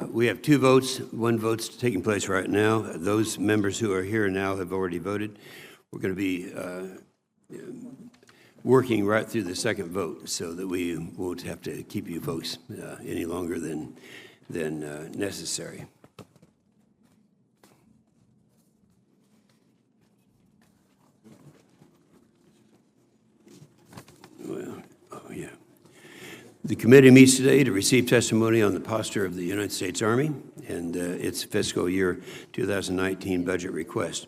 We have 2 votes. 1 vote's taking place right now. Those members who are here now have already voted. We're going to be working right through the second vote so that we won't have to keep you folks any longer than necessary. Well, oh yeah. The committee meets today to receive testimony on the posture of the United States Army and its fiscal year 2019 budget request.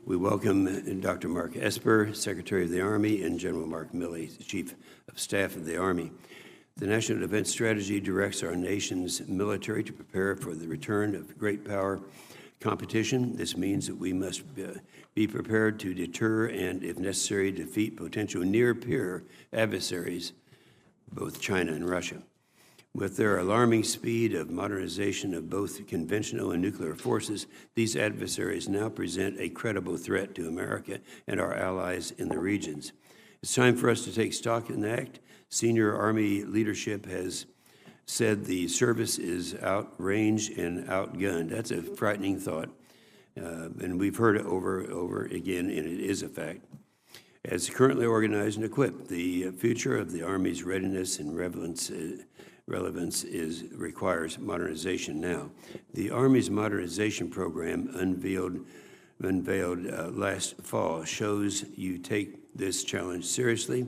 We welcome Dr. Mark Esper, Secretary of the Army, and General Mark Milley, Chief of Staff of the Army. The National Defense Strategy directs our nation's military to prepare for the return of great power competition. This means that we must be prepared to deter and, if necessary, defeat potential near-peer adversaries, both China and Russia. With their alarming speed of modernization of both conventional and nuclear forces, these adversaries now present a credible threat to America and our allies in the regions. It's time for us to take stock and act. Senior Army leadership has said the service is outranged and outgunned. That's a frightening thought, and we've heard it over again, and it is a fact. As currently organized and equipped, the future of the Army's readiness and relevance requires modernization now. The Army's modernization program unveiled last fall shows you take this challenge seriously.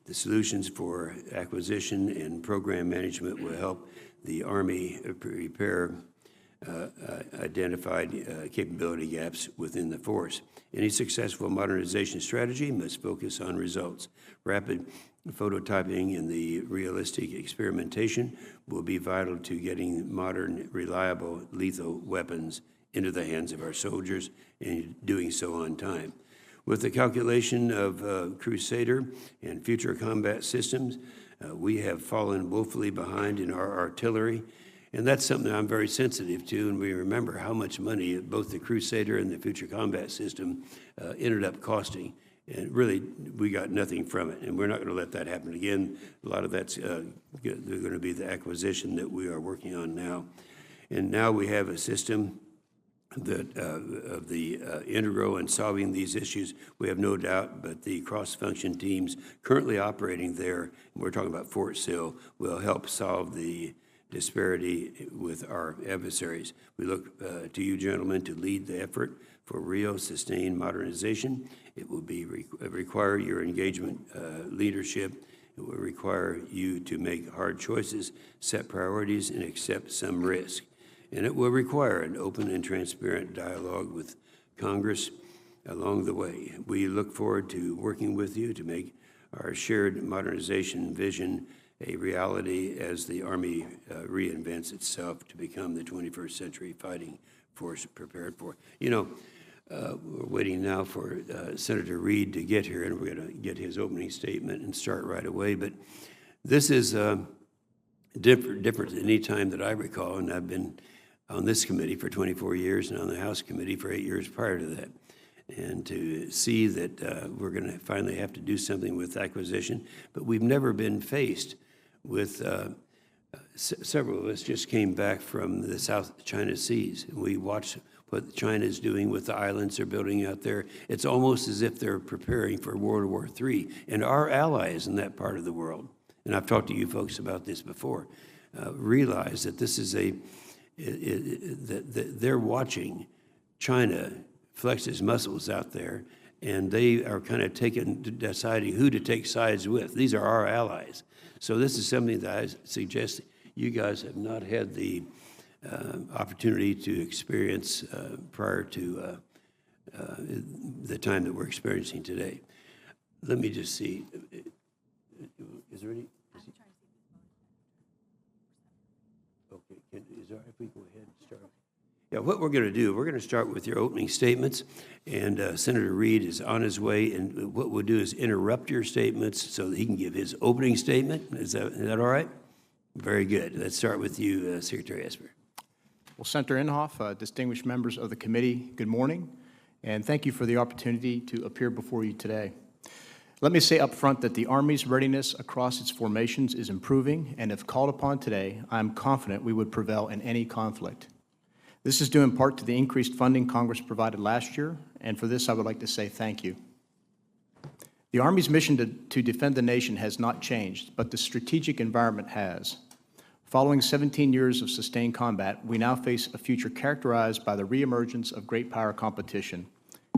The solutions for acquisition and program management will help the Army prepare identified capability gaps within the force. Any successful modernization strategy must focus on results. Rapid prototyping and the realistic experimentation will be vital to getting modern, reliable, lethal weapons into the hands of our soldiers and doing so on time. With the calculation of Crusader and future combat systems, we have fallen woefully behind in our artillery, and that's something I'm very sensitive to, and we remember how much money both the Crusader and the future combat system ended up costing. And really, we got nothing from it, and we're not going to let that happen again. A lot of that's going to be the acquisition that we are working on now. And now we have a system that of the integral in solving these issues, we have no doubt, but the cross-function teams currently operating there, and we're talking about Fort Sill, will help solve the disparity with our adversaries. We look to you, gentlemen, to lead the effort for real, sustained modernization. It will require your engagement, leadership. It will require you to make hard choices, set priorities, and accept some risk. And it will require an open and transparent dialogue with Congress along the way. We look forward to working with you to make our shared modernization vision a reality as the Army reinvents itself to become the 21st century fighting force prepared for. You know, we're waiting now for Senator Reid to get here, and we're going to get his opening statement and start right away. But this is different than any time that I recall, and I've been on this committee for 24 years and on the House committee for 8 years prior to that. And to see that we're going to finally have to do something with acquisition, but we've never been faced with, several of us just came back from the South China Seas. We watched what China is doing with the islands they're building out there. It's almost as if they're preparing for World War III, and our allies in that part of the world, and I've talked to you folks about this before, realize that this is that they're watching China flex its muscles out there, and they are kind of deciding who to take sides with. These are our allies. So this is something that I suggest you guys have not had the opportunity to experience prior to the time that we're experiencing today. Let me just see. Is there any? Okay, is there, if we go ahead and start? Yeah, what we're going to do, we're going to start with your opening statements, and Senator Reid is on his way, and what we'll do is interrupt your statements so that he can give his opening statement. Is that all right? Very good. Let's start with you, Secretary Esper. Well, Senator Inhofe, distinguished members of the committee, good morning, and thank you for the opportunity to appear before you today. Let me say up front that the Army's readiness across its formations is improving, and if called upon today, I am confident we would prevail in any conflict. This is due in part to the increased funding Congress provided last year, and for this I would like to say thank you. The Army's mission to defend the nation has not changed, but the strategic environment has. Following 17 years of sustained combat, we now face a future characterized by the reemergence of great power competition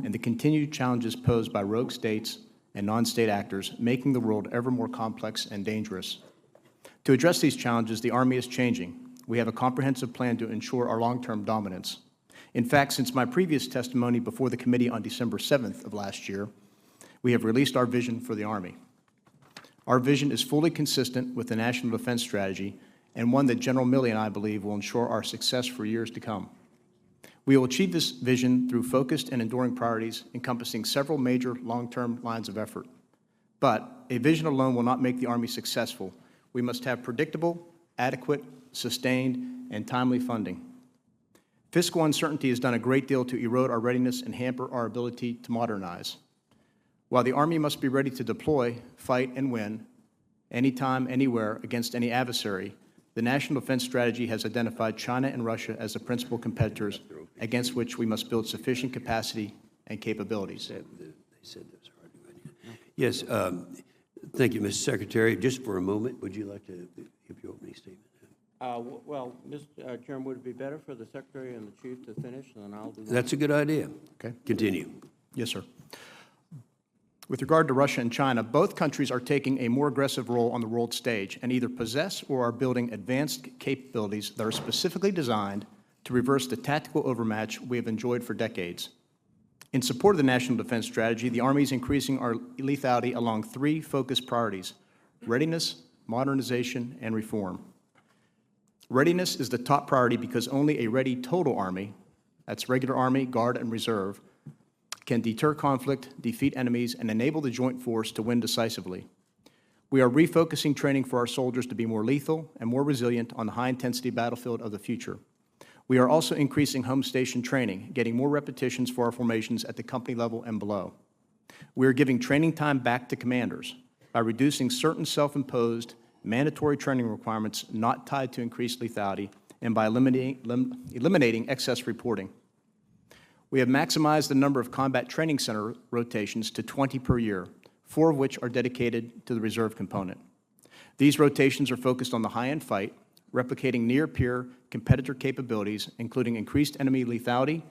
and the continued challenges posed by rogue states and non-state actors, making the world ever more complex and dangerous. To address these challenges, the Army is changing. We have a comprehensive plan to ensure our long-term dominance. In fact, since my previous testimony before the committee on December 7th of last year, we have released our vision for the Army. Our vision is fully consistent with the National Defense Strategy and one that General Milley and I believe will ensure our success for years to come. We will achieve this vision through focused and enduring priorities encompassing several major long-term lines of effort. But a vision alone will not make the Army successful. We must have predictable, adequate, sustained, and timely funding. Fiscal uncertainty has done a great deal to erode our readiness and hamper our ability to modernize. While the Army must be ready to deploy, fight, and win anytime, anywhere against any adversary, the National Defense Strategy has identified China and Russia as the principal competitors against which we must build sufficient capacity and capabilities. Yes, thank you, Mr. Secretary. Just for a moment, would you like to give your opening statement? Well, Mr. Chairman, would it be better for the Secretary and the Chief to finish, and then I'll do that? That's a good idea. Okay. Continue. Yes, sir. With regard to Russia and China, both countries are taking a more aggressive role on the world stage and either possess or are building advanced capabilities that are specifically designed to reverse the tactical overmatch we have enjoyed for decades. In support of the National Defense Strategy, the Army is increasing our lethality along three focused priorities: readiness, modernization, and reform. Readiness is the top priority because only a ready total Army, that's regular Army, Guard, and Reserve, can deter conflict, defeat enemies, and enable the joint force to win decisively. We are refocusing training for our soldiers to be more lethal and more resilient on the high-intensity battlefield of the future. We are also increasing home station training, getting more repetitions for our formations at the company level and below. We are giving training time back to commanders by reducing certain self-imposed mandatory training requirements not tied to increased lethality and by eliminating excess reporting. We have maximized the number of combat training center rotations to 20 per year, 4 of which are dedicated to the reserve component. These rotations are focused on the high-end fight, replicating near-peer competitor capabilities, including increased enemy lethality,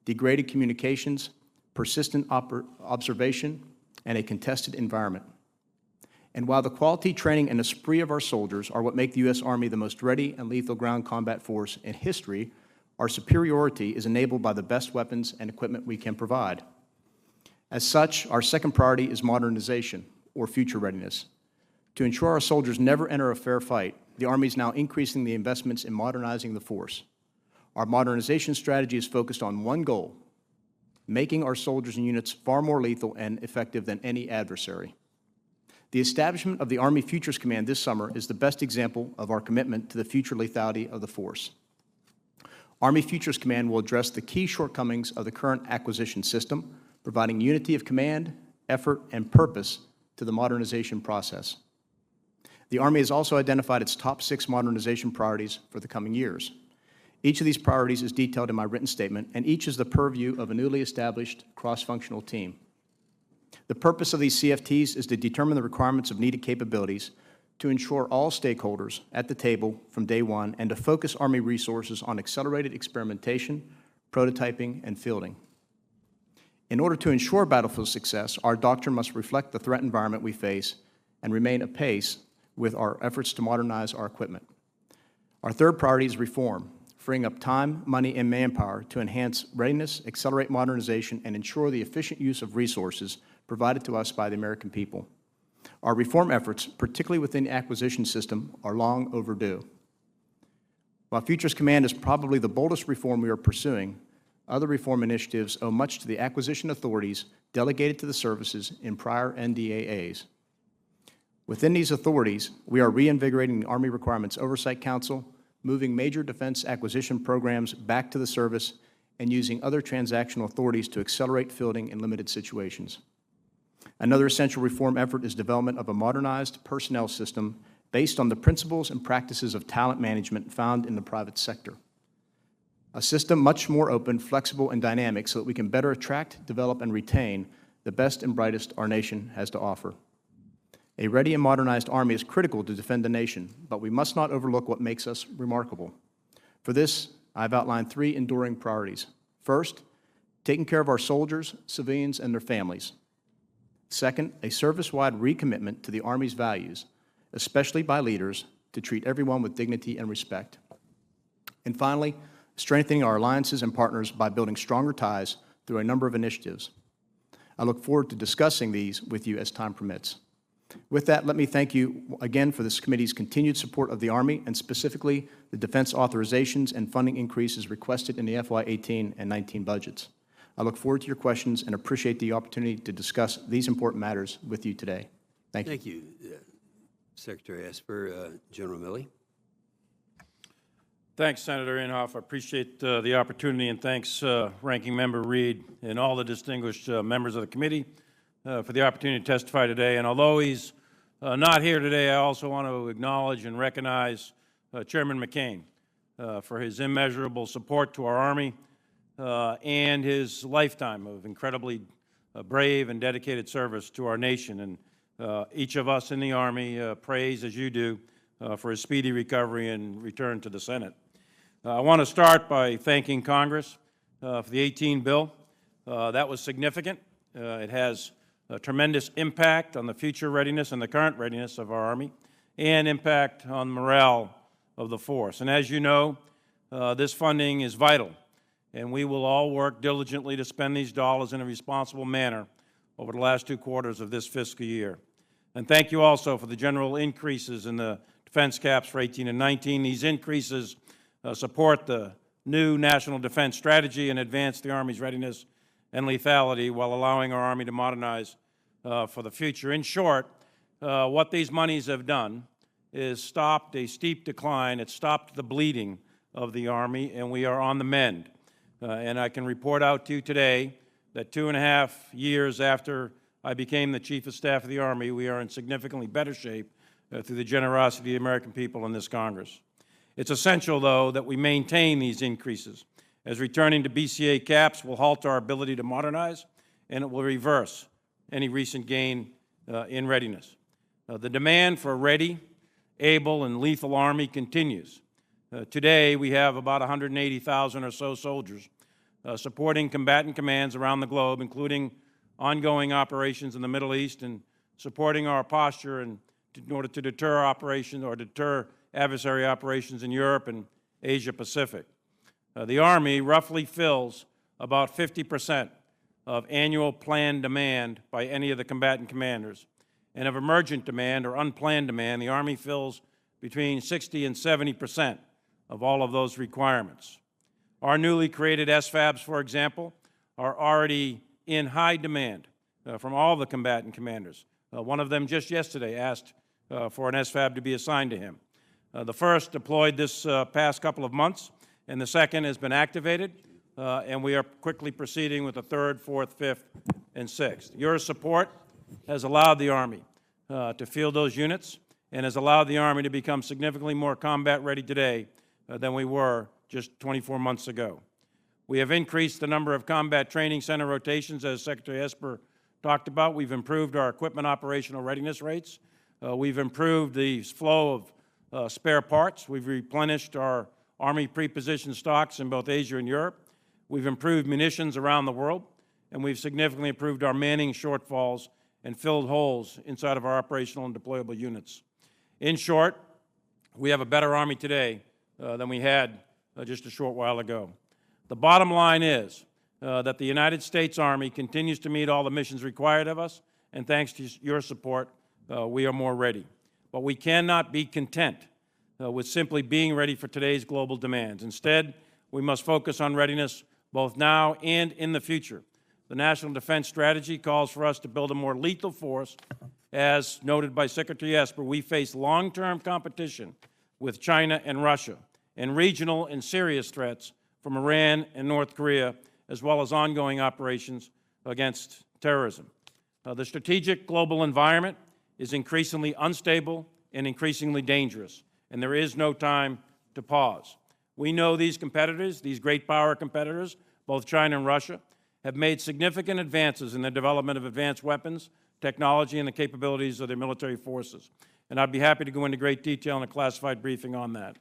degraded communications, persistent observation, and a contested environment. And while the quality, training, and esprit of our soldiers are what make the U.S. Army the most ready and lethal ground combat force in history, our superiority is enabled by the best weapons and equipment we can provide. As such, our second priority is modernization, or future readiness. To ensure our soldiers never enter a fair fight, the Army is now increasing the investments in modernizing the force. Our modernization strategy is focused on one goal: making our soldiers and units far more lethal and effective than any adversary. The establishment of the Army Futures Command this summer is the best example of our commitment to the future lethality of the force. Army Futures Command will address the key shortcomings of the current acquisition system, providing unity of command, effort, and purpose to the modernization process. The Army has also identified its top 6 modernization priorities for the coming years. Each of these priorities is detailed in my written statement, and each is the purview of a newly established cross-functional team. The purpose of these CFTs is to determine the requirements of needed capabilities, to ensure all stakeholders at the table from day one, and to focus Army resources on accelerated experimentation, prototyping, and fielding. In order to ensure battlefield success, our doctrine must reflect the threat environment we face and remain apace with our efforts to modernize our equipment. Our third priority is reform, freeing up time, money, and manpower to enhance readiness, accelerate modernization, and ensure the efficient use of resources provided to us by the American people. Our reform efforts, particularly within the acquisition system, are long overdue. While Futures Command is probably the boldest reform we are pursuing, other reform initiatives owe much to the acquisition authorities delegated to the services in prior NDAAs. Within these authorities, we are reinvigorating the Army Requirements Oversight Council, moving major defense acquisition programs back to the service, and using other transactional authorities to accelerate fielding in limited situations. Another essential reform effort is development of a modernized personnel system based on the principles and practices of talent management found in the private sector. A system much more open, flexible, and dynamic so that we can better attract, develop, and retain the best and brightest our nation has to offer. A ready and modernized Army is critical to defend the nation, but we must not overlook what makes us remarkable. For this, I've outlined 3 enduring priorities. First, taking care of our soldiers, civilians, and their families. Second, a service-wide recommitment to the Army's values, especially by leaders, to treat everyone with dignity and respect. And finally, strengthening our alliances and partners by building stronger ties through a number of initiatives. I look forward to discussing these with you as time permits. With that, let me thank you again for this committee's continued support of the Army, and specifically the defense authorizations and funding increases requested in the FY18 and 19 budgets. I look forward to your questions and appreciate the opportunity to discuss these important matters with you today. Thank you. Thank you, Secretary Esper. General Milley. Thanks, Senator Inhofe. I appreciate the opportunity, and thanks, Ranking Member Reed and all the distinguished members of the committee for the opportunity to testify today. And although he's not here today, I also want to acknowledge and recognize Chairman McCain for his immeasurable support to our Army and his lifetime of incredibly brave and dedicated service to our nation. And each of us in the Army prays, as you do, for his speedy recovery and return to the Senate. I want to start by thanking Congress for the 18 bill. That was significant. It has a tremendous impact on the future readiness and the current readiness of our Army, and impact on morale of the force. And as you know, this funding is vital, and we will all work diligently to spend these dollars in a responsible manner over the last 2 quarters of this fiscal year. And thank you also for the general increases in the defense caps for 18 and 19. These increases support the new National Defense Strategy and advance the Army's readiness and lethality while allowing our Army to modernize for the future. In short, what these monies have done is stopped a steep decline. It stopped the bleeding of the Army, and we are on the mend. And I can report out to you today that 2.5 years after I became the Chief of Staff of the Army, we are in significantly better shape through the generosity of the American people in this Congress. It's essential, though, that we maintain these increases, as returning to BCA caps will halt our ability to modernize, and it will reverse any recent gain in readiness. The demand for a ready, able, and lethal Army continues. Today, we have about 180,000 or so soldiers supporting combatant commands around the globe, including ongoing operations in the Middle East, and supporting our posture in order to deter operations or deter adversary operations in Europe and Asia Pacific. The Army roughly fills about 50% of annual planned demand by any of the combatant commanders. And of emergent demand or unplanned demand, the Army fills between 60 and 70% of all of those requirements. Our newly created SFABs, for example, are already in high demand from all the combatant commanders. One of them just yesterday asked for an SFAB to be assigned to him. The first deployed this past couple of months, and the second has been activated, and we are quickly proceeding with the third, fourth, fifth, and sixth. Your support has allowed the Army to field those units, and has allowed the Army to become significantly more combat ready today than we were just 24 months ago. We have increased the number of combat training center rotations, as Secretary Esper talked about. We've improved our equipment operational readiness rates. We've improved the flow of spare parts. We've replenished our Army pre-positioned stocks in both Asia and Europe. We've improved munitions around the world, and we've significantly improved our manning shortfalls and filled holes inside of our operational and deployable units. In short, we have a better Army today than we had just a short while ago. The bottom line is that the United States Army continues to meet all the missions required of us, and thanks to your support, we are more ready. But we cannot be content with simply being ready for today's global demands. Instead, we must focus on readiness both now and in the future. The National Defense Strategy calls for us to build a more lethal force. As noted by Secretary Esper, we face long-term competition with China and Russia, and regional and serious threats from Iran and North Korea, as well as ongoing operations against terrorism. The strategic global environment is increasingly unstable and increasingly dangerous, and there is no time to pause. We know these competitors, these great power competitors, both China and Russia, have made significant advances in the development of advanced weapons, technology, and the capabilities of their military forces. And I'd be happy to go into great detail in a classified briefing on that.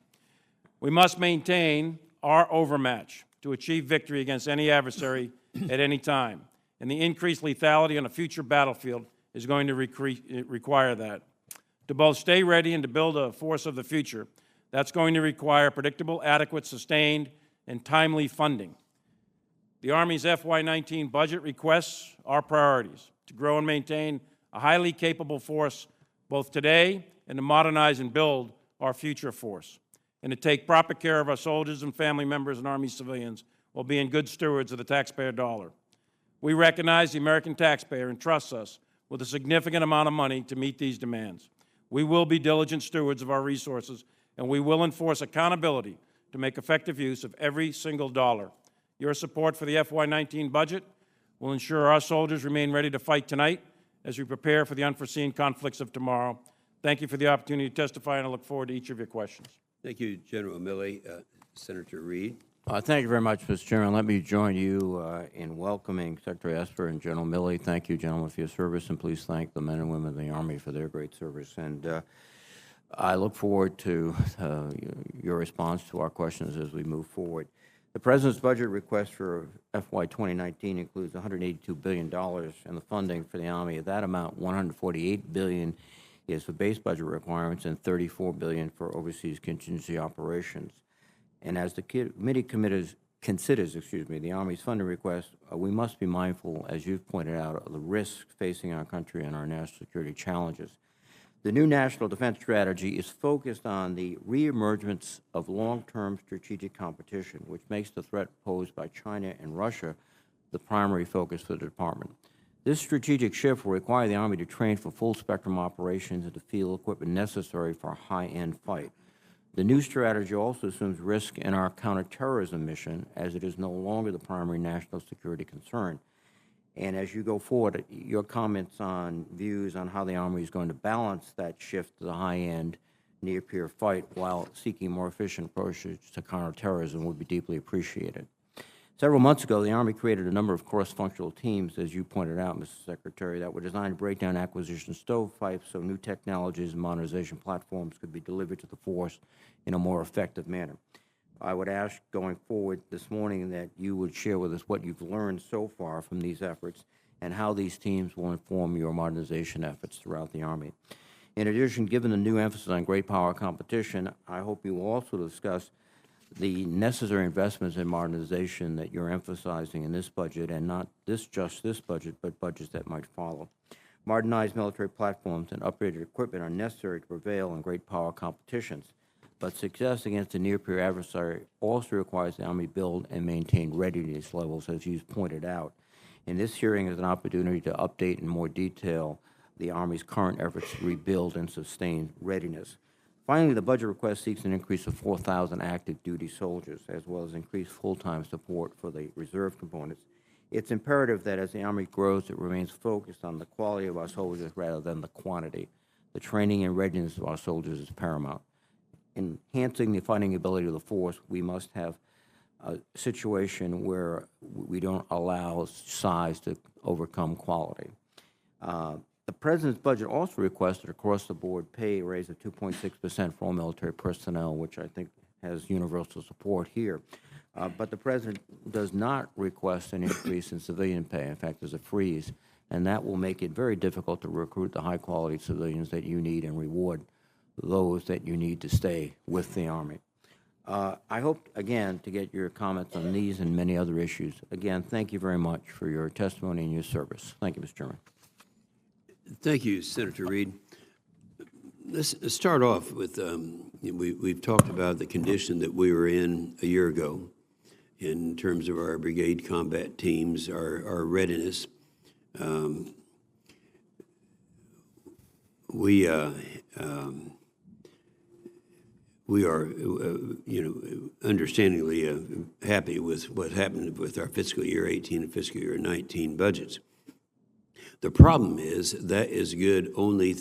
We must maintain our overmatch to achieve victory against any adversary at any time. And the increased lethality on a future battlefield is going to require that. To both stay ready and to build a force of the future, that's going to require predictable, adequate, sustained, and timely funding. The Army's FY19 budget requests our priorities to grow and maintain a highly capable force both today and to modernize and build our future force, and to take proper care of our soldiers and family members and Army civilians while being good stewards of the taxpayer dollar. We recognize the American taxpayer entrusts us with a significant amount of money to meet these demands. We will be diligent stewards of our resources, and we will enforce accountability to make effective use of every single dollar. Your support for the FY19 budget will ensure our soldiers remain ready to fight tonight as we prepare for the unforeseen conflicts of tomorrow. Thank you for the opportunity to testify, and I look forward to each of your questions. Thank you, General Milley. Senator Reed. Thank you very much, Mr. Chairman. Let me join you in welcoming Secretary Esper and General Milley. Thank you, gentlemen, for your service, and please thank the men and women of the Army for their great service. And I look forward to your response to our questions as we move forward. The President's budget request for FY 2019 includes $182 billion in the funding for the Army. Of that amount, $148 billion is for base budget requirements and $34 billion for overseas contingency operations. And as the committee considers the Army's funding request, we must be mindful, as you've pointed out, of the risks facing our country and our national security challenges. The new National Defense Strategy is focused on the reemergence of long-term strategic competition, which makes the threat posed by China and Russia the primary focus for the Department. This strategic shift will require the Army to train for full-spectrum operations and to field equipment necessary for a high-end fight. The new strategy also assumes risk in our counterterrorism mission, as it is no longer the primary national security concern. And as you go forward, your comments on views on how the Army is going to balance that shift to the high-end, near-peer fight while seeking more efficient approaches to counterterrorism would be deeply appreciated. Several months ago, the Army created a number of cross-functional teams, as you pointed out, Mr. Secretary, that were designed to break down acquisition stovepipes so new technologies and modernization platforms could be delivered to the force in a more effective manner. I would ask going forward this morning that you would share with us what you've learned so far from these efforts and how these teams will inform your modernization efforts throughout the Army. In addition, given the new emphasis on great power competition, I hope you will also discuss the necessary investments in modernization that you're emphasizing in this budget, and not just this budget, but budgets that might follow. Modernized military platforms and upgraded equipment are necessary to prevail in great power competitions, but success against a near-peer adversary also requires the Army build and maintain readiness levels, as you've pointed out. And this hearing is an opportunity to update in more detail the Army's current efforts to rebuild and sustain readiness. Finally, the budget request seeks an increase of 4,000 active duty soldiers, as well as increased full-time support for the reserve components. It's imperative that as the Army grows, it remains focused on the quality of our soldiers rather than the quantity. The training and readiness of our soldiers is paramount. Enhancing the fighting ability of the force, we must have a situation where we don't allow size to overcome quality. The President's budget also requested across-the-board pay raise of 2.6% for all military personnel, which I think has universal support here. But the President does not request an increase in civilian pay. In fact, there's a freeze, and that will make it very difficult to recruit the high-quality civilians that you need and reward those that you need to stay with the Army. I hope, again, to get your comments on these and many other issues. Again, thank you very much for your testimony and your service. Thank you, Mr. Chairman. Thank you, Senator Reed. Let's start off with, we've talked about the condition that we were in a year ago in terms of our brigade combat teams, our readiness. We are, understandingly happy with what happened with our fiscal year 18 and fiscal year 19 budgets. The problem is that is good only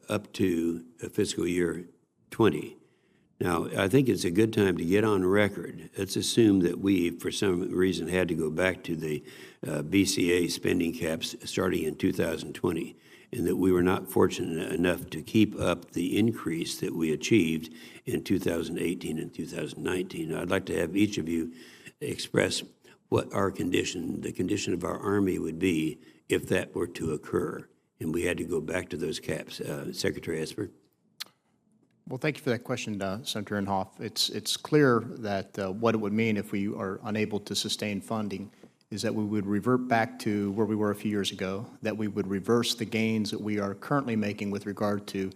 up to fiscal year 20. Now, I think it's a good time to get on record. Let's assume that we, for some reason, had to go back to the BCA spending caps starting in 2020, and that we were not fortunate enough to keep up the increase that we achieved in 2018 and 2019. Now, I'd like to have each of you express what our condition, the condition of our Army would be if that were to occur, and we had to go back to those caps. Secretary Esper. Well, thank you for that question, Senator Inhofe. It's clear that what it would mean if we are unable to sustain funding is that we would revert back to where we were a few years ago, that we would reverse the gains that we are currently making with regard to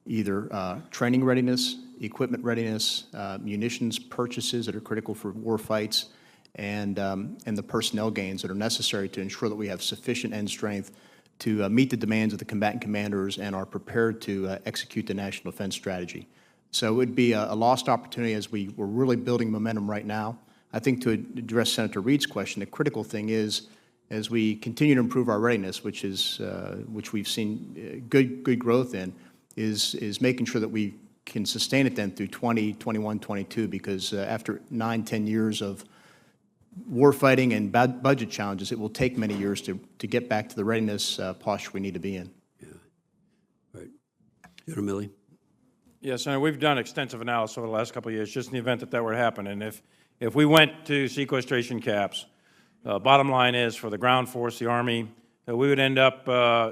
either training readiness, equipment readiness, munitions purchases that are critical for war fights, and the personnel gains that are necessary to ensure that we have sufficient end strength to meet the demands of the combatant commanders and are prepared to execute the national defense strategy. So it would be a lost opportunity as we're really building momentum right now. I think to address Senator Reed's question, the critical thing is, as we continue to improve our readiness, which we've seen good growth in, is making sure that we can sustain it then through 20, 21, 22, because after 9, 10 years of war fighting and budget challenges, it will take many years to get back to the readiness posture we need to be in. Yeah. Right. General Milley. Yes, Senator, we've done extensive analysis over the last couple of years, just in the event that that were to happen. And if we went to sequestration caps, bottom line is for the ground force, the Army, we would end up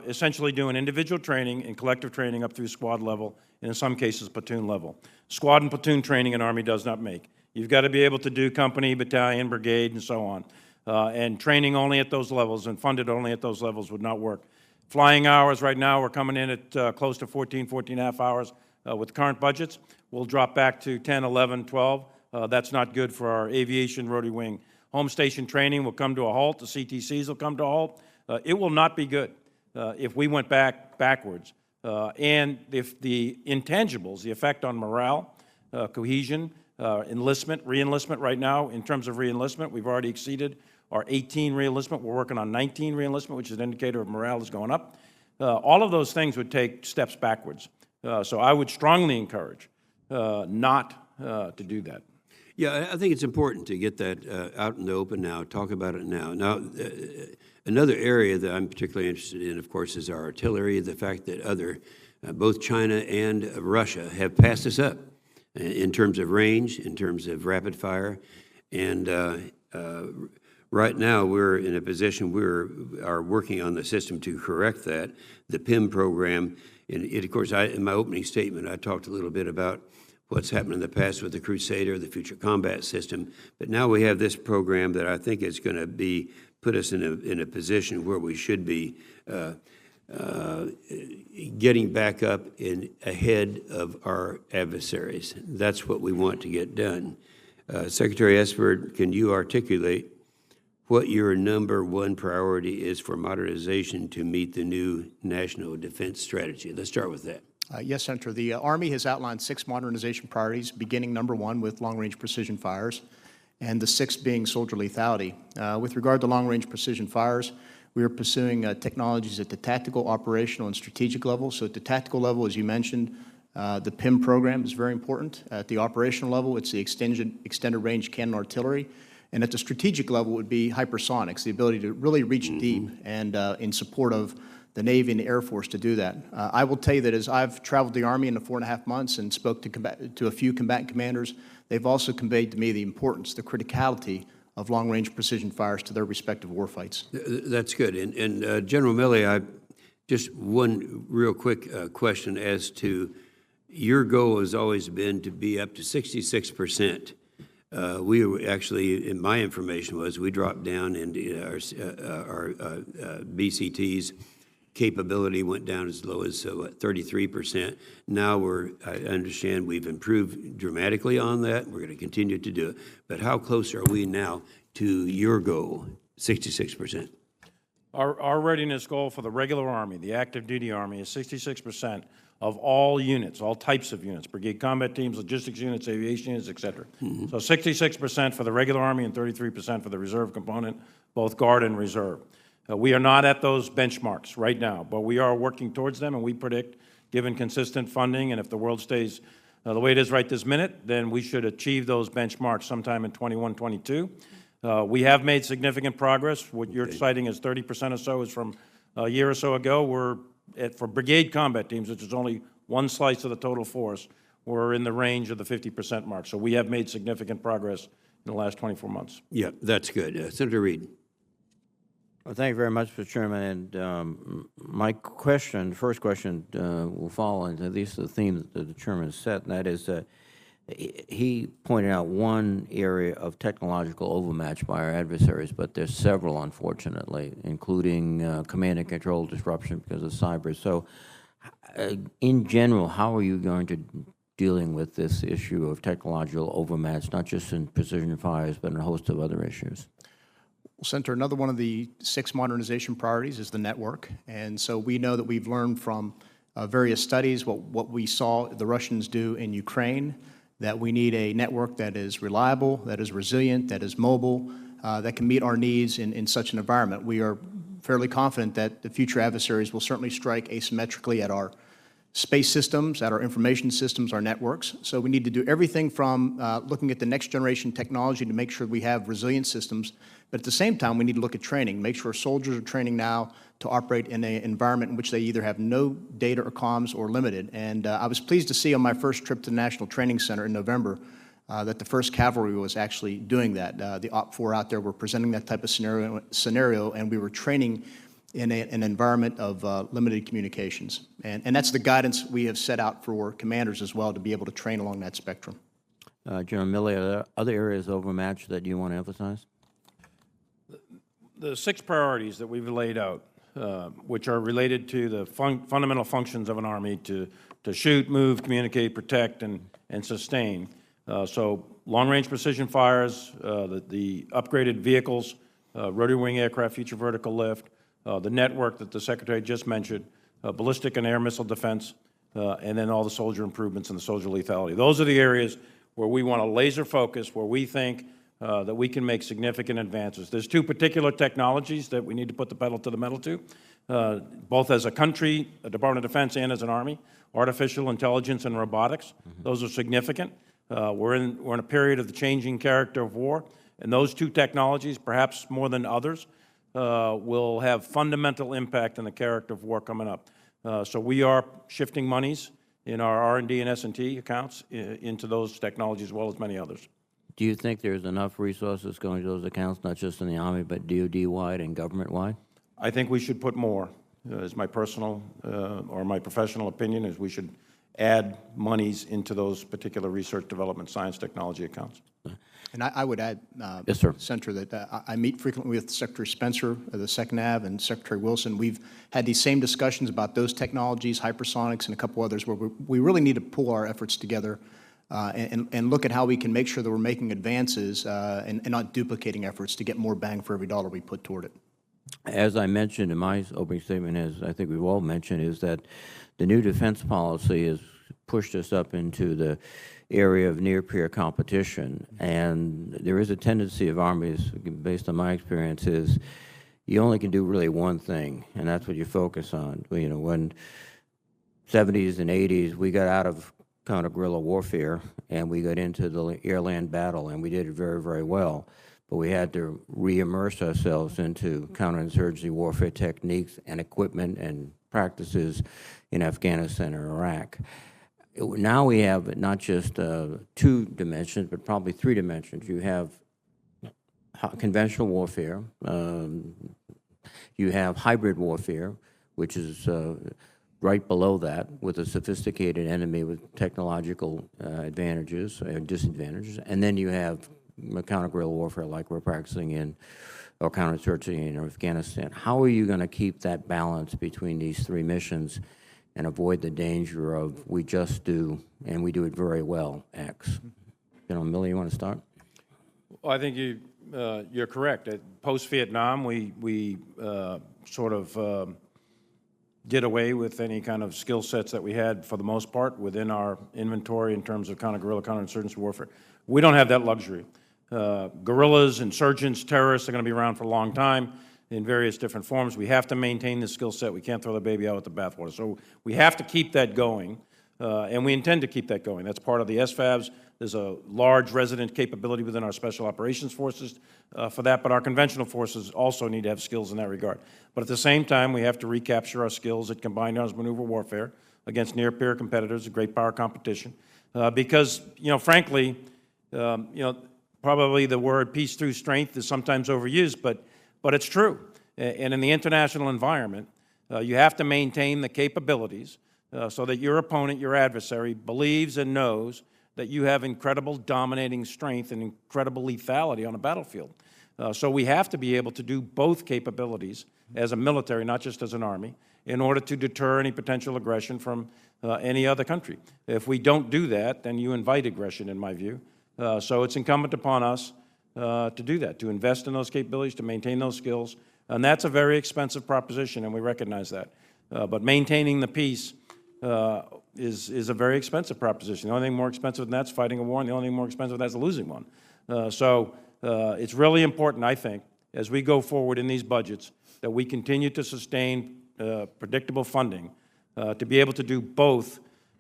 essentially doing individual training and collective training up through squad level, and in some cases platoon level. Squad and platoon training an Army does not make. You've got to be able to do company, battalion, brigade, and so on. And training only at those levels and funded only at those levels would not work. Flying hours right now, we're coming in at close to 14 and a half hours with current budgets. We'll drop back to 10, 11, 12. That's not good for our aviation, rotary wing. Home station training will come to a halt. The CTCs will come to a halt. It will not be good if we went backwards. And if the intangibles, the effect on morale, cohesion, enlistment, re-enlistment right now, in terms of re-enlistment, we've already exceeded our 18 re-enlistment. We're working on 19 re-enlistment, which is an indicator of morale is going up. All of those things would take steps backwards. So I would strongly encourage not to do that. Yeah, I think it's important to get that out in the open now, talk about it now. Now, another area that I'm particularly interested in, of course, is our artillery, the fact that both China and Russia have passed us up in terms of range, in terms of rapid fire. And right now we're in a position we are working on the system to correct that. The PIM program, and of course, in my opening statement, I talked a little bit about what's happened in the past with the Crusader, the Future Combat System. But now we have this program that I think is going to put us in a position where we should be getting back up ahead of our adversaries. That's what we want to get done. Secretary Esper, can you articulate what your #1 priority is for modernization to meet the new national defense strategy? Let's start with that. Yes, Senator. The Army has outlined 6 modernization priorities, beginning #1 with long-range precision fires, and the 6th being soldier lethality. With regard to long-range precision fires, we are pursuing technologies at the tactical, operational, and strategic level. So at the tactical level, as you mentioned, the PIM program is very important. At the operational level, it's the extended range cannon artillery. And at the strategic level would be hypersonics, the ability to really reach deep and in support of the Navy and the Air Force to do that. I will tell you that as I've traveled the Army in the 4.5 months and spoke to a few combatant commanders, they've also conveyed to me the importance, the criticality of long-range precision fires to their respective war fights. That's good. And General Milley, just one real quick question as to your goal has always been to be up to 66%. We were actually, in my information was, we dropped down into our BCT's capability went down as low as 33%. Now I understand we've improved dramatically on that. We're going to continue to do it. But how close are we now to your goal, 66%? Our readiness goal for the regular Army, the active duty Army, is 66% of all units, all types of units, brigade combat teams, logistics units, aviation units, et cetera. So 66% for the regular Army and 33% for the reserve component, both Guard and Reserve. We are not at those benchmarks right now, but we are working towards them, and we predict, given consistent funding, and if the world stays the way it is right this minute, then we should achieve those benchmarks sometime in 21, 22. We have made significant progress. What you're citing as 30% or so is from a year or so ago. We're for brigade combat teams, which is only one slice of the total force, we're in the range of the 50% mark. So we have made significant progress in the last 24 months. Yeah, that's good. Senator Reed. Well, thank you very much, Mr. Chairman. And my question, first question, will fall into at least the theme that the Chairman set, and that is he pointed out one area of technological overmatch by our adversaries, but there's several, unfortunately, including command and control disruption because of cyber. So, in general, how are you going to dealing with this issue of technological overmatch, not just in precision fires, but in a host of other issues? Well, Senator, another one of the 6 modernization priorities is the network. And so we know that we've learned from various studies what we saw the Russians do in Ukraine, that we need a network that is reliable, that is resilient, that is mobile, that can meet our needs in such an environment. We are fairly confident that the future adversaries will certainly strike asymmetrically at our space systems, at our information systems, our networks. So we need to do everything from looking at the next generation technology to make sure we have resilient systems. But at the same time, we need to look at training, make sure soldiers are training now to operate in an environment in which they either have no data or comms or limited. And I was pleased to see on my first trip to the National Training Center in November that the 1st Cavalry was actually doing that. The OP4 out there were presenting that type of scenario, and we were training in an environment of limited communications. And that's the guidance we have set out for commanders as well, to be able to train along that spectrum. General Milley, are there other areas of overmatch that you want to emphasize? The 6 priorities that we've laid out, which are related to the fundamental functions of an Army to shoot, move, communicate, protect, and sustain. So long-range precision fires, the upgraded vehicles, rotary wing aircraft, future vertical lift, the network that the Secretary just mentioned, ballistic and air missile defense, and then all the soldier improvements and the soldier lethality. Those are the areas where we want to laser focus, where we think that we can make significant advances. There's 2 particular technologies that we need to put the pedal to the metal to, both as a country, a Department of Defense, and as an Army: artificial intelligence and robotics. Those are significant. We're in a period of the changing character of war, and those 2 technologies, perhaps more than others, will have fundamental impact on the character of war coming up. So we are shifting monies in our R&D and S&T accounts into those technologies, as well as many others. Do you think there's enough resources going to those accounts, not just in the Army, but DOD-wide and government-wide? I think we should put more, is my personal or my professional opinion, is we should add monies into those particular research, development, science, technology accounts. And I would add, yes, sir. Senator, that I meet frequently with Secretary Spencer of the Second Nav and Secretary Wilson. We've had these same discussions about those technologies, hypersonics, and a couple others, where we really need to pull our efforts together and look at how we can make sure that we're making advances and not duplicating efforts to get more bang for every dollar we put toward it. As I mentioned in my opening statement, as I think we've all mentioned, is that the new defense policy has pushed us up into the area of near-peer competition, and there is a tendency of armies, based on my experience, is you only can do really one thing, and that's what you focus on. You know, when 70s and 80s, we got out of counter-guerrilla warfare, and we got into the air-land battle, and we did it very, very well. But we had to re-immerse ourselves into counterinsurgency warfare techniques and equipment and practices in Afghanistan or Iraq. Now we have not just 2 dimensions, but probably 3 dimensions. You have conventional warfare, you have hybrid warfare, which is right below that, with a sophisticated enemy with technological advantages and disadvantages, and then you have counter-guerrilla warfare like we're practicing in, or counterinsurgency in Afghanistan. How are you going to keep that balance between these 3 missions and avoid the danger of we just do, and we do it very well, X? General Milley, you want to start? Well, I think you're correct. Post-Vietnam, we sort of did away with any kind of skill sets that we had, for the most part, within our inventory in terms of counter-guerrilla, counterinsurgency warfare. We don't have that luxury. Guerrillas, insurgents, terrorists are going to be around for a long time. in various different forms. We have to maintain the skill set. We can't throw the baby out with the bathwater. So we have to keep that going, and we intend to keep that going. That's part of the SFABs. There's a large resident capability within our special operations forces for that, but our conventional forces also need to have skills in that regard. But at the same time, we have to recapture our skills at combined arms maneuver warfare against near-peer competitors, a great power competition, because, frankly, probably the word peace through strength is sometimes overused, but it's true. And in the international environment, you have to maintain the capabilities so that your opponent, your adversary, believes and knows that you have incredible dominating strength and incredible lethality on a battlefield. So we have to be able to do both capabilities as a military, not just as an army, in order to deter any potential aggression from any other country. If we don't do that, then you invite aggression, in my view. So it's incumbent upon us to do that, to invest in those capabilities, to maintain those skills. And that's a very expensive proposition, and we recognize that. But maintaining the peace is a very expensive proposition. The only thing more expensive than that is fighting a war, and the only thing more expensive than that is losing one. So it's really important, I think, as we go forward in these budgets, that we continue to sustain predictable funding to be able to do both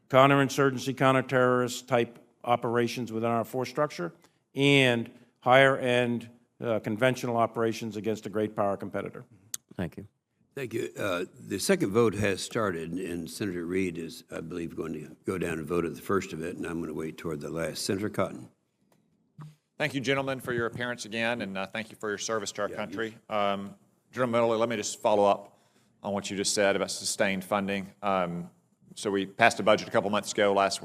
counterinsurgency, counterterrorist type operations within our force structure and higher-end conventional operations against a great power competitor. Thank you. Thank you. The second vote has started, and Senator Reed is, I believe, going to go down and vote at the first of it, and I'm going to wait toward the last. Senator Cotton. Thank you, gentlemen, for your appearance again, and thank you for your service to our country. General Milley, let me just follow up on what you just said about sustained funding. So we passed a budget a couple months ago. Last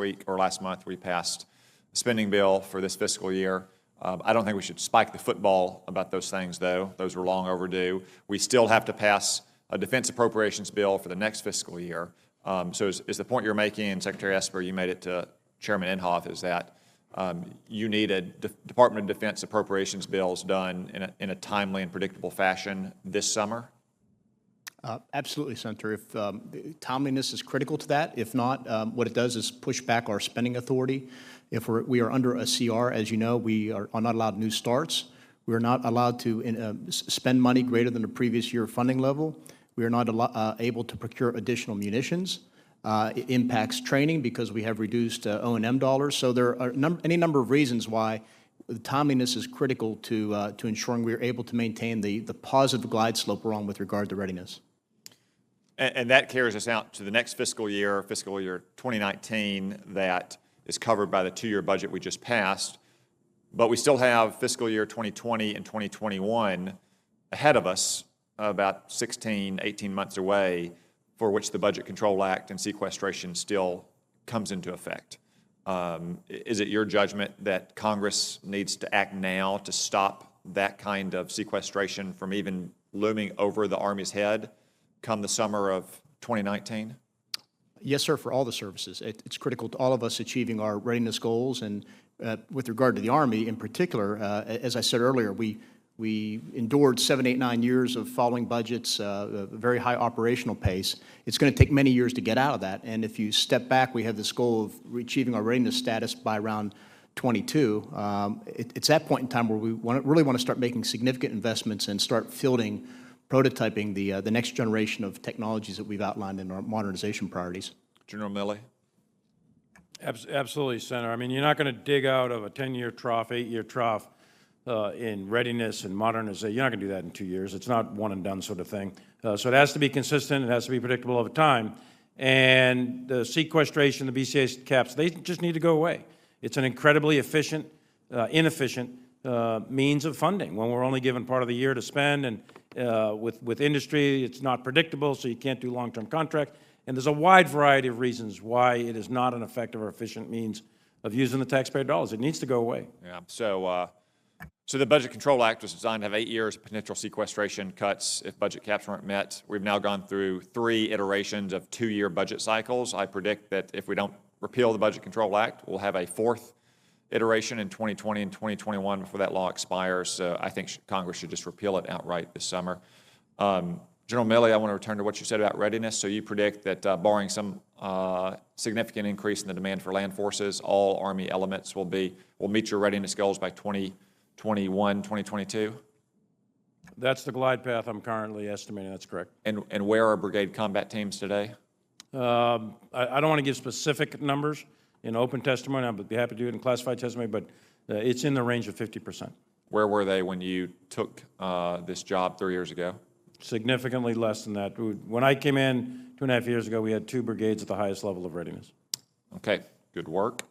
month, we passed a spending bill for this fiscal year. I don't think we should spike the football about those things, though. Those were long overdue. We still have to pass a defense appropriations bill for the next fiscal year. So is the point you're making, and Secretary Esper, you made it to Chairman Inhofe, is that you needed Department of Defense appropriations bills done in a timely and predictable fashion this summer? Absolutely, Senator. If timeliness is critical to that, if not, what it does is push back our spending authority. If we are under a CR, as you know, we are not allowed new starts. We are not allowed to spend money greater than the previous year funding level. We are not able to procure additional munitions. It impacts training because we have reduced O&M dollars. So there are any number of reasons why the timeliness is critical to ensuring we are able to maintain the positive glide slope we're on with regard to readiness. And that carries us out to the next fiscal year 2019, that is covered by the two-year budget we just passed. But we still have fiscal year 2020 and 2021 ahead of us, about 16, 18 months away, for which the Budget Control Act and sequestration still comes into effect. Is it your judgment that Congress needs to act now to stop that kind of sequestration from even looming over the Army's head come the summer of 2019? Yes, sir, for all the services. It's critical to all of us achieving our readiness goals. And with regard to the Army in particular, as I said earlier, we endured 7, 8, 9 years of following budgets, a very high operational pace. It's going to take many years to get out of that. And if you step back, we have this goal of achieving our readiness status by around 22. It's that point in time where we really want to start making significant investments and start fielding, prototyping the next generation of technologies that we've outlined in our modernization priorities. General Milley? Absolutely, Senator. I mean, you're not going to dig out of a 10-year trough, 8-year trough in readiness and modernization. You're not going to do that in 2 years. It's not one and done sort of thing. So it has to be consistent. It has to be predictable over time. And the sequestration, the BCA caps, they just need to go away. It's an incredibly inefficient means of funding when we're only given part of the year to spend. And with industry, it's not predictable, so you can't do long-term contracts. And there's a wide variety of reasons why it is not an effective or efficient means of using the taxpayer dollars. It needs to go away. Yeah. So the Budget Control Act was designed to have 8 years of potential sequestration cuts if budget caps weren't met. We've now gone through 3 iterations of 2-year budget cycles. I predict that if we don't repeal the Budget Control Act, we'll have a 4th iteration in 2020 and 2021 before that law expires. So I think Congress should just repeal it outright this summer. General Milley, I want to return to what you said about readiness. So you predict that barring some significant increase in the demand for land forces, all Army elements will meet your readiness goals by 2021, 2022? That's the glide path I'm currently estimating. That's correct. And where are brigade combat teams today? I don't want to give specific numbers in open testimony. I would be happy to do it in classified testimony, but it's in the range of 50%. Where were they when you took this job 3 years ago? Significantly less than that. When I came in 2.5 years ago, we had 2 brigades at the highest level of readiness. Okay, good work.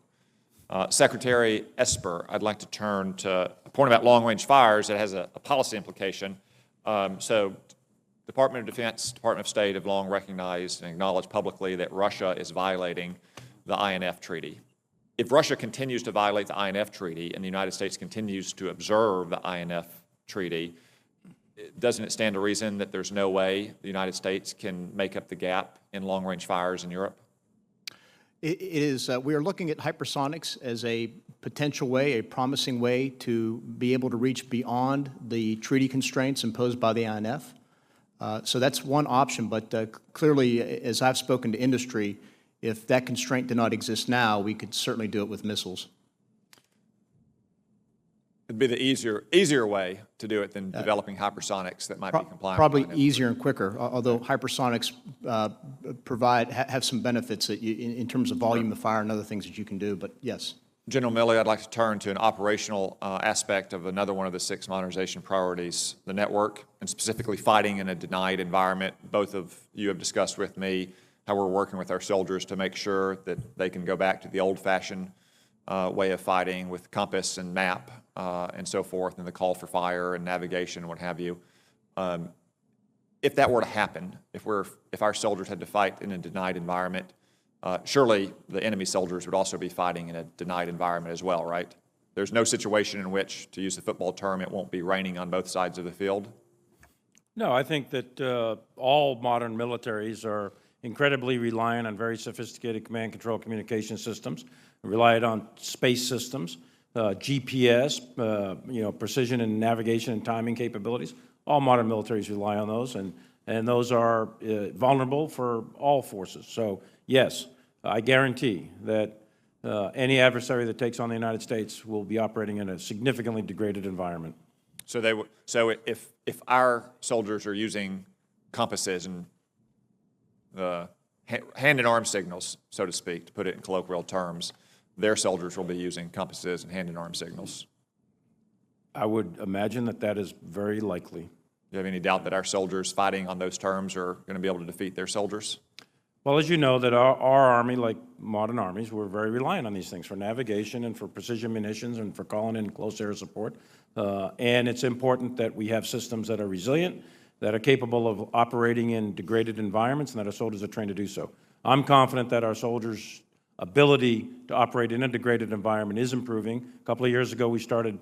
Secretary Esper, I'd like to turn to a point about long-range fires that has a policy implication. So Department of Defense, Department of State have long recognized and acknowledged publicly that Russia is violating the INF Treaty. If Russia continues to violate the INF Treaty and the United States continues to observe the INF Treaty, doesn't it stand to reason that there's no way the United States can make up the gap in long-range fires in Europe? It is, we are looking at hypersonics as a potential way, a promising way to be able to reach beyond the treaty constraints imposed by the INF. So that's one option, but clearly, as I've spoken to industry, if that constraint did not exist now, we could certainly do it with missiles. It'd be the easier way to do it than developing hypersonics that might be compliant. Probably with easier and quicker, although hypersonics have some benefits that in terms of volume of fire and other things that you can do, but yes. General Milley, I'd like to turn to an operational aspect of another one of the 6 modernization priorities, the network, and specifically fighting in a denied environment. Both of you have discussed with me how we're working with our soldiers to make sure that they can go back to the old-fashioned way of fighting with compass and map and so forth, and the call for fire and navigation and what have you. If that were to happen, if our soldiers had to fight in a denied environment, surely the enemy soldiers would also be fighting in a denied environment as well, right? There's no situation in which, to use the football term, it won't be raining on both sides of the field? No, I think that all modern militaries are incredibly reliant on very sophisticated command control communication systems, reliant on space systems, GPS, precision and navigation and timing capabilities. All modern militaries rely on those, and those are vulnerable for all forces. So yes, I guarantee that any adversary that takes on the United States will be operating in a significantly degraded environment. So if our soldiers are using compasses and hand and arm signals, so to speak, to put it in colloquial terms, their soldiers will be using compasses and hand and arm signals. I would imagine that that is very likely. Do you have any doubt that our soldiers fighting on those terms are going to be able to defeat their soldiers? Well, as you know, that our Army, like modern armies, we're very reliant on these things for navigation and for precision munitions and for calling in close air support. And it's important that we have systems that are resilient, that are capable of operating in degraded environments, and that our soldiers are trained to do so. I'm confident that our soldiers' ability to operate in a degraded environment is improving. A couple of years ago, we started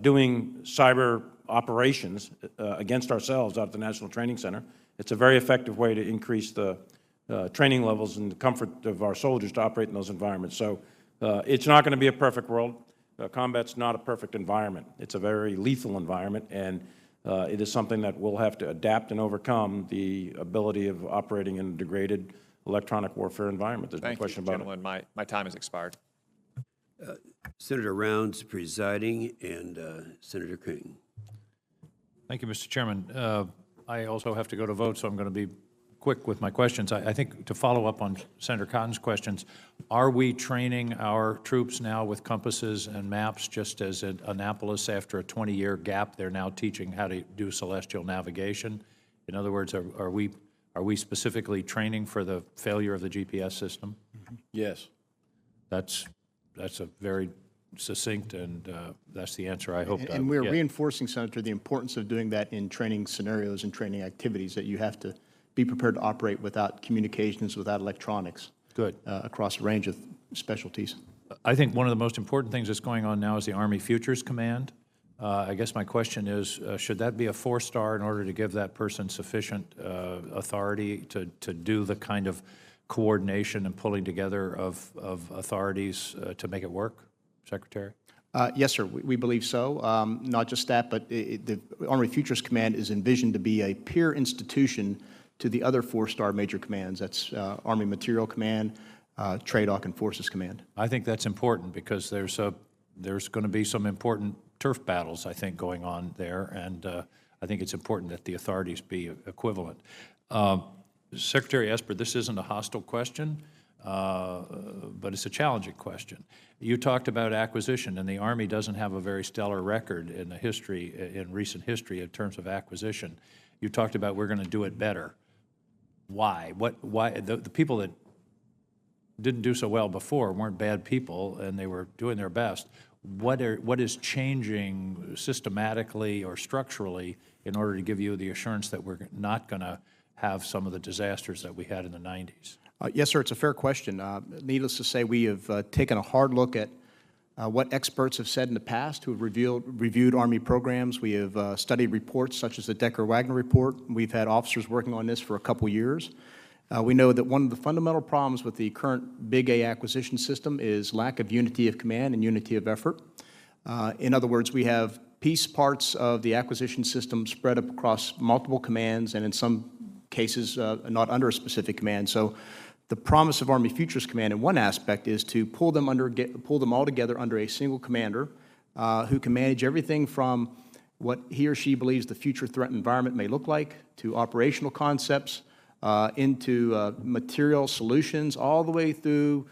doing cyber operations against ourselves out at the National Training Center. It's a very effective way to increase the training levels and the comfort of our soldiers to operate in those environments. So it's not going to be a perfect world. Combat's not a perfect environment. It's a very lethal environment, and it is something that we'll have to adapt and overcome, the ability of operating in a degraded electronic warfare environment. There's no question about it. Thank you, gentlemen. My time has expired. Senator Rounds presiding, and Senator King. Thank you, Mr. Chairman. I also have to go to vote, so I'm going to be quick with my questions. I think to follow up on Senator Cotton's questions, are we training our troops now with compasses and maps, just as at Annapolis, after a 20-year gap, they're now teaching how to do celestial navigation? In other words, are we specifically training for the failure of the GPS system? Yes. That's a very succinct, and that's the answer I hope. And we're reinforcing, Senator, the importance of doing that in training scenarios and training activities, that you have to be prepared to operate without communications, without electronics. Good. Across a range of specialties. I think one of the most important things that's going on now is the Army Futures Command. I guess my question is, should that be a 4-star in order to give that person sufficient authority to do the kind of coordination and pulling together of authorities to make it work, Secretary? Yes, sir, we believe so. Not just that, but the Army Futures Command is envisioned to be a peer institution to the other 4-star major commands. That's Army Material Command, TRADOC, and Forces Command. I think that's important because there's going to be some important turf battles, I think, going on there, and I think it's important that the authorities be equivalent. Secretary Esper, this isn't a hostile question, but it's a challenging question. You talked about acquisition, and the Army doesn't have a very stellar record in the history, in recent history, in terms of acquisition. You talked about we're going to do it better. Why? Why? The people that didn't do so well before weren't bad people, and they were doing their best. What is changing systematically or structurally in order to give you the assurance that we're not going to have some of the disasters that we had in the 90s? Yes, sir, it's a fair question. Needless to say, we have taken a hard look at what experts have said in the past who have reviewed Army programs. We have studied reports such as the Decker-Wagner report. We've had officers working on this for a couple years. We know that one of the fundamental problems with the current Big A acquisition system is lack of unity of command and unity of effort. In other words, we have piece parts of the acquisition system spread up across multiple commands and in some cases not under a specific command. So the promise of Army Futures Command in one aspect is to pull them all together under a single commander who can manage everything from what he or she believes the future threat environment may look like to operational concepts into material solutions all the way through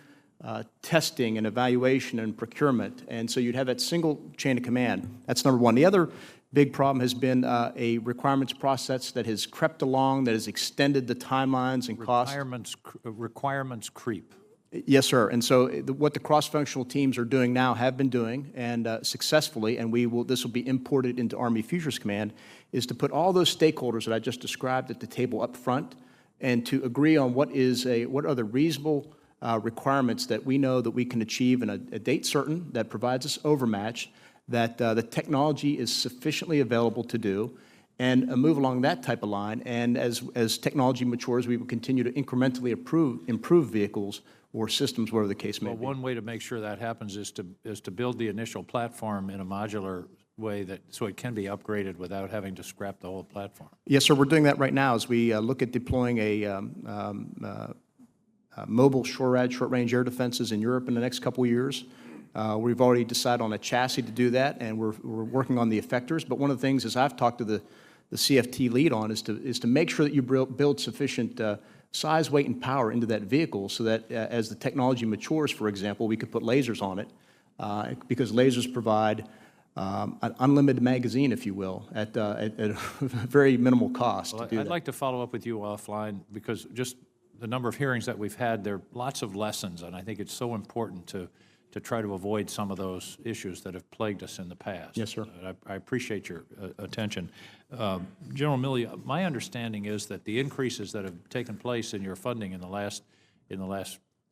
testing and evaluation and procurement. And so you'd have that single chain of command. That's number one. The other big problem has been a requirements process that has crept along, that has extended the timelines and costs. Requirements creep. Yes, sir. And so what the cross-functional teams are doing now, have been doing, and successfully, and this will be imported into Army Futures Command, is to put all those stakeholders that I just described at the table up front and to agree on what are the reasonable requirements that we know that we can achieve in a date certain that provides us overmatch, that the technology is sufficiently available to do, and move along that type of line. And as technology matures, we will continue to incrementally improve vehicles or systems, whatever the case may be. Well, one way to make sure that happens is to build the initial platform in a modular way so it can be upgraded without having to scrap the whole platform. Yes, sir. We're doing that right now as we look at deploying mobile short-range air defenses in Europe in the next couple of years. We've already decided on a chassis to do that, and we're working on the effectors. But one of the things, as I've talked to the CFT lead on, is to make sure that you build sufficient size, weight, and power into that vehicle so that as the technology matures, for example, we could put lasers on it because lasers provide an unlimited magazine, if you will, at a very minimal cost. Well, I'd like to follow up with you offline because just the number of hearings that we've had, there are lots of lessons, and I think it's so important to try to avoid some of those issues that have plagued us in the past. Yes, sir. I appreciate your attention. General Milley, my understanding is that the increases that have taken place in your funding in the last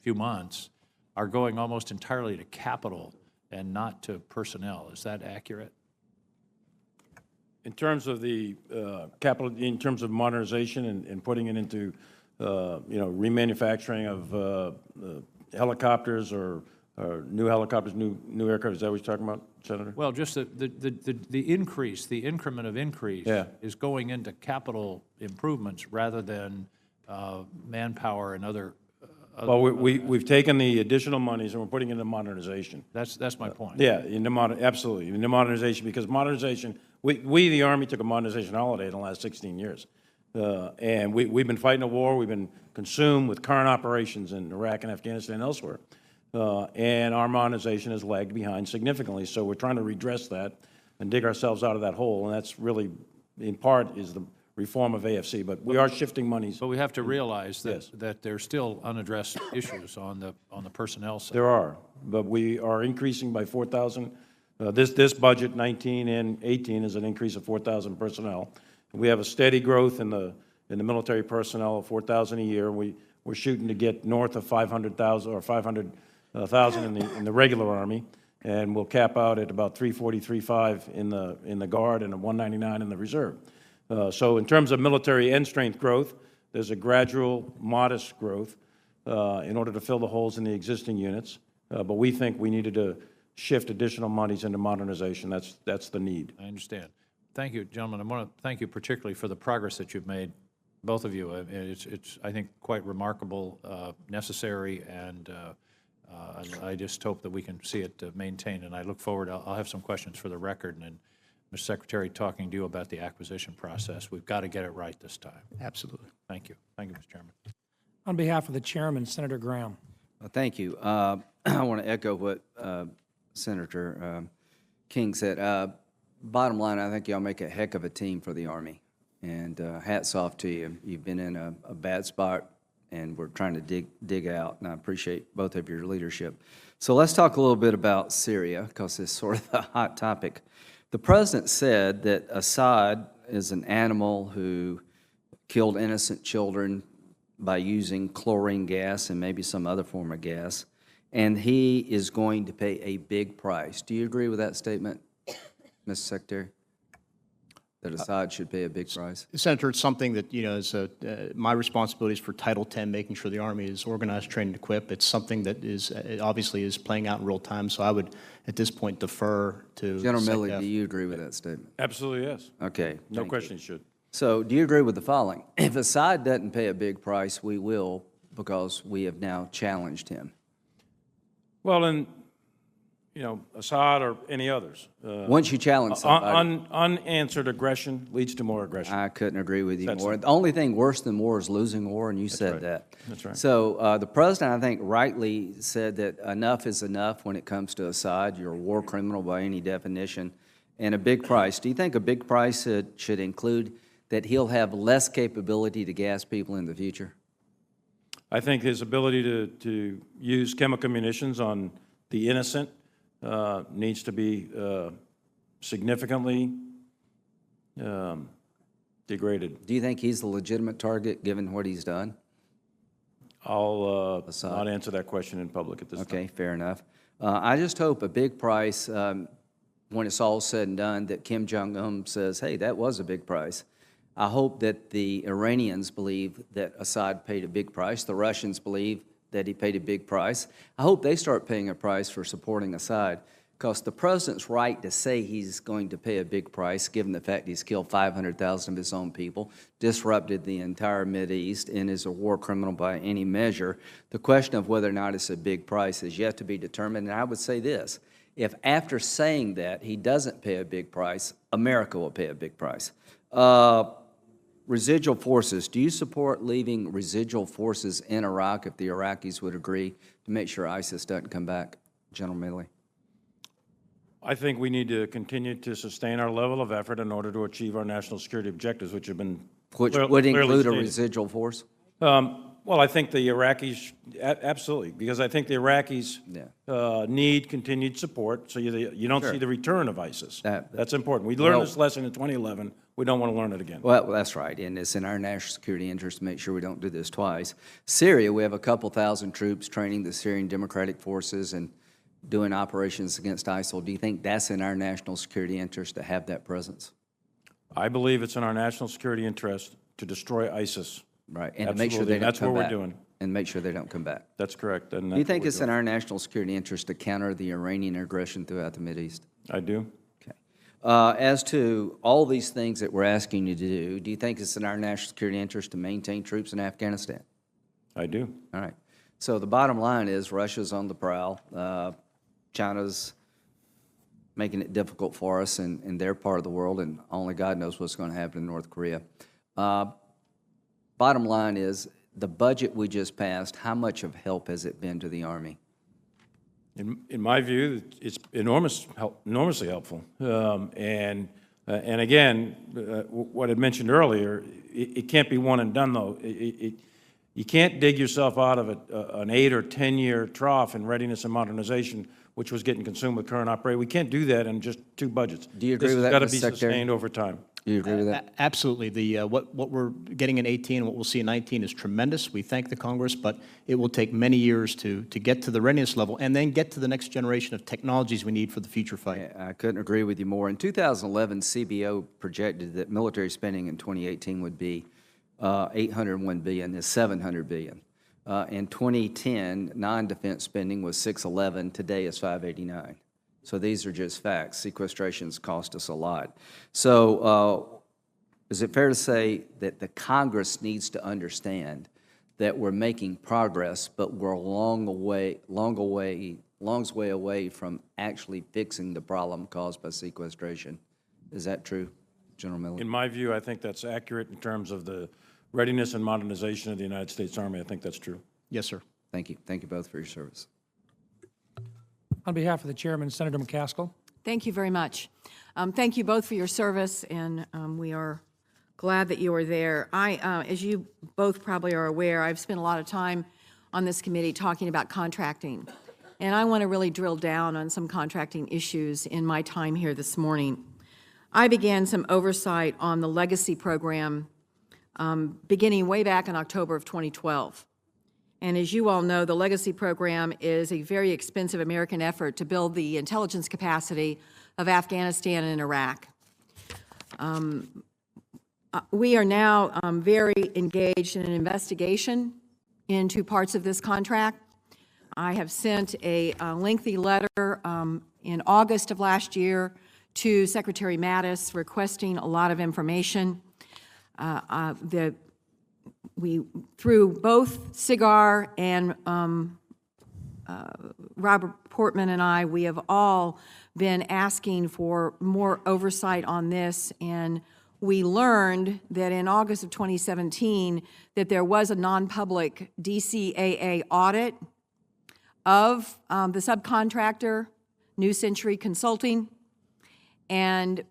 few months are going almost entirely to capital and not to personnel. Is that accurate? In terms of the capital, in terms of modernization and putting it into, remanufacturing of helicopters or new helicopters, new aircraft, is that what you're talking about, Senator? Well, just the increase, the increment of increase is going into capital improvements rather than manpower and other. Well, we've taken the additional monies and we're putting it into modernization. That's my point. Yeah, absolutely, into modernization, because modernization, we the Army took a modernization holiday in the last 16 years. And we've been fighting a war, we've been consumed with current operations in Iraq and Afghanistan and elsewhere. And our modernization has lagged behind significantly, so we're trying to redress that and dig ourselves out of that hole, and that's really, in part, is the reform of AFC, but we are shifting monies. But we have to realize that there's still unaddressed issues on the personnel side. There are, but we are increasing by 4,000. This budget, 19 and 18, is an increase of 4,000 personnel. We have a steady growth in the military personnel of 4,000 a year. We're shooting to get north of 500,000 or 500,000 in the regular Army, and we'll cap out at about 340, 350 in the Guard and 199 in the Reserve. So in terms of military end strength growth, there's a gradual, modest growth in order to fill the holes in the existing units. But we think we needed to shift additional monies into modernization. That's the need. I understand. Thank you, gentlemen. I want to thank you particularly for the progress that you've made, both of you. It's I think, quite remarkable, necessary, and I just hope that we can see it maintained. And I look forward. I'll have some questions for the record, and Mr. Secretary, talking to you about the acquisition process. We've got to get it right this time. Absolutely. Thank you. Thank you, Mr. Chairman. On behalf of the chairman, Senator Graham. Well, thank you. I want to echo what Senator King said. Bottom line, I think y'all make a heck of a team for the Army, and hats off to you. You've been in a bad spot, and we're trying to dig out, and I appreciate both of your leadership. So let's talk a little bit about Syria, because it's sort of a hot topic. The president said that Assad is an animal who killed innocent children by using chlorine gas and maybe some other form of gas, and he is going to pay a big price. Do you agree with that statement, Mr. Secretary? That Assad should pay a big price? Senator, it's something that, is my responsibilities for Title X, making sure the Army is organized, trained, and equipped. It's something that is obviously is playing out in real time, so I would, at this point, defer to General Milley, do you agree with that statement? Absolutely, yes. Okay. No question you should. So do you agree with the following? If Assad doesn't pay a big price, we will, because we have now challenged him. Well, and, Assad or any others. Once you challenge somebody, Unanswered aggression leads to more aggression. I couldn't agree with you That's more. it. The only thing worse than war is losing war, and you said right. that. That's right. So the president, I think, rightly said that enough is enough when it comes to Assad. You're a war criminal by any definition, and a big price. Do you think a big price should include that he'll have less capability to gas people in the future? I think his ability to use chemical munitions on the innocent needs to be significantly degraded. Do you think he's a legitimate target, given what he's done? I'll not answer that question in public at this time. Okay, fair enough. I just hope a big price, when it's all said and done, that Kim Jong-un says, hey, that was a big price. I hope that the Iranians believe that Assad paid a big price. The Russians believe that he paid a big price. I hope they start paying a price for supporting Assad, because the president's right to say he's going to pay a big price, given the fact he's killed 500,000 of his own people, disrupted the entire Mideast, and is a war criminal by any measure. The question of whether or not it's a big price is yet to be determined, and I would say this. If after saying that he doesn't pay a big price, America will pay a big price. Residual forces, do you support leaving residual forces in Iraq if the Iraqis would agree to make sure ISIS doesn't come back? General Milley. I think we need to continue to sustain our level of effort in order to achieve our national security objectives, which have been Which clearly would include a stated. residual force? Well, I think the Iraqis, absolutely, because I think the Iraqis need continued support, so you don't see the return of ISIS. That's important. We learned this lesson in 2011. We don't want to learn it again. Well, that's right, and it's in our national security interest to make sure we don't do this twice. Syria, we have a couple thousand troops training the Syrian Democratic Forces and doing operations against ISIL. Do you think that's in our national security interest to have that presence? I believe it's in our national security interest to destroy ISIS. Right, and to make sure they don't That's come what back. we're doing. And make sure they don't come back. That's correct. And Do you think it's in our national security interest to counter the Iranian aggression throughout the Mideast? I do. Okay. As to all these things that we're asking you to do you think it's in our national security interest to maintain troops in Afghanistan? I do. All right. So the bottom line is Russia's on the prowl. China's making it difficult for us in their part of the world, and only God knows what's going to happen in North Korea. Bottom line is, the budget we just passed, how much of help has it been to the Army? In my view, it's enormously helpful. And again, what I mentioned earlier, it can't be one and done, though. You can't dig yourself out of an 8 or 10-year trough in readiness and modernization, which was getting consumed with current operation. We can't do that in just 2 budgets. Do you agree with that, This has got to Mr. be Secretary? sustained over time. Do you agree with that? Absolutely. What we're getting in 18 and what we'll see in 19 is tremendous. We thank the Congress, but it will take many years to get to the readiness level and then get to the next generation of technologies we need for the future fight. I couldn't agree with you more. In 2011, CBO projected that military spending in 2018 would be $801 billion, is $700 billion. In 2010, non-defense spending was $611. Today is $589. So these are just facts. Sequestrations cost us a lot. So is it fair to say that the Congress needs to understand that we're making progress, but we're a long way away from actually fixing the problem caused by sequestration Is that true, General Milley? In my view, I think that's accurate in terms of the readiness and modernization of the United States Army. I think that's true. Yes, sir. Thank you. Thank you both for your service. On behalf of the chairman, Senator McCaskill. Thank you very much. Thank you both for your service, and we are glad that you are there. As you both probably are aware, I've spent a lot of time on this committee talking about contracting, and I want to really drill down on some contracting issues in my time here this morning. I began some oversight on the legacy program beginning way back in October of 2012. And as you all know, the legacy program is a very expensive American effort to build the intelligence capacity of Afghanistan and Iraq. We are now very engaged in an investigation into parts of this contract. I have sent a lengthy letter in August of last year to Secretary Mattis requesting a lot of information. Through both SIGAR and Robert Portman and I, we have all been asking for more oversight on this, and we learned that in August of 2017 that there was a non-public DCAA audit of the subcontractor, New Century Consulting, and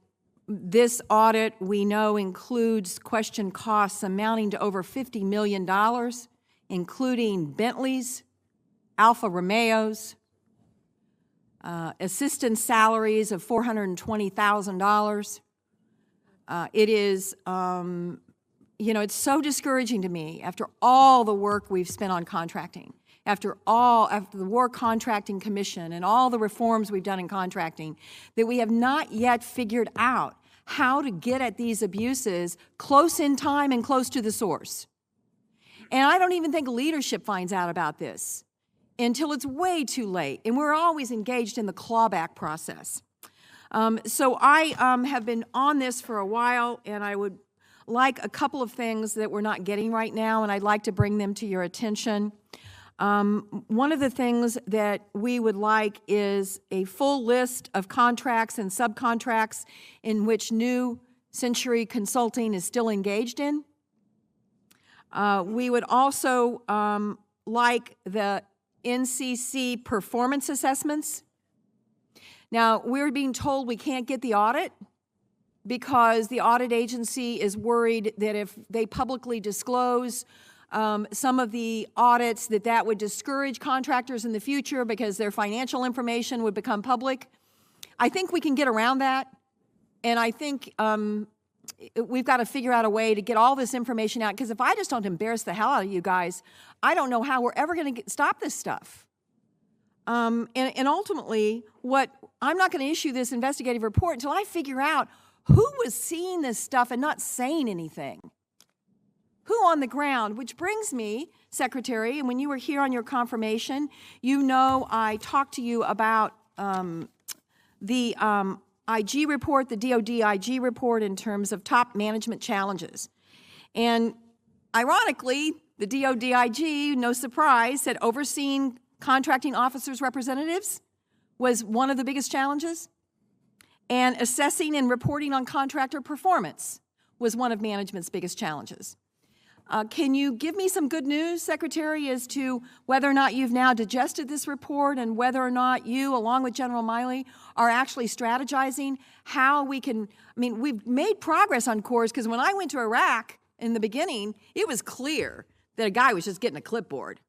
this audit, we know, includes question costs amounting to over $50 million, including Bentleys, Alfa Romeos, assistant salaries of $420,000. It is, you know, it's so discouraging to me after all the work we've spent on contracting, after the War Contracting Commission and all the reforms we've done in contracting, that we have not yet figured out how to get at these abuses close in time and close to the source. And I don't even think leadership finds out about this until it's way too late, and we're always engaged in the clawback process. So I have been on this for a while, and I would like a couple of things that we're not getting right now, and I'd like to bring them to your attention. One of the things that we would like is a full list of contracts and subcontracts in which New Century Consulting is still engaged in. We would also like the NCC performance assessments. Now, we're being told we can't get the audit because the audit agency is worried that if they publicly disclose some of the audits, that would discourage contractors in the future because their financial information would become public. I think we can get around that, and I think we've got to figure out a way to get all this information out, because if I just don't embarrass the hell out of you guys, I don't know how we're ever going to stop this stuff. And ultimately, I'm not going to issue this investigative report until I figure out who was seeing this stuff and not saying anything. Who on the ground, which brings me, Secretary, and when you were here on your confirmation, you know I talked to you about the IG report, the DOD IG report in terms of top management challenges. And ironically, the DOD IG, no surprise, said overseeing contracting officers' representatives was one of the biggest challenges, and assessing and reporting on contractor performance was one of management's biggest challenges. Can you give me some good news, Secretary, as to whether or not you've now digested this report and whether or not you, along with General Milley, are actually strategizing how we can, I mean, we've made progress on cores, because when I went to Iraq in the beginning, it was clear that a guy was just getting a clipboard.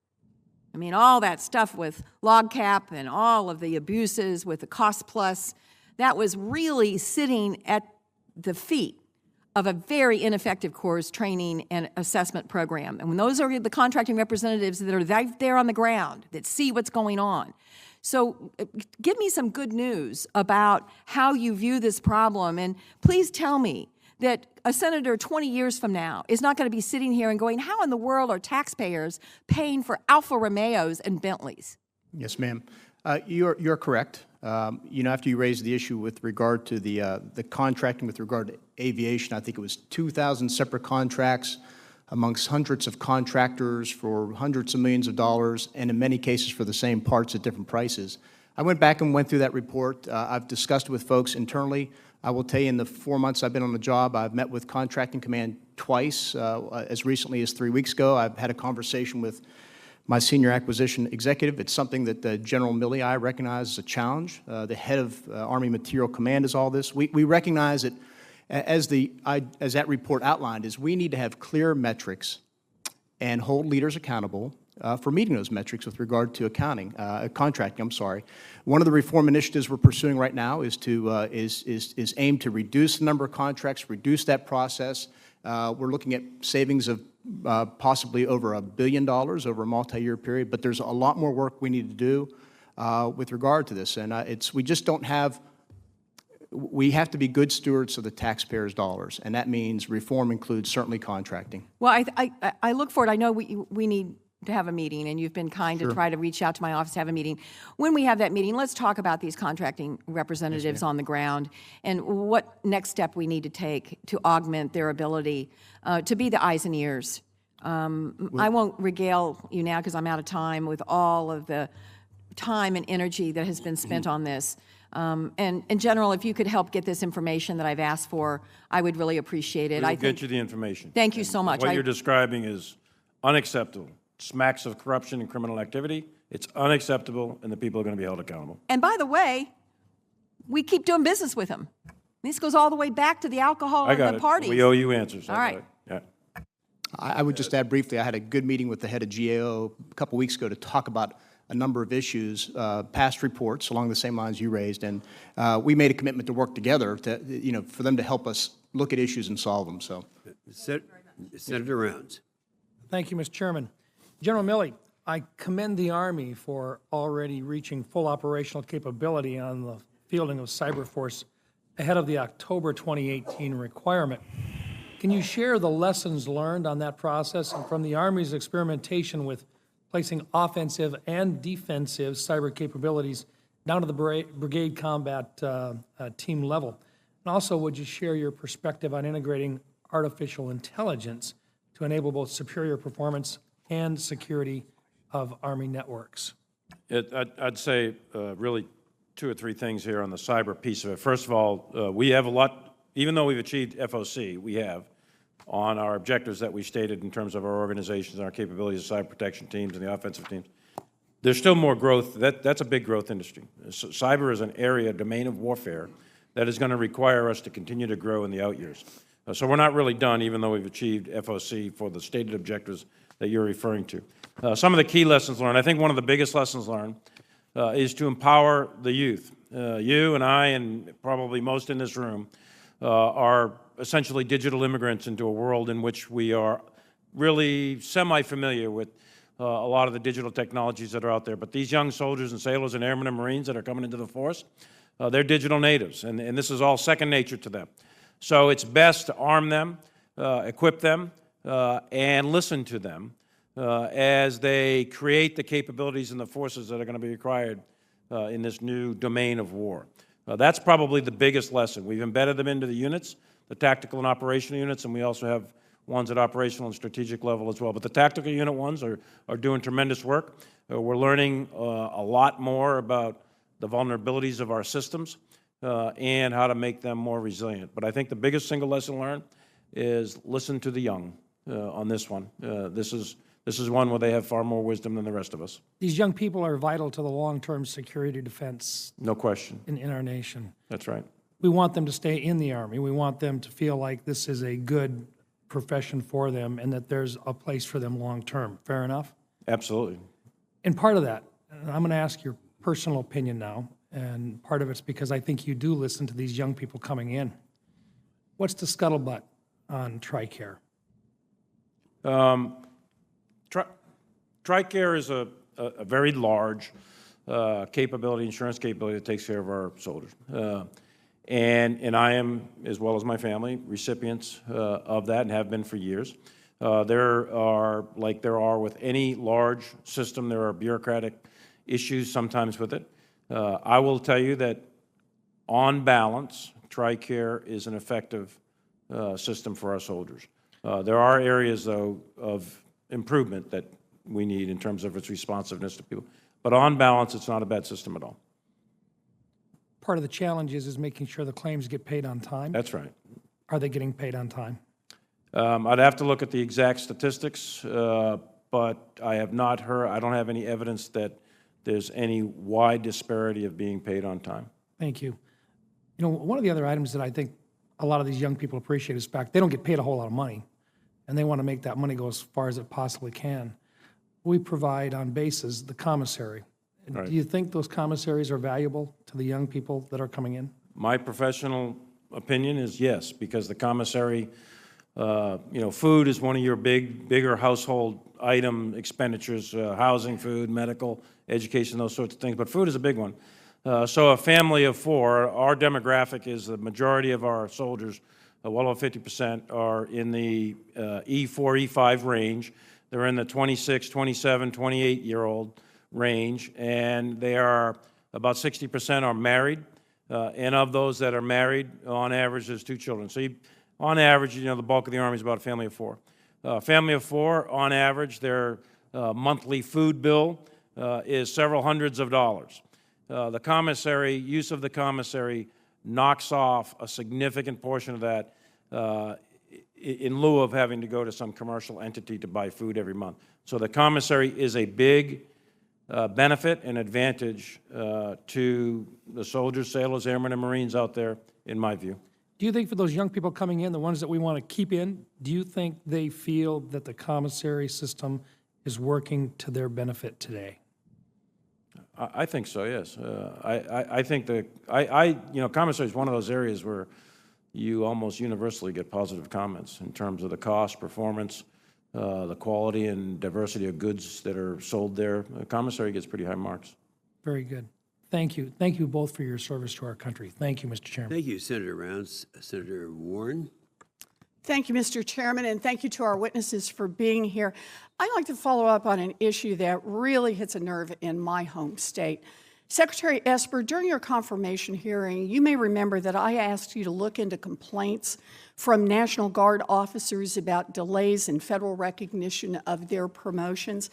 I mean, all that stuff with log cap and all of the abuses with the cost plus, that was really sitting at the feet of a very ineffective Corps training and assessment program. And when those are the contracting representatives that are right there on the ground, that see what's going on. So give me some good news about how you view this problem, and please tell me that a senator 20 years from now is not going to be sitting here and going, how in the world are taxpayers paying for Alfa Romeos and Bentleys? Yes, ma'am. You're correct. You know, after you raised the issue with regard to the contracting with regard to aviation, I think it was 2,000 separate contracts amongst hundreds of contractors for hundreds of millions of dollars, and in many cases for the same parts at different prices. I went back and went through that report. I've discussed it with folks internally. I will tell you, in the 4 months I've been on the job, I've met with Contracting Command twice. As recently as 3 weeks ago, I've had a conversation with my senior acquisition executive. It's something that General Milley, I recognize as a challenge. The head of Army Material Command is all this. We recognize that, as that report outlined, is we need to have clear metrics and hold leaders accountable for meeting those metrics with regard to contracting. One of the reform initiatives we're pursuing right now is aimed to reduce the number of contracts, reduce that process. We're looking at savings of possibly over $1 billion over a multi-year period, but there's a lot more work we need to do with regard to this, and we have to be good stewards of the taxpayers' dollars, and that means reform includes certainly contracting. Well, I look forward. I know we need to have a meeting, and you've been kind to try to reach out to my office to have a meeting. When we have that meeting, let's talk about these contracting representatives on the ground and what next step we need to take to augment their ability to be the eyes and ears. I won't regale you now because I'm out of time with all of the time and energy that has been spent on this. And in general, if you could help get this information that I've asked for, I would really appreciate it. We'll get you the information. Thank you so much. What you're describing is unacceptable. Smacks of corruption and criminal activity. It's unacceptable, and the people are going to be held accountable. And by the way, we keep doing business with them. This goes all the way back to the alcohol and the parties. We owe you answers. All right. Yeah. I would just add briefly, I had a good meeting with the head of GAO a couple weeks ago to talk about a number of issues, past reports along the same lines you raised, and we made a commitment to work together to, for them to help us look at issues and solve them. So, Senator Rounds. Thank you, Mr. Chairman. General Milley, I commend the Army for already reaching full operational capability on the fielding of Cyberforce ahead of the October 2018 requirement. Can you share the lessons learned on that process and from the Army's experimentation with placing offensive and defensive cyber capabilities down to the brigade combat team level? And also, would you share your perspective on integrating artificial intelligence to enable both superior performance and security of Army networks? I'd say really 2 or 3 things here on the cyber piece of it. First of all, we have a lot, even though we've achieved FOC, we have on our objectives that we stated in terms of our organizations and our capabilities of cyber protection teams and the offensive teams. There's still more growth. That's a big growth industry. Cyber is an area, a domain of warfare that is going to require us to continue to grow in the out years. So we're not really done, even though we've achieved FOC for the stated objectives that you're referring to. Some of the key lessons learned, I think one of the biggest lessons learned is to empower the youth. You and I, and probably most in this room, are essentially digital immigrants into a world in which we are really semi-familiar with a lot of the digital technologies that are out there. But these young soldiers and sailors and airmen and Marines that are coming into the force, they're digital natives, and this is all second nature to them. So it's best to arm them, equip them, and listen to them as they create the capabilities and the forces that are going to be required in this new domain of war. That's probably the biggest lesson. We've embedded them into the units, the tactical and operational units, and we also have ones at operational and strategic level as well. But the tactical unit ones are doing tremendous work. We're learning a lot more about the vulnerabilities of our systems and how to make them more resilient. But I think the biggest single lesson learned is listen to the young on this one. This is one where they have far more wisdom than the rest of us. These young people are vital to the long-term security defense. No question. In our nation. That's right. We want them to stay in the Army. We want them to feel like this is a good profession for them and that there's a place for them long-term. Fair enough? Absolutely. And part of that, and I'm going to ask your personal opinion now, and part of it's because I think you do listen to these young people coming in. What's the scuttlebutt on TRICARE? TRICARE is a very large capability, insurance capability that takes care of our soldiers. And I am, as well as my family, recipients of that and have been for years. There are, like there are with any large system, there are bureaucratic issues sometimes with it. I will tell you that on balance, TRICARE is an effective system for our soldiers. There are areas, though, of improvement that we need in terms of its responsiveness to people. But on balance, it's not a bad system at all. part of the challenge is making sure the claims get paid on time. That's right. Are they getting paid on time? I'd have to look at the exact statistics, but I have not heard, I don't have any evidence that there's any wide disparity of being paid on time. Thank you. You know, one of the other items that I think a lot of these young people appreciate is the fact they don't get paid a whole lot of money, and they want to make that money go as far as it possibly can. We provide on basis the commissary. Right. Do you think those commissaries are valuable to the young people that are coming in? My professional opinion is yes, because the commissary, food is one of your bigger household item expenditures, housing, food, medical, education, those sorts of things, but food is a big one. So a family of four, our demographic is the majority of our soldiers, well over 50%, are in the E4, E5 range. They're in the 26, 27, 28-year-old range, and they are about 60% are married. And of those that are married, on average, there's 2 children. So on average, the bulk of the Army is about a family of 4. Family of 4, on average, their monthly food bill is several hundreds of dollars. The commissary, use of the commissary knocks off a significant portion of that in lieu of having to go to some commercial entity to buy food every month. So the commissary is a big benefit and advantage to the soldiers, sailors, airmen, and Marines out there, in my view. Do you think for those young people coming in, the ones that we want to keep in, do you think they feel that the commissary system is working to their benefit today? I think so, yes. I think commissary is one of those areas where you almost universally get positive comments in terms of the cost, performance, the quality and diversity of goods that are sold there. The commissary gets pretty high marks. Very good. Thank you. Thank you both for your service to our country. Thank you, Mr. Chairman. Thank you, Senator Rounds. Senator Warren. Thank you, Mr. Chairman, and thank you to our witnesses for being here. I'd like to follow up on an issue that really hits a nerve in my home state. Secretary Esper, during your confirmation hearing, you may remember that I asked you to look into complaints from National Guard officers about delays in federal recognition of their promotions.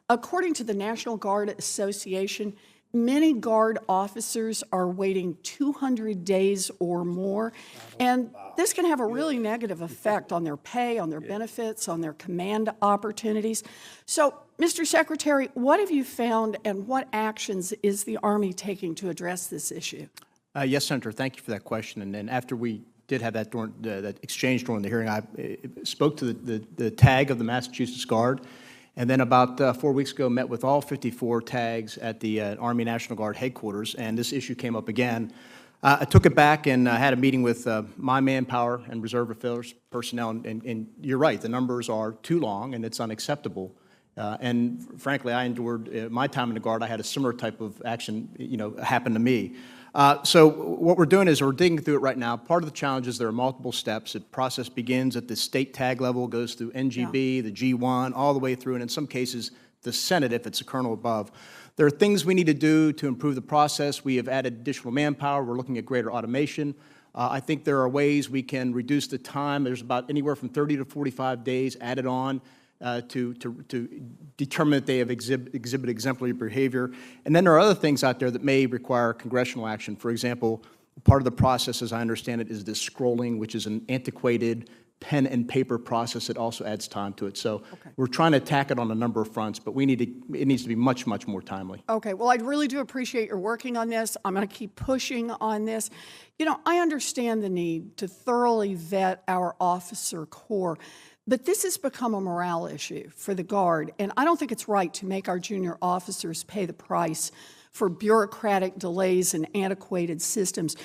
According to the National Guard Association, many Guard officers are waiting 200 days or more, and this can have a really negative effect on their pay, on their benefits, on their command opportunities. So, Mr. Secretary, what have you found and what actions is the Army taking to address this issue? Yes, Senator, thank you for that question. And then after we did have that, that exchange during the hearing, I spoke to the TAG of the Massachusetts Guard. And then about 4 weeks ago, met with all 54 tags at the Army National Guard headquarters, and this issue came up again. I took it back and had a meeting with my manpower and reserve affairs personnel, and you're right, the numbers are too long and it's unacceptable. And frankly, I endured my time in the Guard. I had a similar type of action, happen to me. So what we're doing is we're digging through it right now. Part of the challenge is there are multiple steps. The process begins at the state tag level, goes through NGB, the G1, all the way through, and in some cases, the Senate if it's a colonel above. There are things we need to do to improve the process. We have added additional manpower. We're looking at greater automation. I think there are ways we can reduce the time. There's about anywhere from 30 to 45 days added on to determine that they have exhibit exemplary behavior. And then there are other things out there that may require congressional action. For example, part of the process, as I understand it, is this scrolling, which is an antiquated pen and paper process that also adds time to it. So we're trying to attack it on a number of fronts, but it needs to be much, much more timely. Okay, well, I really do appreciate your working on this. I'm going to keep pushing on this. I understand the need to thoroughly vet our officer corps, but this has become a morale issue for the Guard, and I don't think it's right to make our junior officers pay the price for bureaucratic delays and antiquated systems,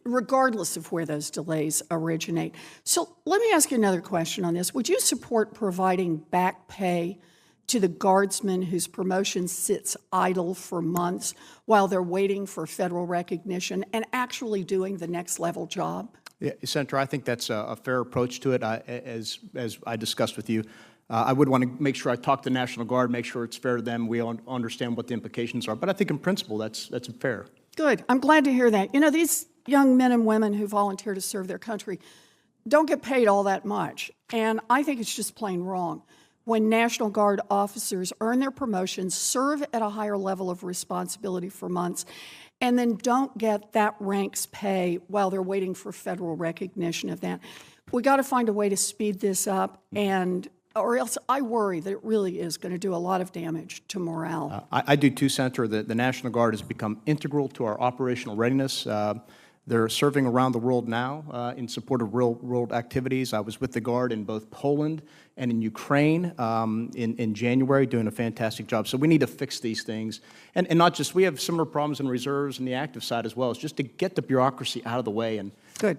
regardless of where those delays originate. So let me ask you another question on this. Would you support providing back pay to the Guardsmen whose promotion sits idle for months while they're waiting for federal recognition and actually doing the next level job? Yeah, Senator, I think that's a fair approach to it. As I discussed with you, I would want to make sure I talk to the National Guard, make sure it's fair to them. We all understand what the implications are. But I think in principle, that's fair. Good. I'm glad to hear that. These young men and women who volunteer to serve their country don't get paid all that much. And I think it's just plain wrong when National Guard officers earn their promotions, serve at a higher level of responsibility for months, and then don't get that rank's pay while they're waiting for federal recognition of that. We got to find a way to speed this up, or else I worry that it really is going to do a lot of damage to morale. I do too, Senator. The National Guard has become integral to our operational readiness. They're serving around the world now in support of real-world activities. I was with the Guard in both Poland and in Ukraine in January, doing a fantastic job. So we need to fix these things. And not just, we have similar problems in reserves and the active side as well. It's just to get the bureaucracy out of the way and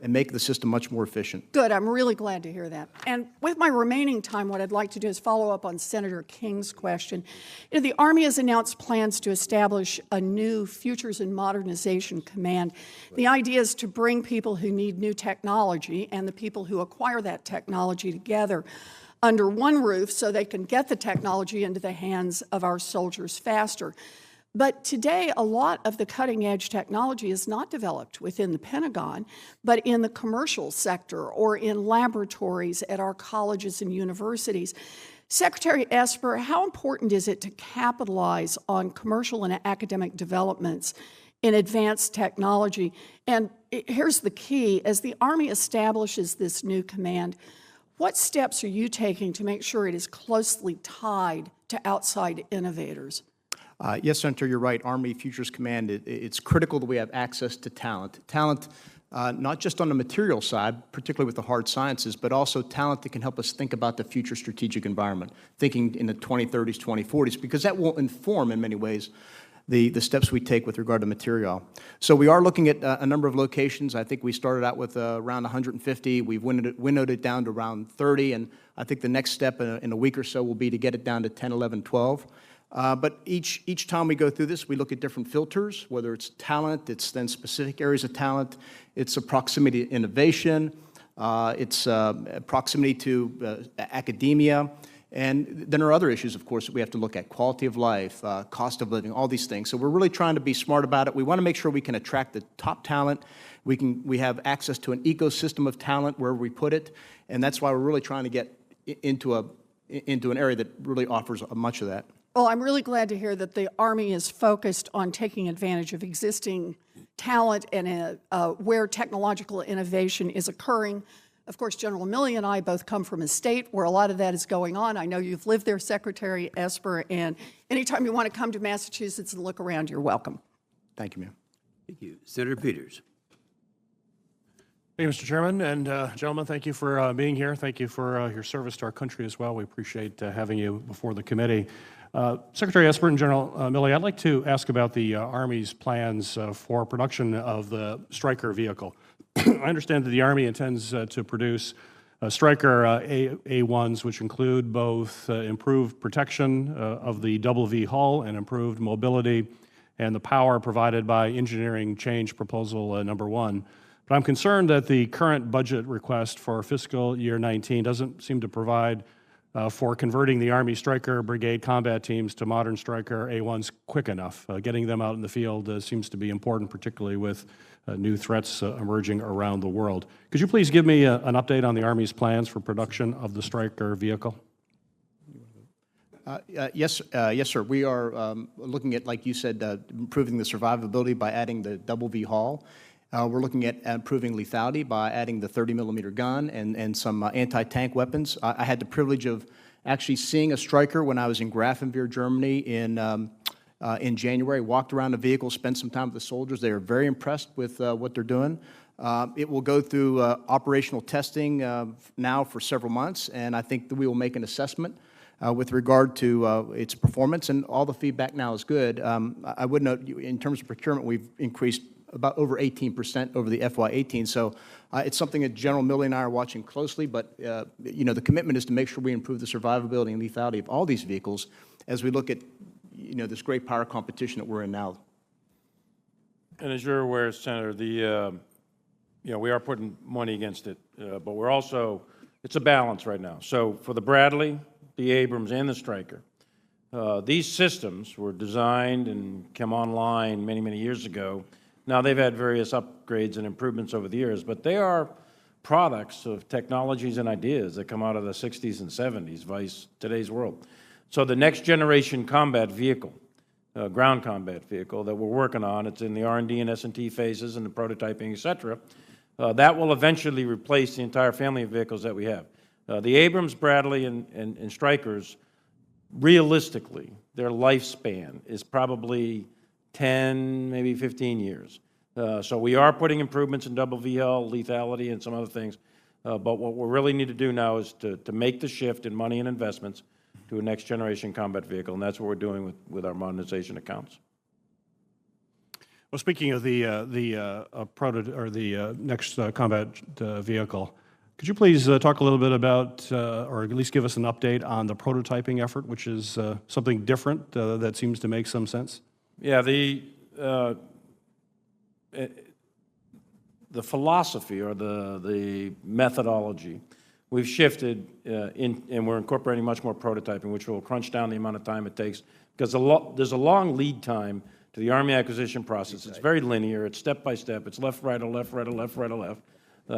make the system much more efficient. Good. I'm really glad to hear that. And with my remaining time, what I'd like to do is follow up on Senator King's question. You know, the Army has announced plans to establish a new Futures and Modernization Command. The idea is to bring people who need new technology and the people who acquire that technology together under one roof so they can get the technology into the hands of our soldiers faster. But today, a lot of the cutting-edge technology is not developed within the Pentagon, but in the commercial sector or in laboratories at our colleges and universities. Secretary Esper, how important is it to capitalize on commercial and academic developments in advanced technology? And here's the key. As the Army establishes this new command, what steps are you taking to make sure it is closely tied to outside innovators? Yes, Senator, you're right. Army Futures Command, it's critical that we have access to talent. Talent, not just on the material side, particularly with the hard sciences, but also talent that can help us think about the future strategic environment, thinking in the 2030s, 2040s, because that will inform, in many ways, the steps we take with regard to material. So we are looking at a number of locations. I think we started out with around 150. We've winnowed it down to around 30, and I think the next step in a week or so will be to get it down to 10, 11, 12. But each time we go through this, we look at different filters, whether it's talent, it's then specific areas of talent, it's a proximity to innovation, it's proximity to academia, and then there are other issues, of course, that we have to look at: quality of life, cost of living, all these things. So we're really trying to be smart about it. We want to make sure we can attract the top talent. We have access to an ecosystem of talent wherever we put it, and that's why we're really trying to get into an area that really offers much of that. Well, I'm really glad to hear that the Army is focused on taking advantage of existing talent and where technological innovation is occurring. Of course, General Milley and I both come from a state where a lot of that is going on. I know you've lived there, Secretary Esper, and anytime you want to come to Massachusetts and look around, you're welcome. Thank you, ma'am. Thank you. Senator Peters. Thank you, Mr. Chairman, and gentlemen, thank you for being here. Thank you for your service to our country as well. We appreciate having you before the committee. Secretary Esper and General Milley, I'd like to ask about the Army's plans for production of the Stryker vehicle. I understand that the Army intends to produce Stryker A1s, which include both improved protection of the double V hull and improved mobility and the power provided by engineering change proposal number 1. But I'm concerned that the current budget request for fiscal year 19 doesn't seem to provide for converting the Army Stryker Brigade combat teams to modern Stryker A1s quick enough. Getting them out in the field seems to be important, particularly with new threats emerging around the world. Could you please give me an update on the Army's plans for production of the Stryker vehicle? Yes, sir. We are looking at, like you said, improving the survivability by adding the double V hull. We're looking at improving lethality by adding the 30-millimeter gun and some anti-tank weapons. I had the privilege of actually seeing a Stryker when I was in Grafenwehr, Germany in January. Walked around the vehicle, spent some time with the soldiers. They are very impressed with what they're doing. It will go through operational testing now for several months, and I think that we will make an assessment with regard to its performance, and all the feedback now is good. I would note, in terms of procurement, we've increased about over 18% over the FY18. So it's something that General Milley and I are watching closely, but you know, the commitment is to make sure we improve the survivability and lethality of all these vehicles as we look at, you know, this great power competition that we're in now. And as you're aware, Senator, you know, we are putting money against it, but we're also, it's a balance right now. So for the Bradley, the Abrams, and the Stryker, these systems were designed and came online many, many years ago. Now, they've had various upgrades and improvements over the years, but they are products of technologies and ideas that come out of the 60s and 70s, vice today's world. So the next generation combat vehicle ground combat vehicle that we're working on. It's in the R&D and S&T phases and the prototyping, et cetera. That will eventually replace the entire family of vehicles that we have. The Abrams, Bradley, and Strykers, realistically, their lifespan is probably 10, maybe 15 years. So we are putting improvements in double VL, lethality, and some other things. But what we really need to do now is to make the shift in money and investments to a next-generation combat vehicle, and that's what we're doing with our modernization accounts. Well, speaking of the next combat vehicle, could you please talk a little bit about, or at least give us an update on the prototyping effort, which is something different that seems to make some sense? Yeah, the philosophy or the methodology, we've shifted and we're incorporating much more prototyping, which will crunch down the amount of time it takes, because there's a long lead time to the Army acquisition process. It's very linear. It's step by step. It's left, right, or left, right, or left, right, or left,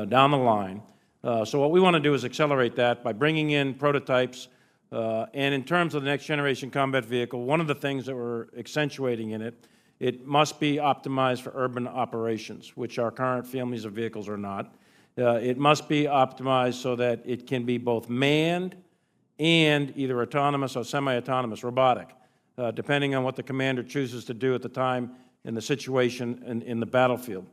down the line. So what we want to do is accelerate that by bringing in prototypes. And in terms of the next generation combat vehicle, one of the things that we're accentuating in it, it must be optimized for urban operations, which our current families of vehicles are not. It must be optimized so that it can be both manned and either autonomous or semi-autonomous, robotic, depending on what the commander chooses to do at the time in the situation in the battlefield.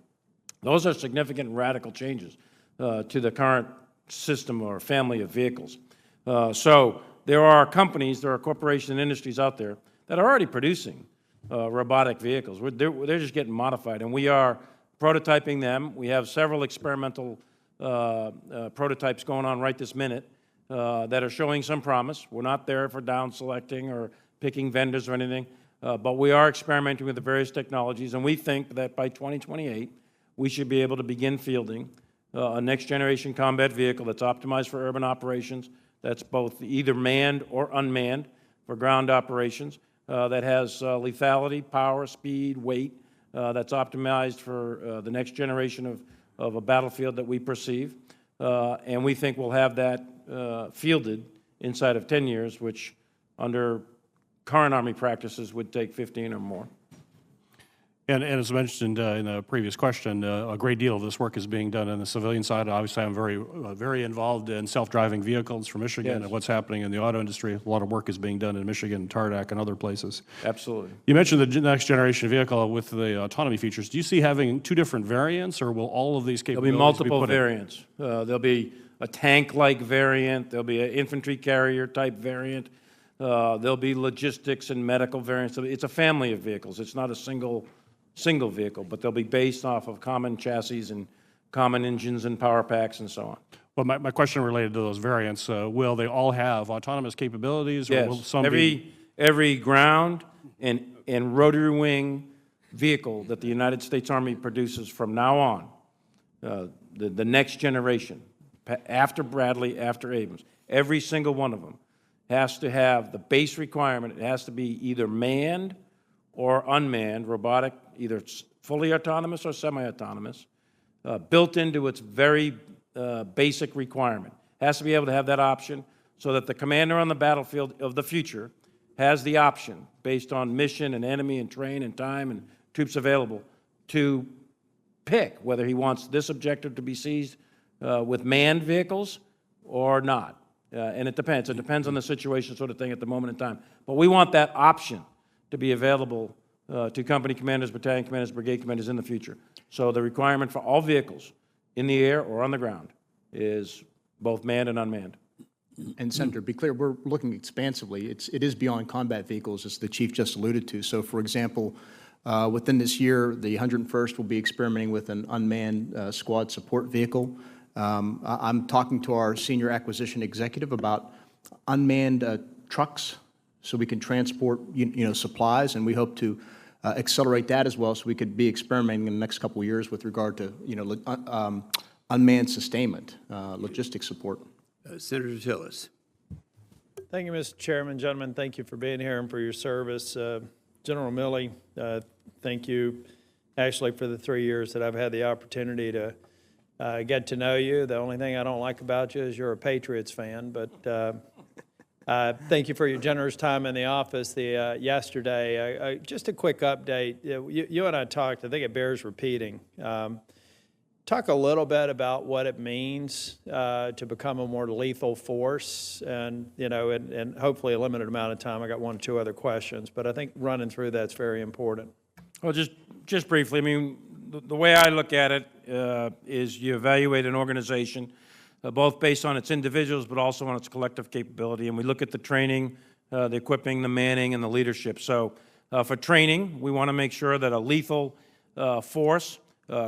Those are significant and radical changes to the current system or family of vehicles. So there are companies, there are corporations and industries out there that are already producing robotic vehicles. They're just getting modified, and we are prototyping them. We have several experimental prototypes going on right this minute that are showing some promise. We're not there for down selecting or picking vendors or anything, but we are experimenting with the various technologies, and we think that by 2028, we should be able to begin fielding a next-generation combat vehicle that's optimized for urban operations, that's both either manned or unmanned for ground operations, that has lethality, power, speed, weight, that's optimized for the next generation of a battlefield that we perceive. And we think we'll have that fielded inside of 10 years, which under current Army practices would take 15 or more. And as mentioned in a previous question, a great deal of this work is being done on the civilian side. Obviously, I'm very involved in self-driving vehicles for Michigan and what's happening in the auto industry. A lot of work is being done in Michigan, Tardac, and other places. Absolutely. You mentioned the next generation vehicle with the autonomy features. Do you see having two different variants, or will all of these capabilities There'll be multiple variants. There'll be a tank-like variant. There'll be an infantry carrier-type variant. There'll be logistics and medical variants. So it's a family of vehicles. It's not a single vehicle, but they'll be based off of common chassis and common engines and power packs and so on. Well, my question related to those variants, will they all have autonomous capabilities, or will some every ground and rotary wing vehicle that the United States Army produces from now on, the next generation, after Bradley, after Abrams, every single one of them has to have the base requirement. It has to be either manned or unmanned, robotic, either fully autonomous or semi-autonomous, built into its very basic requirement. It has to be able to have that option so that the commander on the battlefield of the future has the option, based on mission and enemy and terrain and time and troops available, to pick whether he wants this objective to be seized with manned vehicles or not. And it depends. It depends on the situation sort of thing at the moment in time. But we want that option to be available to company commanders, battalion commanders, brigade commanders in the future. So the requirement for all vehicles in the air or on the ground is both manned and unmanned. And Senator, be clear, we're looking expansively. It is beyond combat vehicles, as the Chief just alluded to. So, for example, within this year, the 101st will be experimenting with an unmanned squad support vehicle. I'm talking to our senior acquisition executive about unmanned trucks, so we can transport supplies, and we hope to accelerate that as well, so we could be experimenting in the next couple of years with regard to unmanned sustainment, logistics support. Senator Tillis. Thank you, Mr. Chairman. Gentlemen, thank you for being here and for your service. General Milley, thank you actually for the 3 years that I've had the opportunity to get to know you. The only thing I don't like about you is you're a Patriots fan, but Thank you for your generous time in the office yesterday. Just a quick update. You and I talked, I think it bears repeating. Talk a little bit about what it means to become a more lethal force, and and hopefully a limited amount of time. I got one or two other questions, but I think running through that's very important. Well, just briefly, I mean, the way I look at it is you evaluate an organization both based on its individuals but also on its collective capability, and we look at the training, the equipping, the manning, and the leadership. So for training, we want to make sure that a lethal force,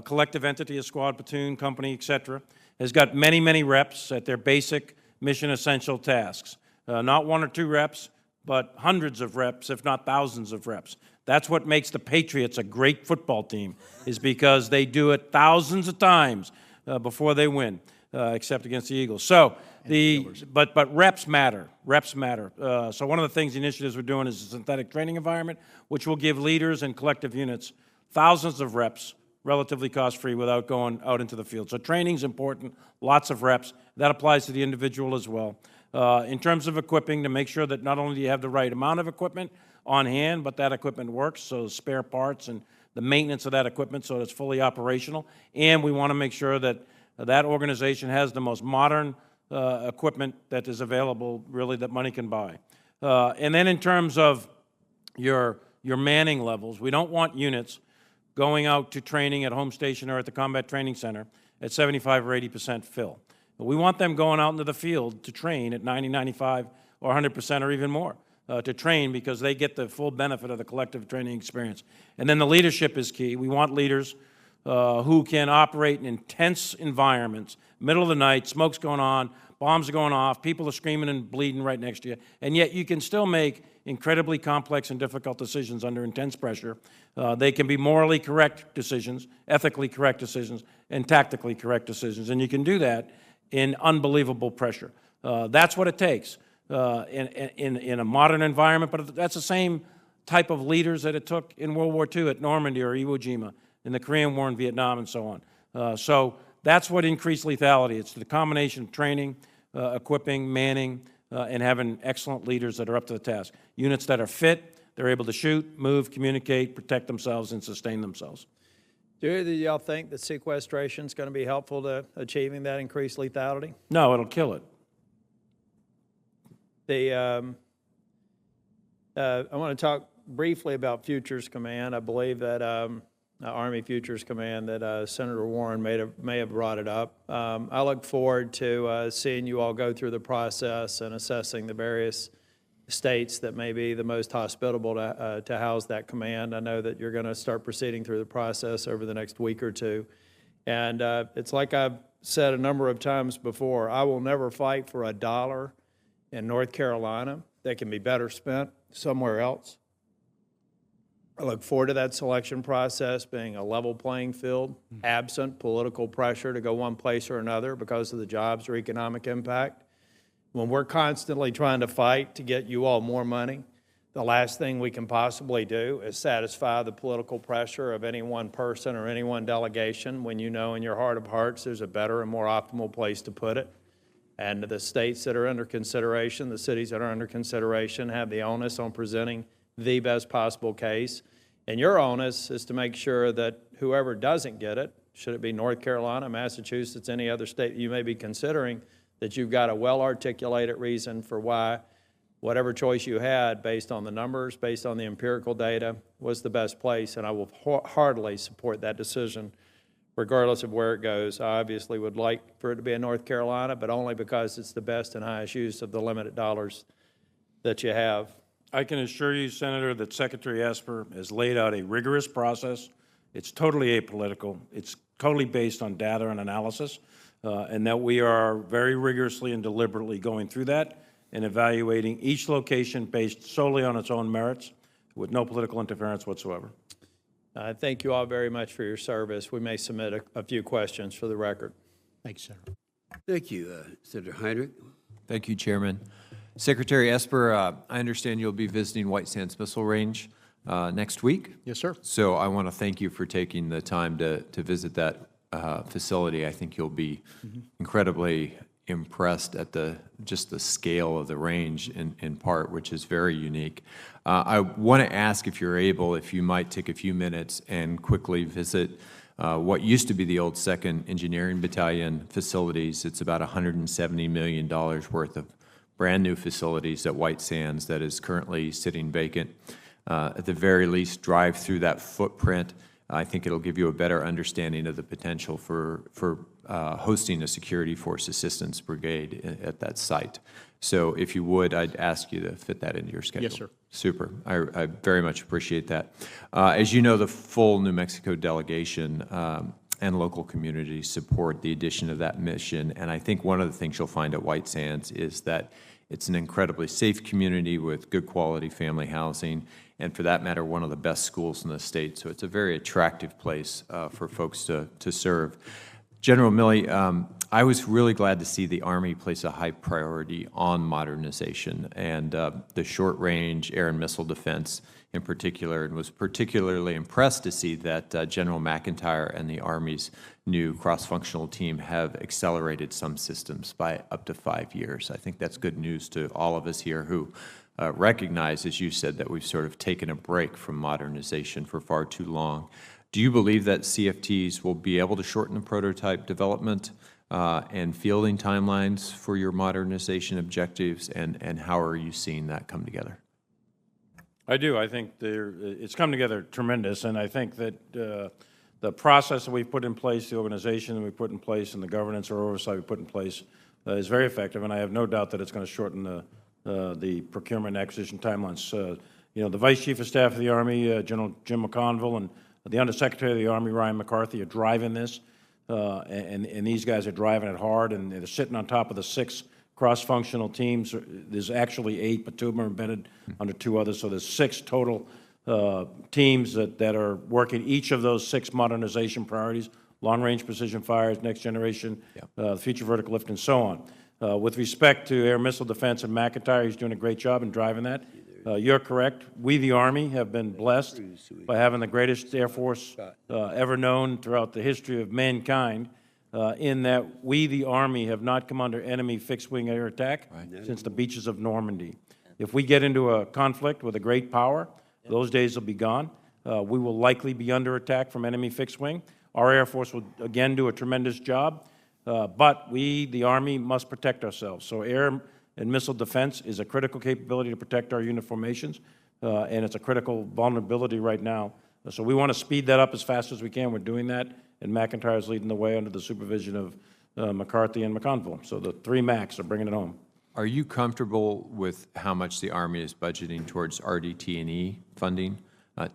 collective entity, a squad, platoon, company, et cetera, has got many, many reps at their basic mission essential tasks. Not one or two reps, but hundreds of reps, if not thousands of reps. That's what makes the Patriots a great football team, is because they do it thousands of times before they win, except against the Eagles. So but reps matter. Reps matter. So one of the things, the initiatives we're doing is a synthetic training environment, which will give leaders and collective units thousands of reps, relatively cost-free, without going out into the field. So training's important, lots of reps. That applies to the individual as well. In terms of equipping, to make sure that not only do you have the right amount of equipment on hand, but that equipment works, so spare parts and the maintenance of that equipment so it's fully operational. And we want to make sure that that organization has the most modern equipment that is available, really, that money can buy. And then in terms of your manning levels, we don't want units going out to training at home station or at the Combat Training Center at 75 or 80% fill. We want them going out into the field to train at 90, 95, or 100% or even more, to train, because they get the full benefit of the collective training experience. And then the leadership is key. We want leaders who can operate in intense environments, middle of the night, smoke's going on, bombs are going off, people are screaming and bleeding right next to you, and yet you can still make incredibly complex and difficult decisions under intense pressure. They can be morally correct decisions, ethically correct decisions, and tactically correct decisions, and you can do that in unbelievable pressure. That's what it takes in a modern environment, but that's the same type of leaders that it took in World War II at Normandy or Iwo Jima, in the Korean War and Vietnam and so on. So that's what increased lethality. It's the combination of training, equipping, manning, and having excellent leaders that are up to the task. Units that are fit, they're able to shoot, move, communicate, protect themselves, and sustain themselves. Do either of y'all think that sequestration is going to be helpful to achieving that increased lethality? No, it'll kill it. I want to talk briefly about Futures Command. I believe that Army Futures Command, that Senator Warren may have brought it up. I look forward to seeing you all go through the process and assessing the various states that may be the most hospitable to house that command. I know that you're going to start proceeding through the process over the next week or two. And it's like I've said a number of times before, I will never fight for a dollar in North Carolina that can be better spent somewhere else. I look forward to that selection process being a level playing field, absent political pressure to go one place or another because of the jobs or economic impact. When we're constantly trying to fight to get you all more money, the last thing we can possibly do is satisfy the political pressure of any one person or any one delegation when you know in your heart of hearts there's a better and more optimal place to put it. And the states that are under consideration, the cities that are under consideration, have the onus on presenting the best possible case. And your onus is to make sure that whoever doesn't get it, should it be North Carolina, Massachusetts, any other state you may be considering, that you've got a well-articulated reason for why whatever choice you had based on the numbers, based on the empirical data, was the best place. And I will heartily support that decision, regardless of where it goes. I obviously would like for it to be in North Carolina, but only because it's the best and highest use of the limited dollars that you have. I can assure you, Senator, that Secretary Esper has laid out a rigorous process. It's totally apolitical. It's totally based on data and analysis, and that we are very rigorously and deliberately going through that and evaluating each location based solely on its own merits with no political interference whatsoever. Thank you all very much for your service. We may submit a few questions for the record. Thank you, Senator. Thank you, Senator Heinrich. Thank you, Chairman. Secretary Esper, I understand you'll be visiting White Sands Missile Range next week. Yes, sir. So I want to thank you for taking the time to visit that facility. I think you'll be incredibly impressed at just the scale of the range in part, which is very unique. I want to ask if you're able, if you might take a few minutes and quickly visit what used to be the old 2nd Engineering Battalion facilities. It's about $170 million worth of brand-new facilities at White Sands that is currently sitting vacant. At the very least, drive through that footprint. I think it'll give you a better understanding of the potential for hosting a security force assistance brigade at that site. So if you would, I'd ask you to fit that into your schedule. Yes, sir. Super. I very much appreciate that. As you know, the full New Mexico delegation and local communities support the addition of that mission. And I think one of the things you'll find at White Sands is that it's an incredibly safe community with good quality family housing, and for that matter, one of the best schools in the state. So it's a very attractive place for folks to serve. General Milley, I was really glad to see the Army place a high priority on modernization and the short-range air and missile defense in particular, and was particularly impressed to see that General McIntyre and the Army's new cross-functional team have accelerated some systems by up to 5 years. I think that's good news to all of us here who recognize, as you said, that we've sort of taken a break from modernization for far too long. Do you believe that CFTs will be able to shorten the prototype development and fielding timelines for your modernization objectives, and how are you seeing that come together? I do. I think it's come together tremendous, and I think that the process that we've put in place, the organization that we put in place, and the governance or oversight we put in place is very effective, and I have no doubt that it's going to shorten the procurement and acquisition timelines. You know, the Vice Chief of Staff of the Army, General Jim McConville, and the Undersecretary of the Army, Ryan McCarthy, are driving this, and these guys are driving it hard, and they're sitting on top of the 6 cross-functional teams. There's actually 8, but 2 of them are embedded under 2 others, so there's 6 total teams that are working each of those 6 modernization priorities: long-range precision fires, next generation, future vertical lift, and so on. With respect to air missile defense and McIntyre, he's doing a great job in driving that. You're correct. We, the Army, have been blessed by having the greatest Air Force ever known throughout the history of mankind, in that we, the Army, have not come under enemy fixed-wing air attack since the beaches of Normandy. If we get into a conflict with a great power, those days will be gone. We will likely be under attack from enemy fixed-wing. Our Air Force will, again, do a tremendous job, but we, the Army, must protect ourselves. So air and missile defense is a critical capability to protect our uniformations, and it's a critical vulnerability right now. So we want to speed that up as fast as we can. We're doing that, and McIntyre is leading the way under the supervision of McCarthy and McConville. So the 3 Macs are bringing it home. Are you comfortable with how much the Army is budgeting towards RDT&E funding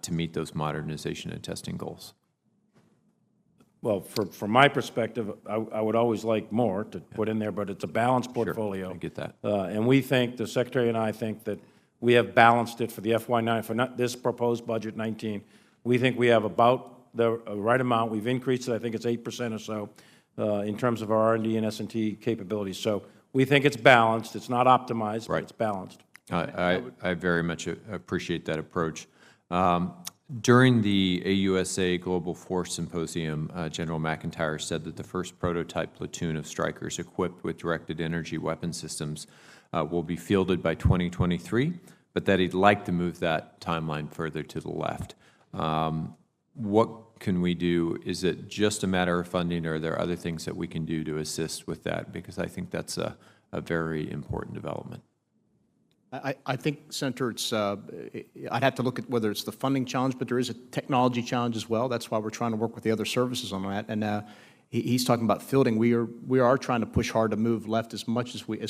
to meet those modernization and testing goals? Well, from my perspective, I would always like more to put in there, but it's a balanced portfolio. Sure, I get that. And we think, the Secretary and I think, that we have balanced it for the FY9, for not this proposed budget 19. We think we have about the right amount. We've increased it, I think it's 8% or so, in terms of our R&D and S&T capabilities. So we think it's balanced. It's not optimized, but it's balanced. I very much appreciate that approach. During the AUSA Global Force Symposium, General McIntyre said that the first prototype platoon of strikers equipped with directed energy weapon systems will be fielded by 2023, but that he'd like to move that timeline further to the left. What can we do? Is it just a matter of funding, or are there other things that we can do to assist with that? Because I think that's a very important development. I think, Senator, it's, I'd have to look at whether it's the funding challenge, but there is a technology challenge as well. That's why we're trying to work with the other services on that. And he's talking about fielding. We are trying to push hard to move left as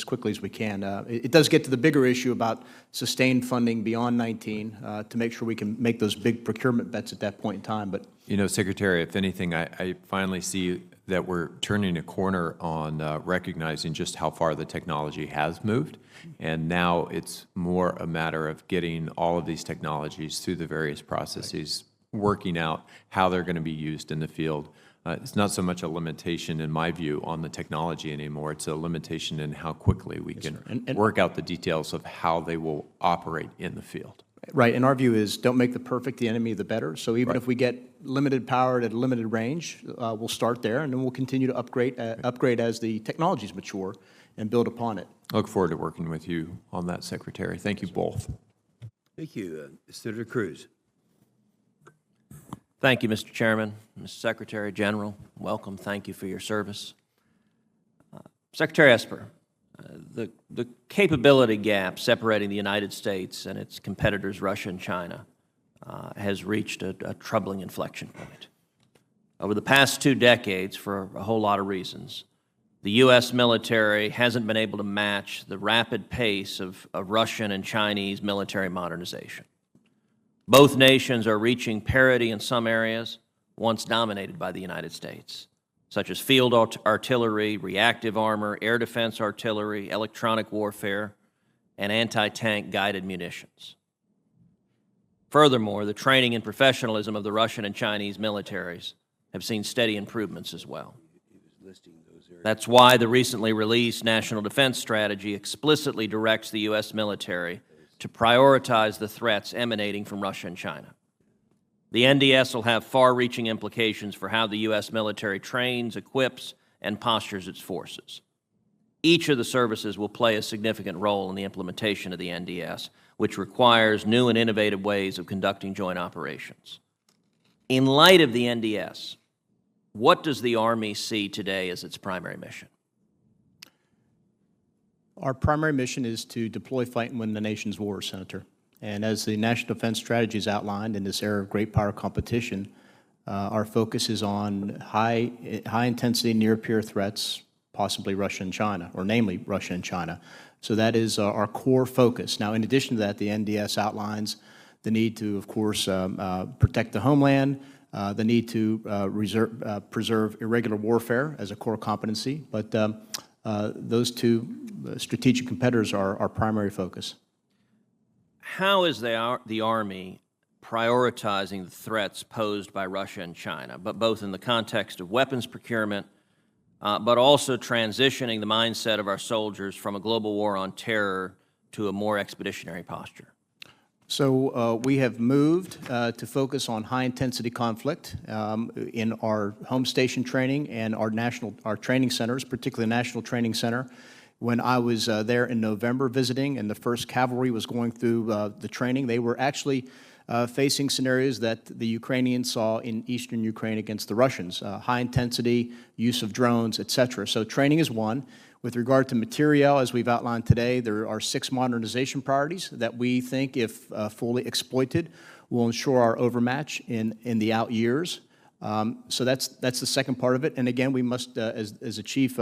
quickly as we can. It does get to the bigger issue about sustained funding beyond 19 to make sure we can make those big procurement bets at that point in time. But you know, Secretary, if anything, I finally see that we're turning a corner on recognizing just how far the technology has moved, and now it's more a matter of getting all of these technologies through the various processes, working out how they're going to be used in the field. It's not so much a limitation, in my view, on the technology anymore. It's a limitation in how quickly we can work out the details of how they will operate in the field. Right, and our view is don't make the perfect the enemy of the better. So even if we get limited power at a limited range, we'll start there, and then we'll continue to upgrade as the technologies mature and build upon it. I look forward to working with you on that, Secretary. Thank you both. Thank you. Senator Cruz. Thank you, Mr. Chairman. Mr. Secretary General, welcome. Thank you for your service. Secretary Esper, the capability gap separating the United States and its competitors, Russia and China, has reached a troubling inflection point. Over the past 2 decades, for a whole lot of reasons, the U.S. military hasn't been able to match the rapid pace of Russian and Chinese military modernization. Both nations are reaching parity in some areas once dominated by the United States, such as field artillery, reactive armor, air defense artillery, electronic warfare, and anti-tank guided munitions. Furthermore, the training and professionalism of the Russian and Chinese militaries have seen steady improvements as well. That's why the recently released National Defense Strategy explicitly directs the U.S. military to prioritize the threats emanating from Russia and China. The NDS will have far-reaching implications for how the U.S. military trains, equips, and postures its forces. Each of the services will play a significant role in the implementation of the NDS, which requires new and innovative ways of conducting joint operations. In light of the NDS, what does the Army see today as its primary mission? Our primary mission is to deploy, fight, and win the nation's wars, Senator. And as the National Defense Strategy is outlined in this era of great power competition, our focus is on high-intensity, near-peer threats, possibly Russia and China, or namely Russia and China. So that is our core focus. Now, in addition to that, the NDS outlines the need to, of course, protect the homeland, the need to preserve irregular warfare as a core competency, but those two strategic competitors are our primary focus. How is the Army prioritizing the threats posed by Russia and China, but both in the context of weapons procurement, but also transitioning the mindset of our soldiers from a global war on terror to a more expeditionary posture? So we have moved to focus on high-intensity conflict in our home station training and our training centers, particularly the National Training Center. When I was there in November visiting and the 1st Cavalry was going through the training, they were actually facing scenarios that the Ukrainians saw in eastern Ukraine against the Russians, high-intensity, use of drones, et cetera. So training is one. With regard to materiel, as we've outlined today, there are 6 modernization priorities that we think, if fully exploited, will ensure our overmatch in the out years. So that's the second part of it. And again, we must, as the Chief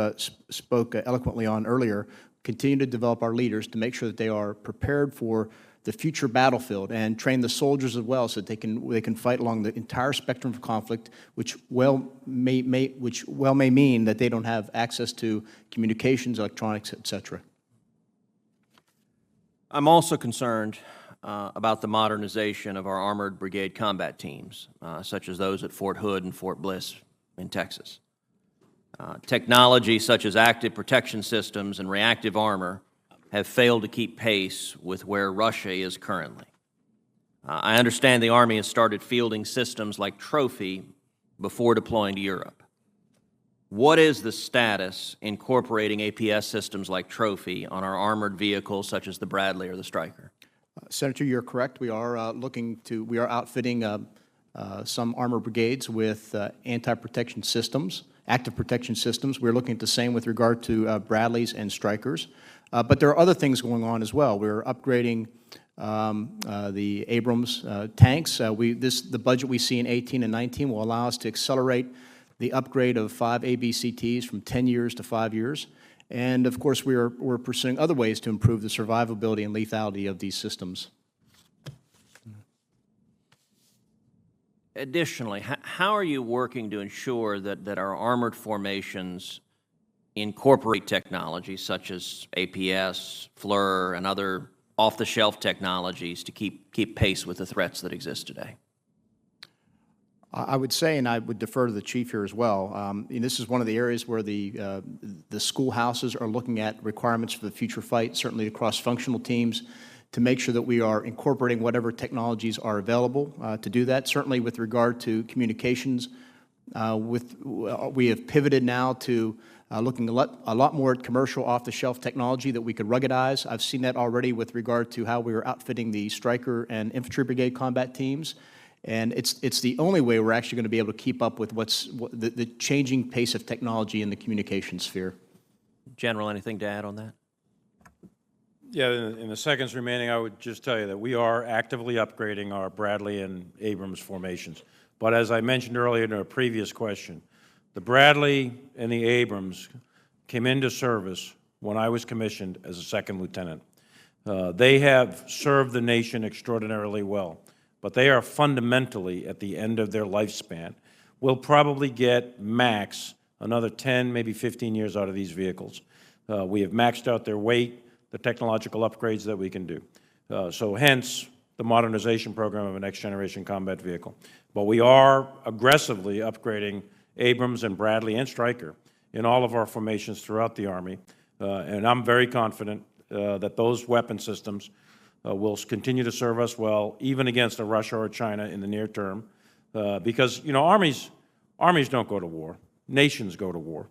spoke eloquently on earlier, continue to develop our leaders to make sure that they are prepared for the future battlefield and train the soldiers as well so that they can fight along the entire spectrum of conflict, which may mean that they don't have access to communications, electronics, et cetera. I'm also concerned about the modernization of our armored brigade combat teams, such as those at Fort Hood and Fort Bliss in Texas. Technology such as active protection systems and reactive armor have failed to keep pace with where Russia is currently. I understand the Army has started fielding systems like Trophy before deploying to Europe. What is the status incorporating APS systems like Trophy on our armored vehicles such as the Bradley or the Stryker? Senator, you're correct. We are outfitting some armor brigades with anti-protection systems, active protection systems. We're looking at the same with regard to Bradleys and Strykers. But there are other things going on as well. We're upgrading the Abrams tanks. The budget we see in 18 and 19 will allow us to accelerate the upgrade of 5 ABCTs from 10 years to 5 years. And of course, we're pursuing other ways to improve the survivability and lethality of these systems. Additionally, how are you working to ensure that our armored formations incorporate technologies such as APS, FLIR, and other off-the-shelf technologies to keep pace with the threats that exist today? I would say, and I would defer to the Chief here as well, and this is one of the areas where the schoolhouses are looking at requirements for the future fight, certainly the cross-functional teams, to make sure that we are incorporating whatever technologies are available to do that. Certainly with regard to communications, we have pivoted now to looking a lot more at commercial off-the-shelf technology that we could ruggedize. I've seen that already with regard to how we are outfitting the Stryker and Infantry Brigade combat teams. And it's the only way we're actually going to be able to keep up with the changing pace of technology in the communication sphere. General, anything to add on that? Yeah, in the seconds remaining, I would just tell you that we are actively upgrading our Bradley and Abrams formations. But as I mentioned earlier in a previous question, the Bradley and the Abrams came into service when I was commissioned as a second lieutenant. They have served the nation extraordinarily well, but they are fundamentally at the end of their lifespan. We'll probably get max another 10, maybe 15 years out of these vehicles. We have maxed out their weight, the technological upgrades that we can do. So hence the modernization program of a next generation combat vehicle. But we are aggressively upgrading Abrams and Bradley and Stryker in all of our formations throughout the Army. And I'm very confident that those weapon systems will continue to serve us well, even against a Russia or China in the near term. Because, you know, armies don't go to war. Nations go to war.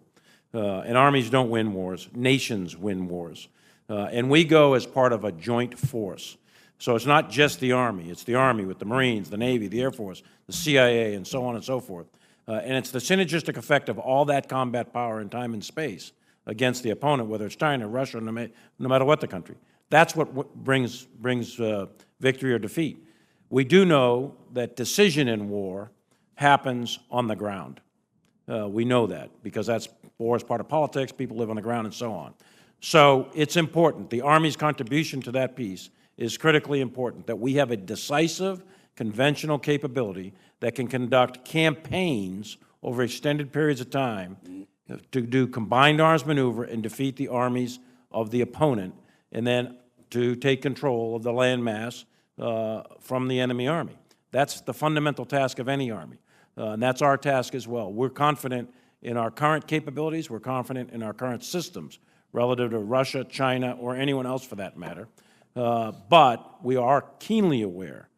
And armies don't win wars. Nations win wars. And we go as part of a joint force. So it's not just the Army. It's the Army with the Marines, the Navy, the Air Force, the CIA, and so on and so forth. And it's the synergistic effect of all that combat power in time and space against the opponent, whether it's China, Russia, no matter what the country. That's what brings victory or defeat. We do know that decision in war happens on the ground. We know that because war is part of politics, people live on the ground, and so on. So it's important. The Army's contribution to that piece is critically important, that we have a decisive conventional capability that can conduct campaigns over extended periods of time to do combined arms maneuver and defeat the armies of the opponent, and then to take control of the landmass from the enemy army. That's the fundamental task of any army, and that's our task as well. We're confident in our current capabilities. We're confident in our current systems relative to Russia, China, or anyone else for that matter. But we are keenly aware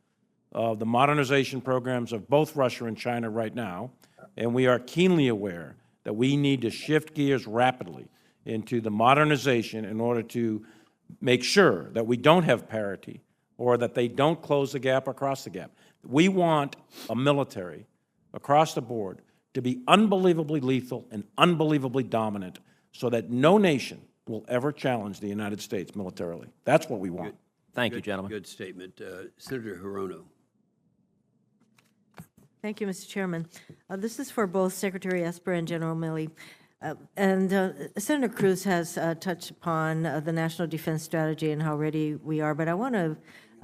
of the modernization programs of both Russia and China right now, and we are keenly aware that we need to shift gears rapidly into the modernization in order to make sure that we don't have parity or that they don't close the gap or cross the gap. We want a military across the board to be unbelievably lethal and unbelievably dominant so that no nation will ever challenge the United States militarily. That's what we want. Thank you, gentlemen. Good statement. Senator Hirono. Thank you, Mr. Chairman. This is for both Secretary Esper and General Milley. Senator Cruz has touched upon the National Defense Strategy and how ready we are, but I want to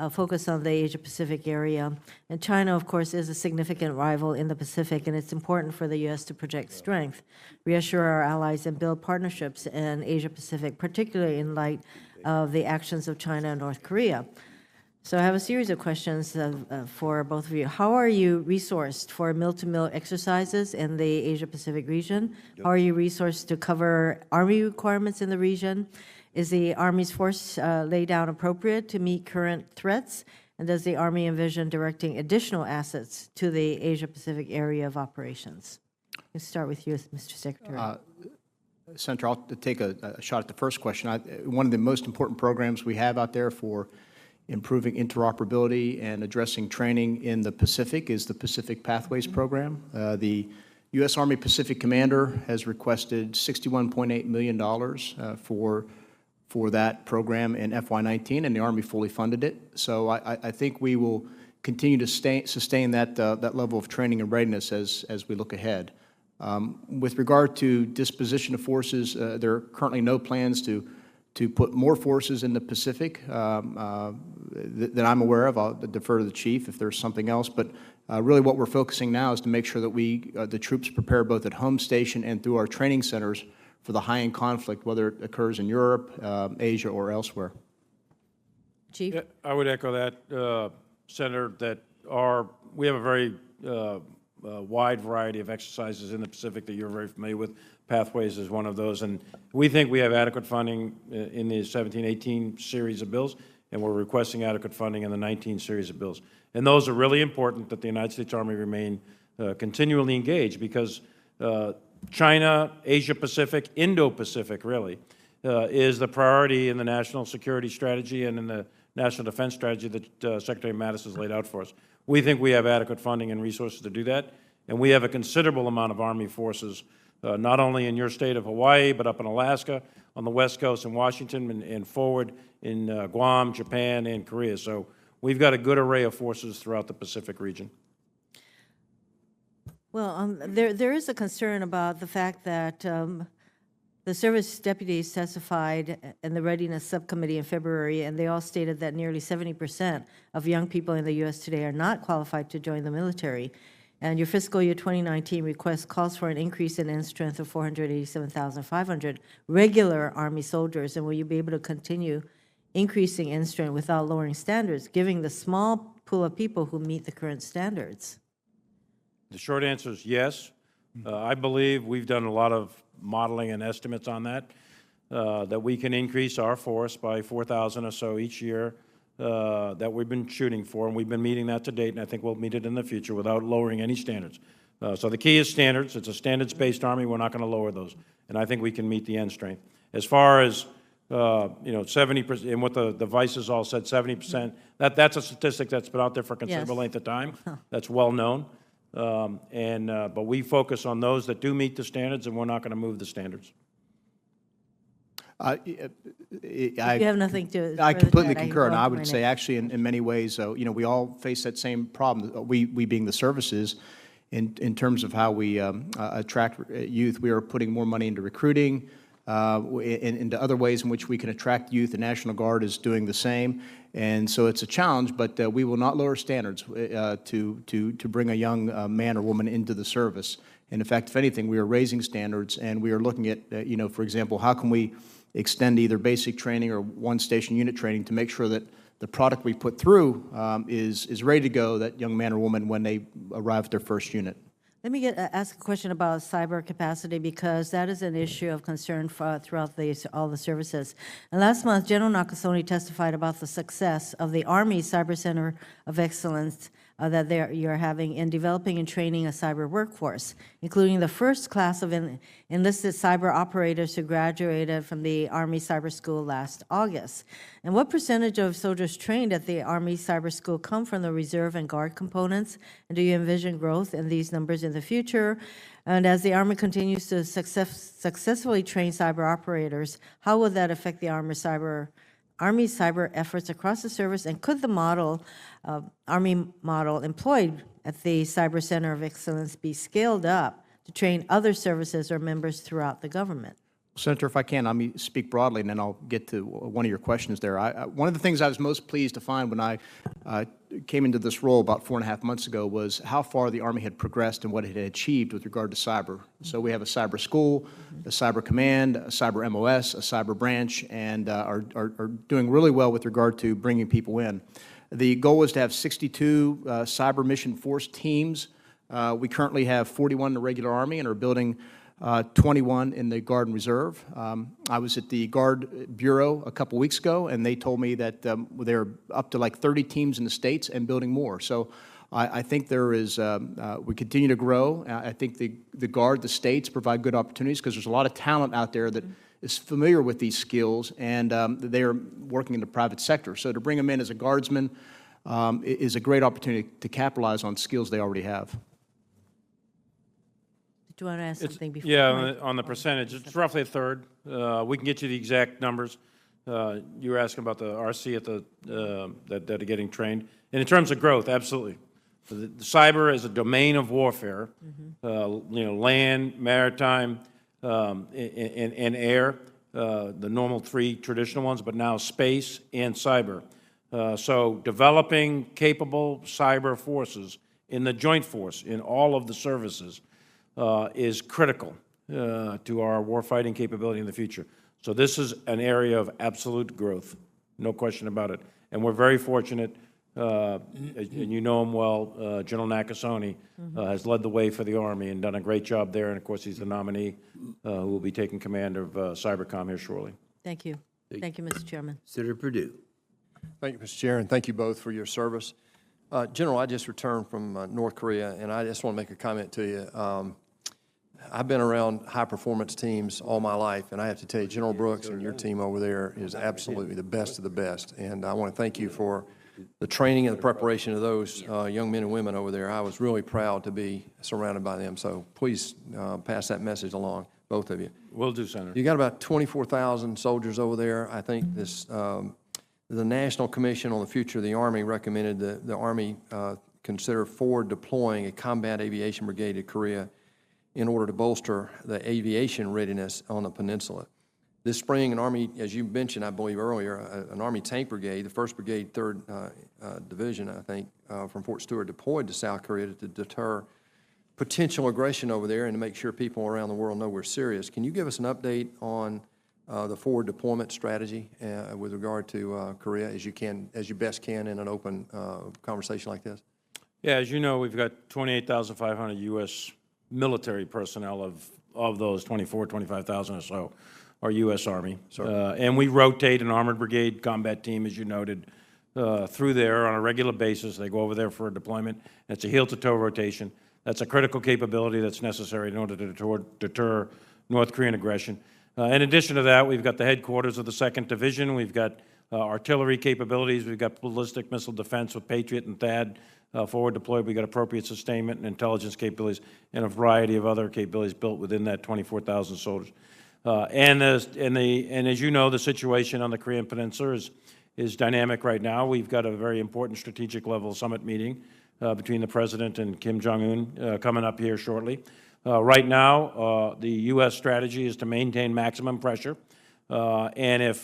focus on the Asia-Pacific area. And China, of course, is a significant rival in the Pacific, and it's important for the U.S. to project strength, reassure our allies, and build partnerships in Asia-Pacific, particularly in light of the actions of China and North Korea. So I have a series of questions for both of you. How are you resourced for mill-to-mill exercises in the Asia-Pacific region? How are you resourced to cover Army requirements in the region? Is the Army's force laid down appropriate to meet current threats? And does the Army envision directing additional assets to the Asia-Pacific area of operations? Let's start with you, Mr. Secretary. Senator, I'll take a shot at the first question. One of the most important programs we have out there for improving interoperability and addressing training in the Pacific is the Pacific Pathways Program. The U.S. Army Pacific Commander has requested $61.8 million for that program in FY19, and the Army fully funded it. So I think we will continue to sustain that level of training and readiness as we look ahead. With regard to disposition of forces, there are currently no plans to put more forces in the Pacific that I'm aware of. I'll defer to the Chief if there's something else. But really what we're focusing now is to make sure that the troops prepare both at home station and through our training centers for the high-end conflict, whether it occurs in Europe, Asia, or elsewhere. Chief? Yeah, I would echo that, Senator, that we have a very wide variety of exercises in the Pacific that you're very familiar with. Pathways is one of those, and we think we have adequate funding in the 17-18 series of bills, and we're requesting adequate funding in the 19 series of bills. And those are really important that the United States Army remain continually engaged, because China, Asia-Pacific, Indo-Pacific, really, is the priority in the national security strategy and in the national defense strategy that Secretary Mattis has laid out for us. We think we have adequate funding and resources to do that, and we have a considerable amount of Army forces, not only in your state of Hawaii, but up in Alaska, on the West Coast in Washington, and forward in Guam, Japan, and Korea. So we've got a good array of forces throughout the Pacific region. Well, there is a concern about the fact that the service deputies testified in the Readiness Subcommittee in February, and they all stated that nearly 70% of young people in the U.S. today are not qualified to join the military. And your fiscal year 2019 request calls for an increase in end strength of 487,500 regular Army soldiers. And will you be able to continue increasing end strength without lowering standards, given the small pool of people who meet the current standards? The short answer is yes. I believe we've done a lot of modeling and estimates on that, that we can increase our force by 4,000 or so each year that we've been shooting for, and we've been meeting that to date, and I think we'll meet it in the future without lowering any standards. So the key is standards. It's a standards-based Army. We're not going to lower those, and I think we can meet the end strength. As far as 70%, and what the vices all said, 70%, that's a statistic that's been out there for a considerable length of time. That's well known. But we focus on those that do meet the standards, and we're not going to move the standards. You have nothing to I completely concur, and I would say actually in many ways, we all face that same problem, we being the services, in terms of how we attract youth. We are putting more money into recruiting, into other ways in which we can attract youth. The National Guard is doing the same. And so it's a challenge, but we will not lower standards to bring a young man or woman into the service. And in fact, if anything, we are raising standards, and we are looking at, for example, how can we extend either basic training or one-station unit training to make sure that the product we put through is ready to go, that young man or woman, when they arrive at their first unit. Let me ask a question about cyber capacity, because that is an issue of concern throughout all the services. And last month, General Nakasone testified about the success of the Army Cyber Center of Excellence that you're having in developing and training a cyber workforce, including the first class of enlisted cyber operators who graduated from the Army Cyber School last August. And what percentage of soldiers trained at the Army Cyber School come from the Reserve and Guard components? And do you envision growth in these numbers in the future? And as the Army continues to successfully train cyber operators, how will that affect the Army cyber efforts across the service? And could the Army model employed at the Cyber Center of Excellence be scaled up to train other services or members throughout the government? Senator, if I can, let me speak broadly, and then I'll get to one of your questions there. One of the things I was most pleased to find when I came into this role about 4.5 months ago was how far the Army had progressed and what it had achieved with regard to cyber. So we have a cyber school, a cyber command, a cyber MOS, a cyber branch, and are doing really well with regard to bringing people in. The goal is to have 62 cyber mission force teams. We currently have 41 in the regular Army and are building 21 in the Guard and Reserve. I was at the Guard Bureau a couple weeks ago, and they told me that they're up to like 30 teams in the States and building more. So I think there is, we continue to grow. I think the Guard, the States provide good opportunities because there's a lot of talent out there that is familiar with these skills, and they are working in the private sector. So to bring them in as a Guardsman is a great opportunity to capitalize on skills they already have. Do you want to ask something before? Yeah, on the percentage, it's roughly a third. We can get you the exact numbers. You were asking about the RC that are getting trained. And in terms of growth, absolutely. The cyber is a domain of warfare, land, maritime, and air, the normal three traditional ones, but now space and cyber. So developing capable cyber forces in the joint force, in all of the services, is critical to our warfighting capability in the future. So this is an area of absolute growth, no question about it. And we're very fortunate, and you know him well, General Nakasone has led the way for the Army and done a great job there. And of course, he's the nominee who will be taking command of Cybercom here shortly. Thank you. Thank you, Mr. Chairman. Senator Perdue. Thank you, Mr. Chair, and thank you both for your service. General, I just returned from North Korea, and I just want to make a comment to you. I've been around high-performance teams all my life, and I have to tell you, General Brooks and your team over there is absolutely the best of the best. And I want to thank you for the training and the preparation of those young men and women over there. I was really proud to be surrounded by them. So please pass that message along, both of you. Will do, Senator. You got about 24,000 soldiers over there. I think this, the National Commission on the Future of the Army recommended that the Army consider forward deploying a combat aviation brigade to Korea in order to bolster the aviation readiness on the peninsula. This spring, an Army, as you mentioned, I believe earlier, an Army tank brigade, the 1st Brigade, 3rd Division, I think, from Fort Stewart, deployed to South Korea to deter potential aggression over there and to make sure people around the world know we're serious. Can you give us an update on the forward deployment strategy with regard to Korea as you best can in an open conversation like this? Yeah, as you know, we've got 28,500 U.S. military personnel. Of those, 25,000 or so are U.S. Army. And we rotate an armored brigade combat team, as you noted, through there on a regular basis. They go over there for a deployment. It's a heel-to-toe rotation. That's a critical capability that's necessary in order to deter North Korean aggression. In addition to that, we've got the headquarters of the 2nd Division. We've got artillery capabilities. We've got ballistic missile defense with Patriot and THAAD forward deployed. We've got appropriate sustainment and intelligence capabilities and a variety of other capabilities built within that 24,000 soldiers. And as you know, the situation on the Korean Peninsula is dynamic right now. We've got a very important strategic level summit meeting between the President and Kim Jong-un coming up here shortly. Right now, the U.S. strategy is to maintain maximum pressure and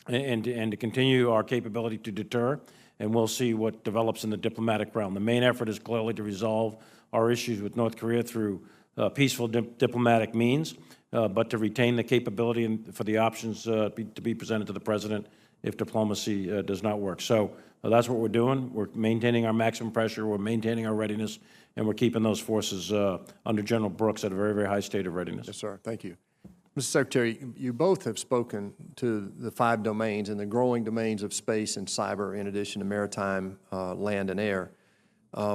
to continue our capability to deter, and we'll see what develops in the diplomatic realm. The main effort is clearly to resolve our issues with North Korea through peaceful diplomatic means, but to retain the capability and for the options to be presented to the President if diplomacy does not work. So that's what we're doing. We're maintaining our maximum pressure, we're maintaining our readiness, and we're keeping those forces under General Brooks at a very, very high state of readiness. Yes, sir. Thank you. Mr. Secretary, you both have spoken to the 5 domains and the growing domains of space and cyber in addition to maritime, land, and air.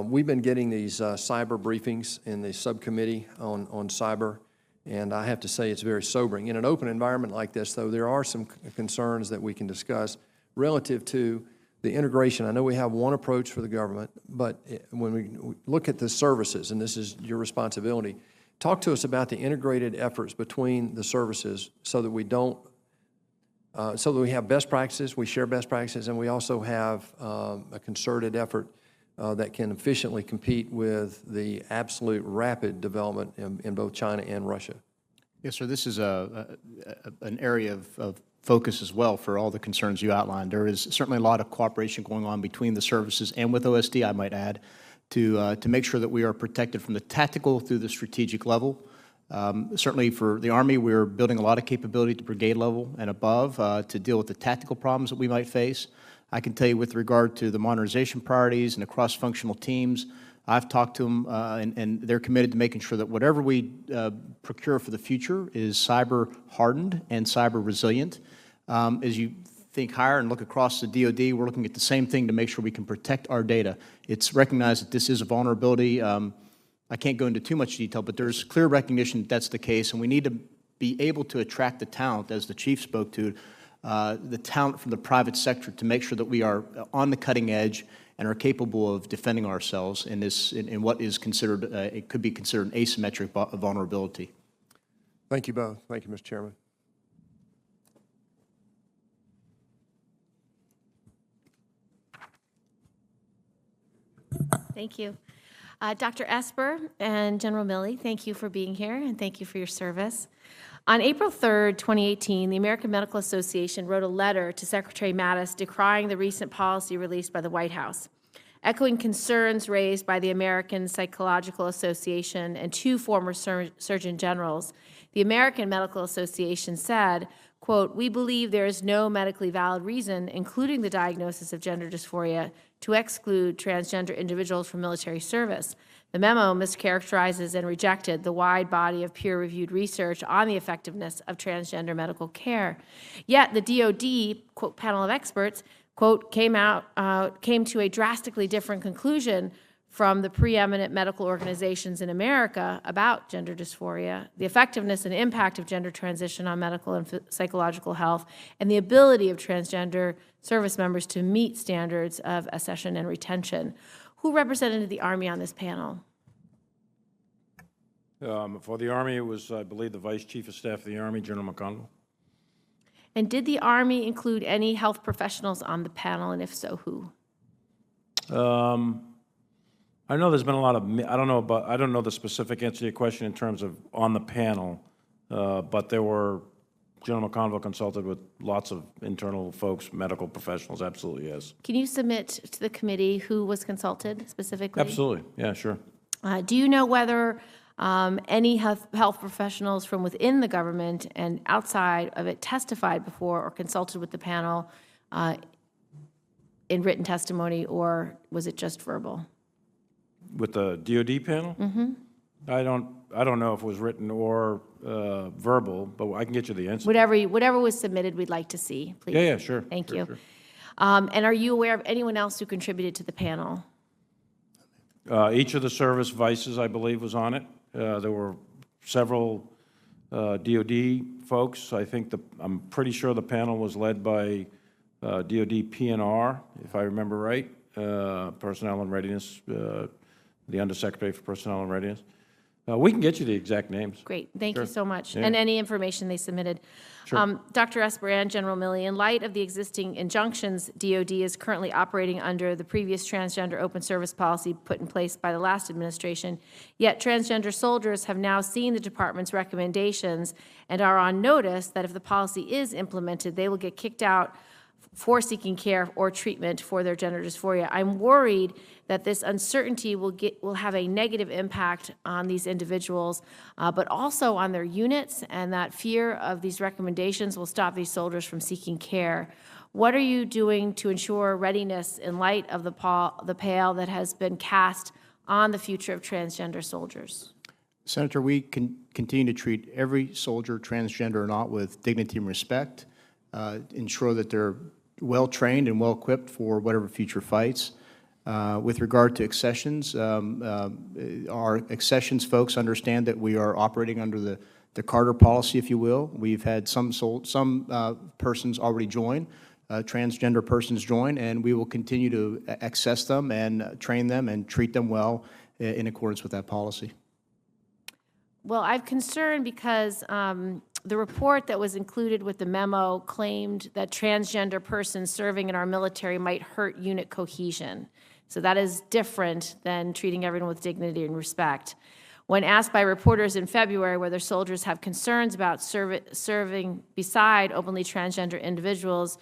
We've been getting these cyber briefings in the subcommittee on cyber, and I have to say it's very sobering. In an open environment like this, though, there are some concerns that we can discuss relative to the integration. I know we have one approach for the government, but when we look at the services, and this is your responsibility, talk to us about the integrated efforts between the services so that we don't, so that we have best practices, we share best practices, and we also have a concerted effort that can efficiently compete with the absolute rapid development in both China and Russia. Yes, sir. This is an area of focus as well for all the concerns you outlined. There is certainly a lot of cooperation going on between the services and with OSD, I might add, to make sure that we are protected from the tactical through the strategic level. Certainly for the Army, we're building a lot of capability to brigade level and above to deal with the tactical problems that we might face. I can tell you with regard to the modernization priorities and the cross-functional teams, I've talked to them and they're committed to making sure that whatever we procure for the future is cyber hardened and cyber resilient. As you think higher and look across the DoD, we're looking at the same thing to make sure we can protect our data. It's recognized that this is a vulnerability. I can't go into too much detail, but there's clear recognition that that's the case, and we need to be able to attract the talent, as the Chief spoke to, the talent from the private sector to make sure that we are on the cutting edge and are capable of defending ourselves in what is considered, it could be considered an asymmetric vulnerability. Thank you both. Thank you, Mr. Chairman. Thank you. Dr. Esper and General Milley, thank you for being here and thank you for your service. On April 3rd, 2018, the American Medical Association wrote a letter to Secretary Mattis decrying the recent policy released by the White House. Echoing concerns raised by the American Psychological Association and 2 former Surgeon Generals, the American Medical Association said, quote, "We believe there is no medically valid reason, including the diagnosis of gender dysphoria, to exclude transgender individuals from military service. The memo mischaracterizes and rejected the wide body of peer-reviewed research on the effectiveness of transgender medical care. Yet the DoD, quote, panel of experts, quote, came to a drastically different conclusion from the preeminent medical organizations in America about gender dysphoria, the effectiveness and impact of gender transition on medical and psychological health, and the ability of transgender service members to meet standards of accession and retention. Who represented the Army on this panel? For the Army, it was, I believe, the Vice Chief of Staff of the Army, General McConnell. And did the Army include any health professionals on the panel, and if so, who? I know there's been a lot of, I don't know the specific answer to your question in terms of on the panel, but there were, General McConnell consulted with lots of internal folks, medical professionals, absolutely, yes. Can you submit to the committee who was consulted specifically? Absolutely, yeah, sure. Do you know whether any health professionals from within the government and outside of it testified before or consulted with the panel in written testimony, or was it just verbal? With the DOD panel? Mm-hmm. I don't know if it was written or verbal, but I can get you the answer. Whatever was submitted, we'd like to see, please. Yeah, sure. Thank sure, you. Sure. And are you aware of anyone else who contributed to the panel? Each of the service vices, I believe, was on it. There were several DOD folks. I'm pretty sure the panel was led by DOD PNR, if I remember right, Personnel and Readiness, the Undersecretary for Personnel and Readiness. We can get you the exact names. Great, thank Sure. you so much. Yeah. And any information they submitted. Sure. Dr. Esper and General Milley, in light of the existing injunctions, DOD is currently operating under the previous transgender open service policy put in place by the last administration, yet transgender soldiers have now seen the department's recommendations and are on notice that if the policy is implemented, they will get kicked out for seeking care or treatment for their gender dysphoria. I'm worried that this uncertainty will have a negative impact on these individuals, but also on their units, and that fear of these recommendations will stop these soldiers from seeking care. What are you doing to ensure readiness in light of the pall that has been cast on the future of transgender soldiers? Senator, we can continue to treat every soldier, transgender or not, with dignity and respect, ensure that they're well-trained and well-equipped for whatever future fights. With regard to accessions, our accessions folks understand that we are operating under the Carter policy, if you will. We've had some persons already join, transgender persons join, and we will continue to access them and train them and treat them well in accordance with that policy. Well, I'm concerned because the report that was included with the memo claimed that transgender persons serving in our military might hurt unit cohesion. So that is different than treating everyone with dignity and respect. When asked by reporters in February whether soldiers have concerns about serving beside openly transgender individuals,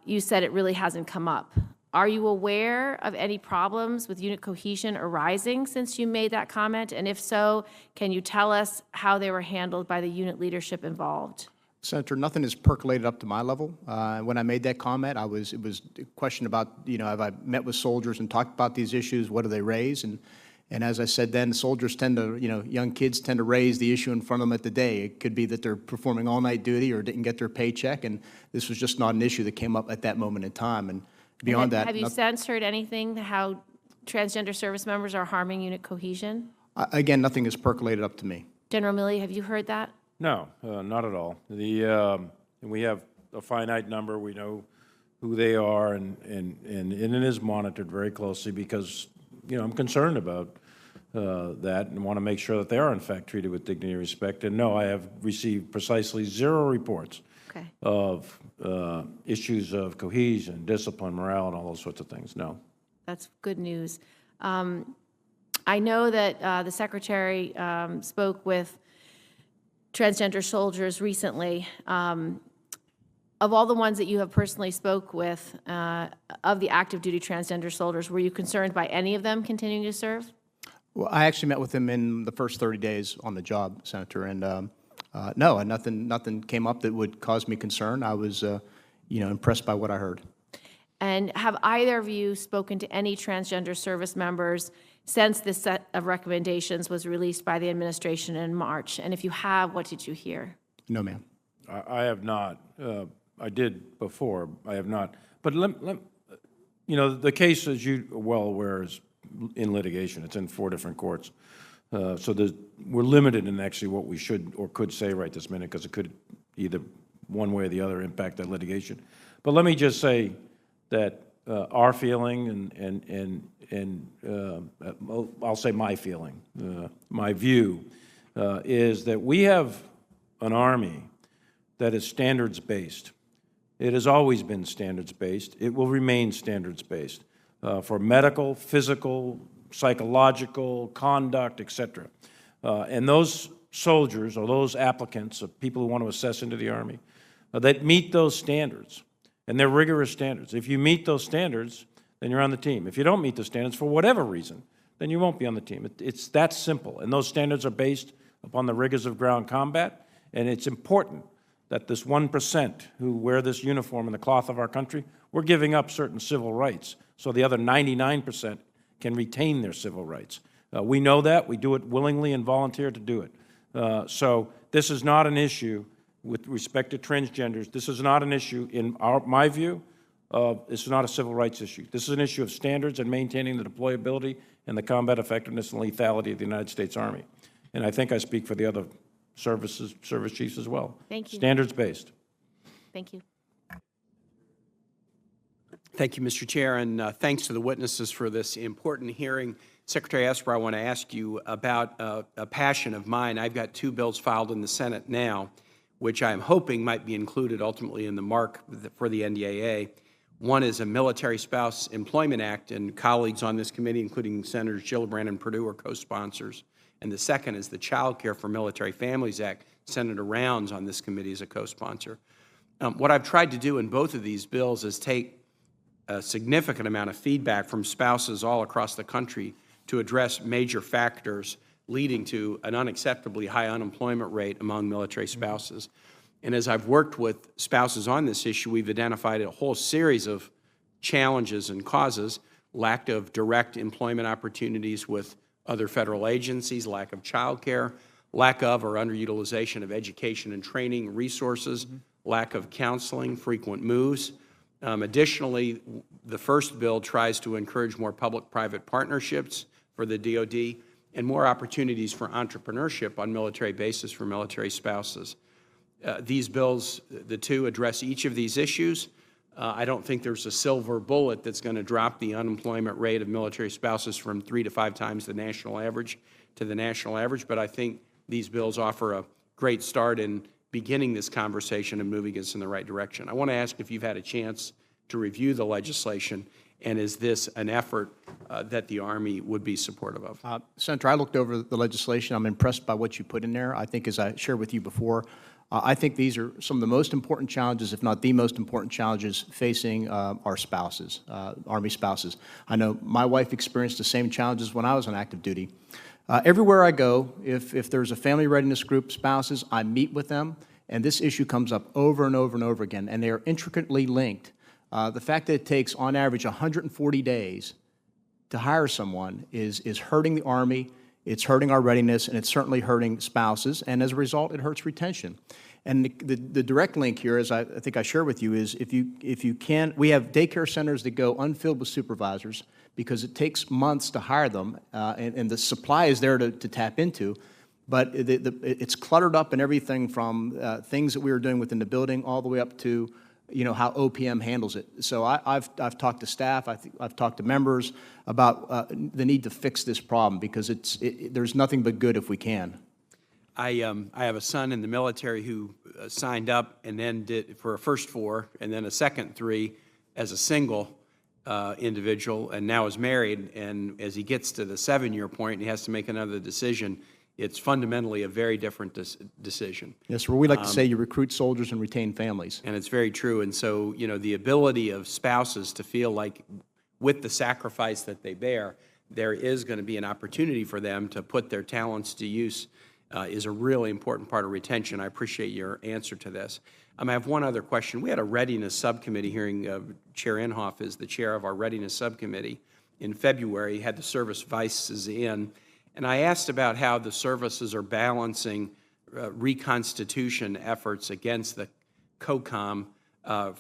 you said it really hasn't come up. Are you aware of any problems with unit cohesion arising since you made that comment? And if so, can you tell us how they were handled by the unit leadership involved? Senator, nothing has percolated up to my level. When I made that comment, it was a question about, have I met with soldiers and talked about these issues? What do they raise? And as I said then, soldiers tend to, young kids tend to raise the issue in front of them at the day. It could be that they're performing all-night duty or didn't get their paycheck, and this was just not an issue that came up at that moment in time. And beyond that, have you since heard anything how transgender service members are harming unit cohesion? Again, nothing has percolated up to me. General Milley, have you heard that? No, not at all. We have a finite number. We know who they are, and it is monitored very closely because, I'm concerned about that and want to make sure that they are, in fact, treated with dignity and respect. And no, I have received precisely 0 reports of issues of cohesion, discipline, morale, and all those sorts of things. No. That's good news. I know that the Secretary spoke with transgender soldiers recently. Of all the ones that you have personally spoke with, of the active duty transgender soldiers, were you concerned by any of them continuing to serve? Well, I actually met with them in the first 30 days on the job, Senator, and no, nothing came up that would cause me concern. I was, impressed by what I heard. And have either of you spoken to any transgender service members since this set of recommendations was released by the administration in March? And if you have, what did you hear? No, ma'am. I have not. I did before. I have not. But you know, the case, as you are well aware, is in litigation. It's in 4 different courts. So we're limited in actually what we should or could say right this minute, because it could either one way or the other impact that litigation. But let me just say that our feeling and I'll say my feeling, my view, is that we have an Army that is standards-based. It has always been standards-based. It will remain standards-based for medical, physical, psychological, conduct, et cetera. And those soldiers or those applicants of people who want to assess into the Army that meet those standards, and they're rigorous standards. If you meet those standards, then you're on the team. If you don't meet the standards for whatever reason, then you won't be on the team. It's that simple. And those standards are based upon the rigors of ground combat, and it's important that this 1% who wear this uniform in the cloth of our country, we're giving up certain civil rights so the other 99% can retain their civil rights. We know that. We do it willingly and volunteer to do it. So this is not an issue with respect to transgenders. This is not an issue, in my view, this is not a civil rights issue. This is an issue of standards and maintaining the deployability and the combat effectiveness and lethality of the United States Army. And I think I speak for the other service chiefs as well. Thank you. Standards-based. Thank you. Thank you, Mr. Chair, and thanks to the witnesses for this important hearing. Secretary Esper, I want to ask you about a passion of mine. I've got 2 bills filed in the Senate now, which I'm hoping might be included ultimately in the mark for the NDAA. One is a Military Spouse Employment Act, and colleagues on this committee, including Senators Gillibrand and Perdue, are co-sponsors. And the second is the Child Care for Military Families Act. Senator Rounds on this committee is a co-sponsor. What I've tried to do in both of these bills is take a significant amount of feedback from spouses all across the country to address major factors leading to an unacceptably high unemployment rate among military spouses. And as I've worked with spouses on this issue, we've identified a whole series of challenges and causes: lack of direct employment opportunities with other federal agencies, lack of child care, lack of or underutilization of education and training resources, lack of counseling, frequent moves. Additionally, the first bill tries to encourage more public-private partnerships for the DoD and more opportunities for entrepreneurship on military bases for military spouses. These bills, the 2, address each of these issues. I don't think there's a silver bullet that's going to drop the unemployment rate of military spouses from 3 to 5 times the national average to the national average, but I think these bills offer a great start in beginning this conversation and moving us in the right direction. I want to ask if you've had a chance to review the legislation, and is this an effort that the Army would be supportive of? Senator, I looked over the legislation. I'm impressed by what you put in there. I think, as I shared with you before, I think these are some of the most important challenges, if not the most important challenges, facing our spouses, Army spouses. I know my wife experienced the same challenges when I was on active duty. Everywhere I go, if there's a family readiness group, spouses, I meet with them, and this issue comes up over and over and over again, and they are intricately linked. The fact that it takes, on average, 140 days to hire someone is hurting the Army, it's hurting our readiness, and it's certainly hurting spouses, and as a result, it hurts retention. And the direct link here, as I think I share with you, is if you can, we have daycare centers that go unfilled with supervisors because it takes months to hire them, and the supply is there to tap into, but it's cluttered up in everything from things that we were doing within the building all the way up to how OPM handles it. So I've talked to staff, I've talked to members about the need to fix this problem because there's nothing but good if we can. I have a son in the military who signed up and then did for a first 4 and then a second 3 as a single individual, and now is married. And as he gets to the 7-year point, he has to make another decision. It's fundamentally a very different decision. Yes, well, we like to say you recruit soldiers and retain families. And it's very true. And so, the ability of spouses to feel like with the sacrifice that they bear, there is going to be an opportunity for them to put their talents to use is a really important part of retention. I appreciate your answer to this. I have one other question. We had a readiness subcommittee hearing. Chair Inhofe is the chair of our readiness subcommittee. In February, he had the service vices in, and I asked about how the services are balancing reconstitution efforts against the COCOM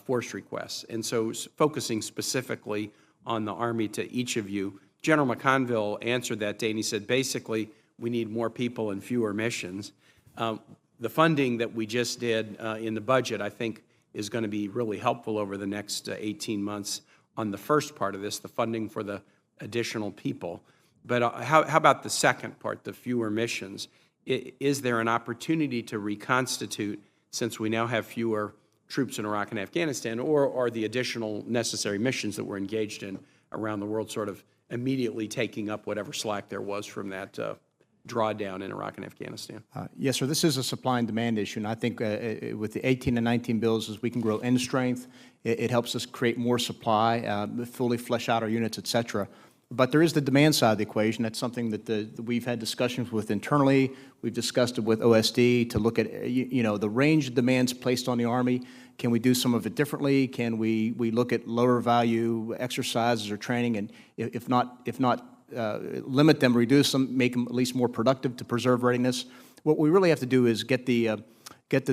force requests. And so focusing specifically on the Army to each of you, General McConville answered that day, and he said, basically, we need more people and fewer missions. The funding that we just did in the budget, I think, is going to be really helpful over the next 18 months on the first part of this, the funding for the additional people. But how about the second part, the fewer missions? Is there an opportunity to reconstitute, since we now have fewer troops in Iraq and Afghanistan, or are the additional necessary missions that we're engaged in around the world sort of immediately taking up whatever slack there was from that drawdown in Iraq and Afghanistan? Yes, sir. This is a supply and demand issue, and I think with the 18 and 19 bills, as we can grow end strength, it helps us create more supply, fully flesh out our units, et cetera. But there is the demand side of the equation. That's something that we've had discussions with internally. We've discussed it with OSD to look at the range of demands placed on the Army. Can we do some of it differently? Can we look at lower value exercises or training, and if not, limit them, reduce them, make them at least more productive to preserve readiness? What we really have to do is get the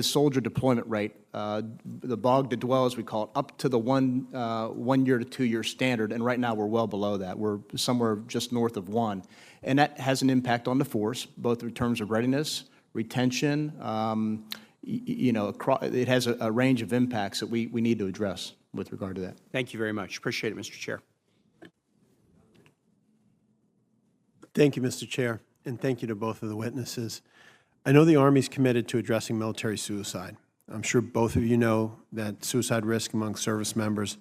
soldier deployment rate, the bog to dwell, as we call it, up to the 1 year to 2 year standard, and right now we're well below that. We're somewhere just north of 1, and that has an impact on the force, both in terms of readiness, retention. It has a range of impacts that we need to address with regard to that. Thank you very much. Appreciate it, Mr. Chair. Thank you, Mr. Chair, and thank you to both of the witnesses. I know the Army is committed to addressing military suicide. I'm sure both of you know that suicide risk among service members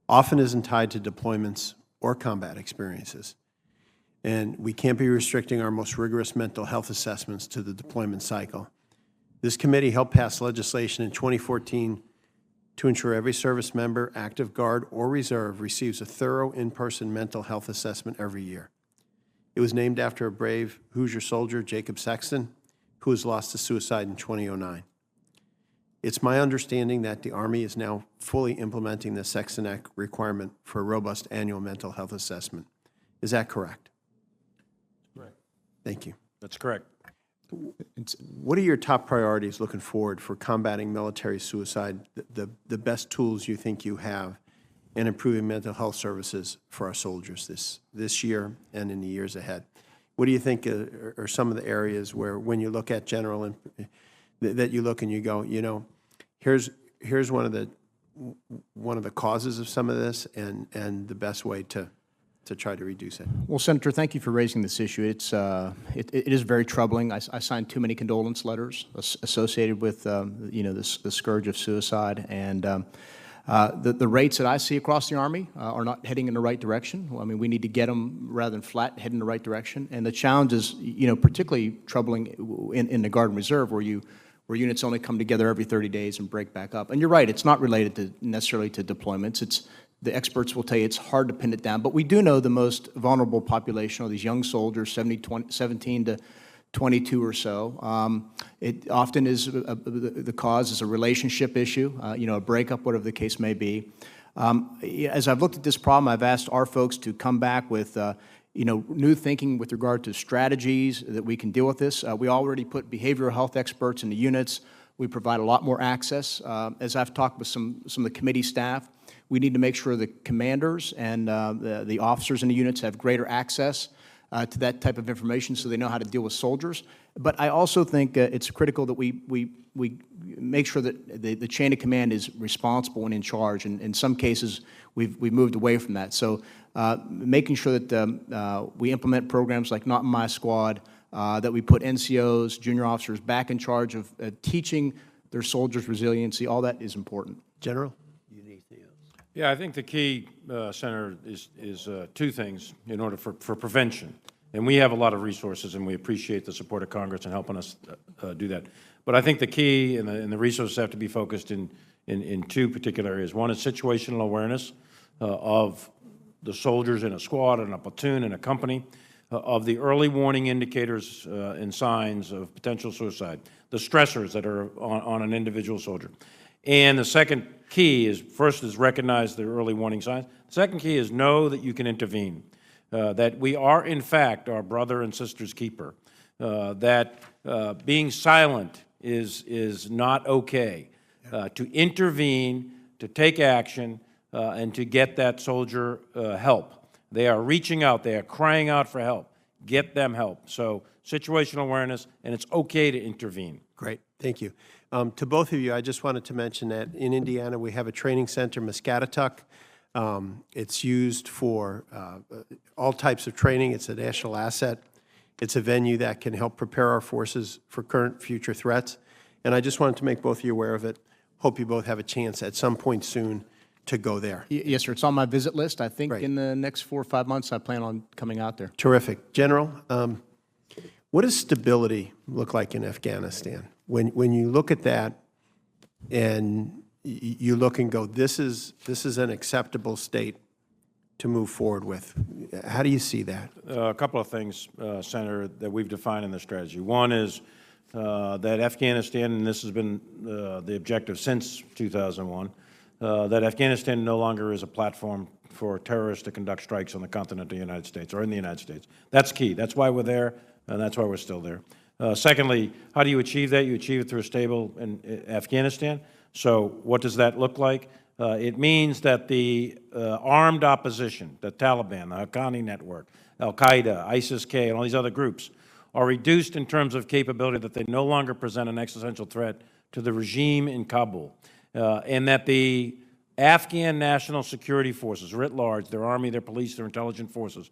often isn't tied to deployments or combat experiences. And we can't be restricting our most rigorous mental health assessments to the deployment cycle. This committee helped pass legislation in 2014 to ensure every service member, active guard, or reserve receives a thorough in-person mental health assessment every year. It was named after a brave Hoosier soldier, Jacob Sexton, who was lost to suicide in 2009. It's my understanding that the Army is now fully implementing the Sexton Act requirement for a robust annual mental health assessment. Is that correct? Correct. Thank you. That's correct. What are your top priorities looking forward for combating military suicide, the best tools you think you have, and improving mental health services for our soldiers this year and in the years ahead? What do you think are some of the areas where, when you look at General, that you look and you go, here's one of the causes of some of this, and the best way to try to reduce it? Well, Senator, thank you for raising this issue. It is very troubling. I signed too many condolence letters associated with the scourge of suicide, and the rates that I see across the Army are not heading in the right direction. I mean, we need to get them, rather than flat, head in the right direction. And the challenge is, particularly troubling in the Guard and Reserve, where units only come together every 30 days and break back up. And you're right, it's not related necessarily to deployments. The experts will tell you it's hard to pin it down, but we do know the most vulnerable population are these young soldiers, 17 to 22 or so. It often is the cause is a relationship issue, a breakup, whatever the case may be. As I've looked at this problem, I've asked our folks to come back with new thinking with regard to strategies that we can deal with this. We already put behavioral health experts in the units. We provide a lot more access. As I've talked with some of the committee staff, we need to make sure the commanders and the officers in the units have greater access to that type of information so they know how to deal with soldiers. But I also think it's critical that we make sure that the chain of command is responsible and in charge. And in some cases, we've moved away from that. So making sure that we implement programs like Not in My Squad, that we put NCOs, junior officers back in charge of teaching their soldiers resiliency, all that is important. General? Yeah, I think the key, Senator, is two things in order for prevention. And we have a lot of resources, and we appreciate the support of Congress in helping us do that. But I think the key and the resources have to be focused in two particular areas. One is situational awareness of the soldiers in a squad, in a platoon, in a company, of the early warning indicators and signs of potential suicide, the stressors that are on an individual soldier. And the second key is, first is recognize the early warning signs. The second key is know that you can intervene, that we are, in fact, our brother and sister's keeper, that being silent is not okay, to intervene to take action and to get that soldier help. They are reaching out. They are crying out for help. Get them help. So situational awareness, and it's okay to intervene. Great, thank you. To both of you, I just wanted to mention that in Indiana, we have a training center, Muscatatuck. It's used for all types of training. It's a national asset. It's a venue that can help prepare our forces for current, future threats. And I just wanted to make both of you aware of it. Hope you both have a chance at some point soon to go there. Yes, sir. It's on my visit list. I think in the next 4 or 5 months, I plan on coming out there. Terrific. General, what does stability look like in Afghanistan? When you look at that and you look and go, this is an acceptable state to move forward with. How do you see that? A couple of things, Senator, that we've defined in the strategy. One is that Afghanistan, and this has been the objective since 2001, that Afghanistan no longer is a platform for terrorists to conduct strikes on the continent of the United States or in the United States. That's key. That's why we're there, and that's why we're still there. Secondly, how do you achieve that? You achieve it through a stable Afghanistan. So what does that look like? It means that the armed opposition, the Taliban, the Haqqani network, Al-Qaeda, ISIS-K, and all these other groups are reduced in terms of capability, that they no longer present an existential threat to the regime in Kabul, and that the Afghan national security forces writ large, their army, their police, their intelligence forces,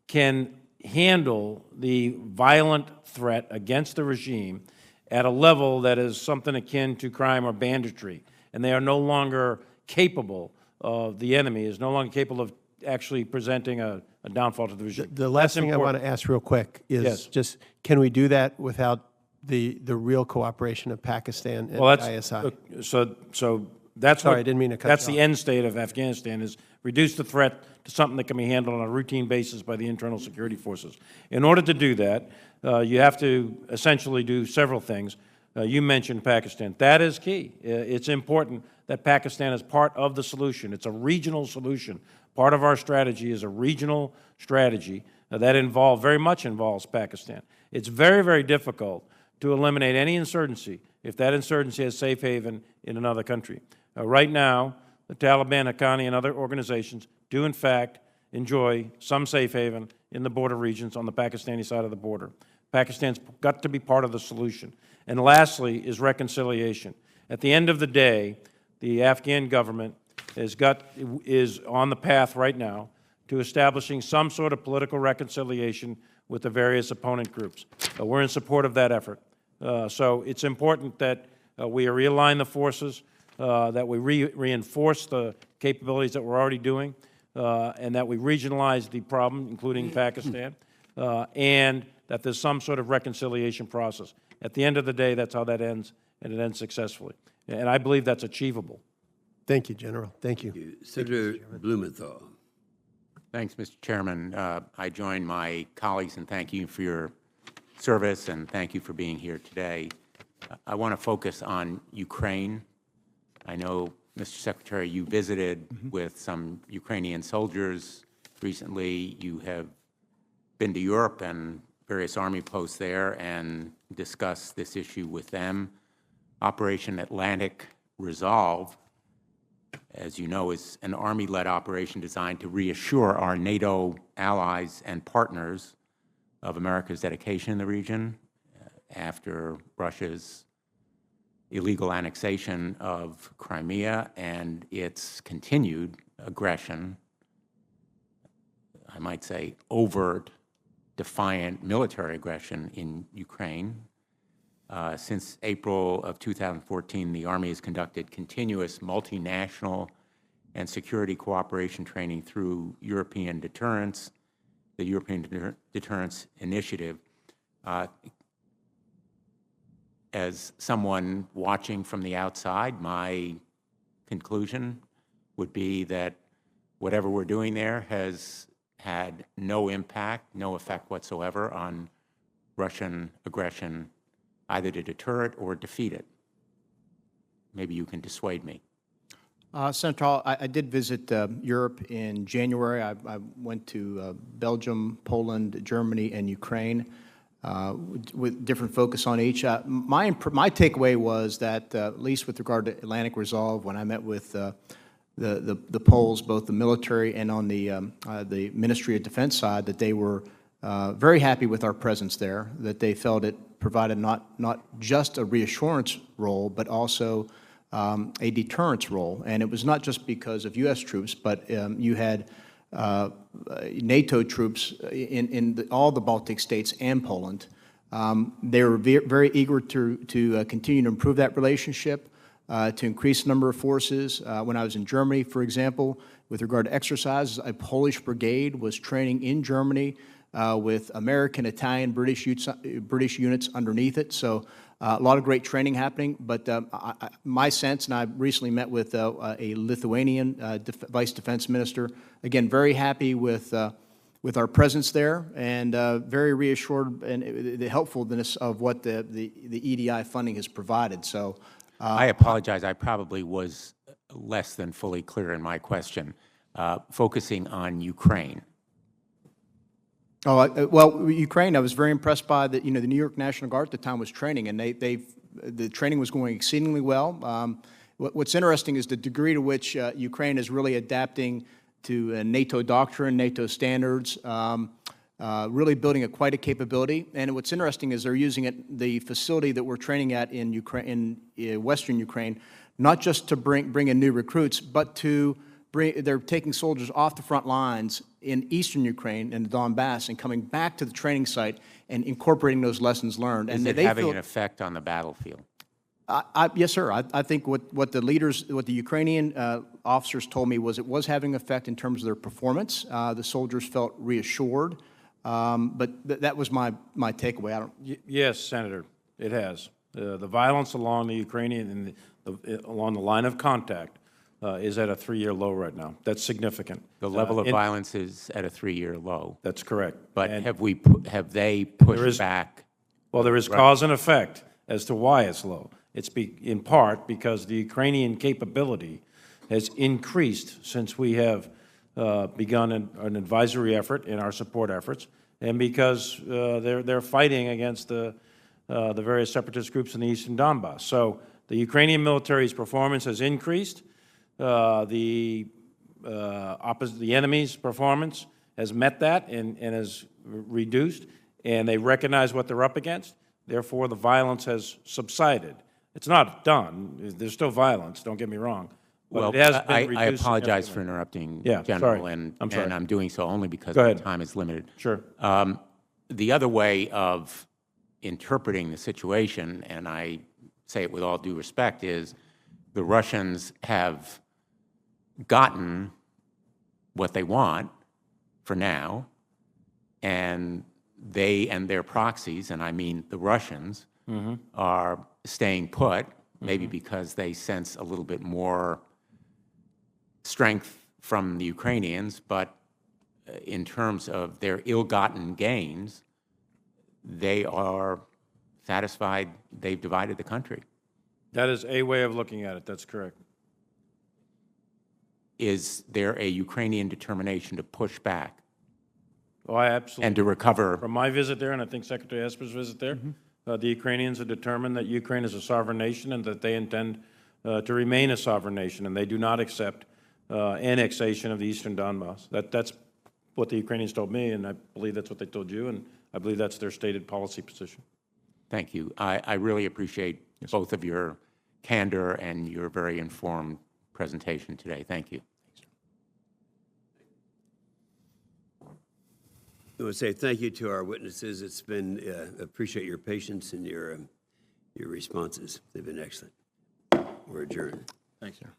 can handle the violent threat against the regime at a level that is something akin to crime or banditry, and they are no longer capable of, the enemy is no longer capable of actually presenting a downfall to the regime. The last thing I want to ask real quick is just, can we do that without the real cooperation of Pakistan and ISI? So that's Sorry, I didn't mean to cut you that's the off. end state of Afghanistan, is reduce the threat to something that can be handled on a routine basis by the internal security forces. In order to do that, you have to essentially do several things. You mentioned Pakistan. That is key. It's important that Pakistan is part of the solution. It's a regional solution. Part of our strategy is a regional strategy that very much involves Pakistan. It's very, very difficult to eliminate any insurgency if that insurgency has safe haven in another country. Right now, the Taliban, Haqqani, and other organizations do, in fact, enjoy some safe haven in the border regions on the Pakistani side of the border. Pakistan's got to be part of the solution. And lastly is reconciliation. At the end of the day, the Afghan government is on the path right now to establishing some sort of political reconciliation with the various opponent groups. We're in support of that effort. So it's important that we realign the forces, that we reinforce the capabilities that we're already doing, and that we regionalize the problem, including Pakistan, and that there's some sort of reconciliation process. At the end of the day, that's how that ends, and it ends successfully. And I believe that's achievable. Thank you, General. Thank you. Senator Blumenthal. Thanks, Mr. Chairman. I join my colleagues in thanking you for your service, and thank you for being here today. I want to focus on Ukraine. I know, Mr. Secretary, you visited with some Ukrainian soldiers recently. You have been to Europe and various Army posts there and discussed this issue with them. Operation Atlantic Resolve, as you know, is an Army-led operation designed to reassure our NATO allies and partners of America's dedication in the region after Russia's illegal annexation of Crimea and its continued aggression, I might say overt, defiant military aggression in Ukraine. Since April of 2014, the Army has conducted continuous multinational and security cooperation training through European Deterrence, the European Deterrence Initiative. As someone watching from the outside, my conclusion would be that whatever we're doing there has had no impact, no effect whatsoever on Russian aggression, either to deter it or defeat it. Maybe you can dissuade me. Senator Hall, I did visit Europe in January. I went to Belgium, Poland, Germany, and Ukraine. with different focus on each. My takeaway was that, at least with regard to Atlantic Resolve, when I met with the Poles, both the military and on the Ministry of Defense side, that they were very happy with our presence there, that they felt it provided not just a reassurance role, but also a deterrence role. And it was not just because of U.S. troops, but you had NATO troops in all the Baltic states and Poland. They were very eager to continue to improve that relationship, to increase the number of forces. When I was in Germany, for example, with regard to exercises, a Polish brigade was training in Germany with American, Italian, British units underneath it. So a lot of great training happening. But my sense, and I recently met with a Lithuanian Vice Defense Minister, again, very happy with our presence there, and very reassured and the helpfulness of what the EDI funding has provided. So I apologize. I probably was less than fully clear in my question, focusing on Ukraine. Oh, well, Ukraine, I was very impressed by the New York National Guard at the time was training, and the training was going exceedingly well. What's interesting is the degree to which Ukraine is really adapting to NATO doctrine, NATO standards, really building quite a capability. And what's interesting is they're using the facility that we're training at in Ukraine, in Western Ukraine, not just to bring in new recruits, but they're taking soldiers off the front lines in eastern Ukraine and the Donbass and coming back to the training site and incorporating those lessons learned. Is it having an effect on the battlefield? Yes, sir. I think what the Ukrainian officers told me was it was having an effect in terms of their performance. The soldiers felt reassured, but that was my takeaway. Yes, Senator, it has. The violence along the Ukrainian along the line of contact is at a 3-year low right now. That's significant. The level of violence is at a 3-year low. That's correct. But have they pushed back? Well, there is cause and effect as to why it's low. It's in part because the Ukrainian capability has increased since we have begun an advisory effort in our support efforts, and because they're fighting against the various separatist groups in the eastern Donbass. So the Ukrainian military's performance has increased. The enemy's performance has met that and has reduced, and they recognize what they're up against. Therefore, the violence has subsided. It's not done. There's still violence, don't get me wrong. But Well, it has been I apologize for interrupting, General, and I'm doing so only because my time is limited. Sure. The other way of interpreting the situation, and I say it with all due respect, is the Russians have gotten what they want for now, and they and their proxies, and I mean the Russians, are staying put, maybe because they sense a little bit more strength from the Ukrainians, but in terms of their ill-gotten gains, they are satisfied they've divided the country. That is a way of looking at it. That's correct. Is there a Ukrainian determination to push back? Oh, I absolutely. And to recover? From my visit there, and I think Secretary Esper's visit there, the Ukrainians are determined that Ukraine is a sovereign nation and that they intend to remain a sovereign nation, and they do not accept annexation of the eastern Donbass. That's what the Ukrainians told me, and I believe that's what they told you, and I believe that's their stated policy position. Thank you. I really appreciate both of your candor and your very informed presentation today. Thank you. I want to say thank you to our witnesses. It's been, appreciate your patience and your responses. They've been excellent. We're adjourned. Thanks, sir.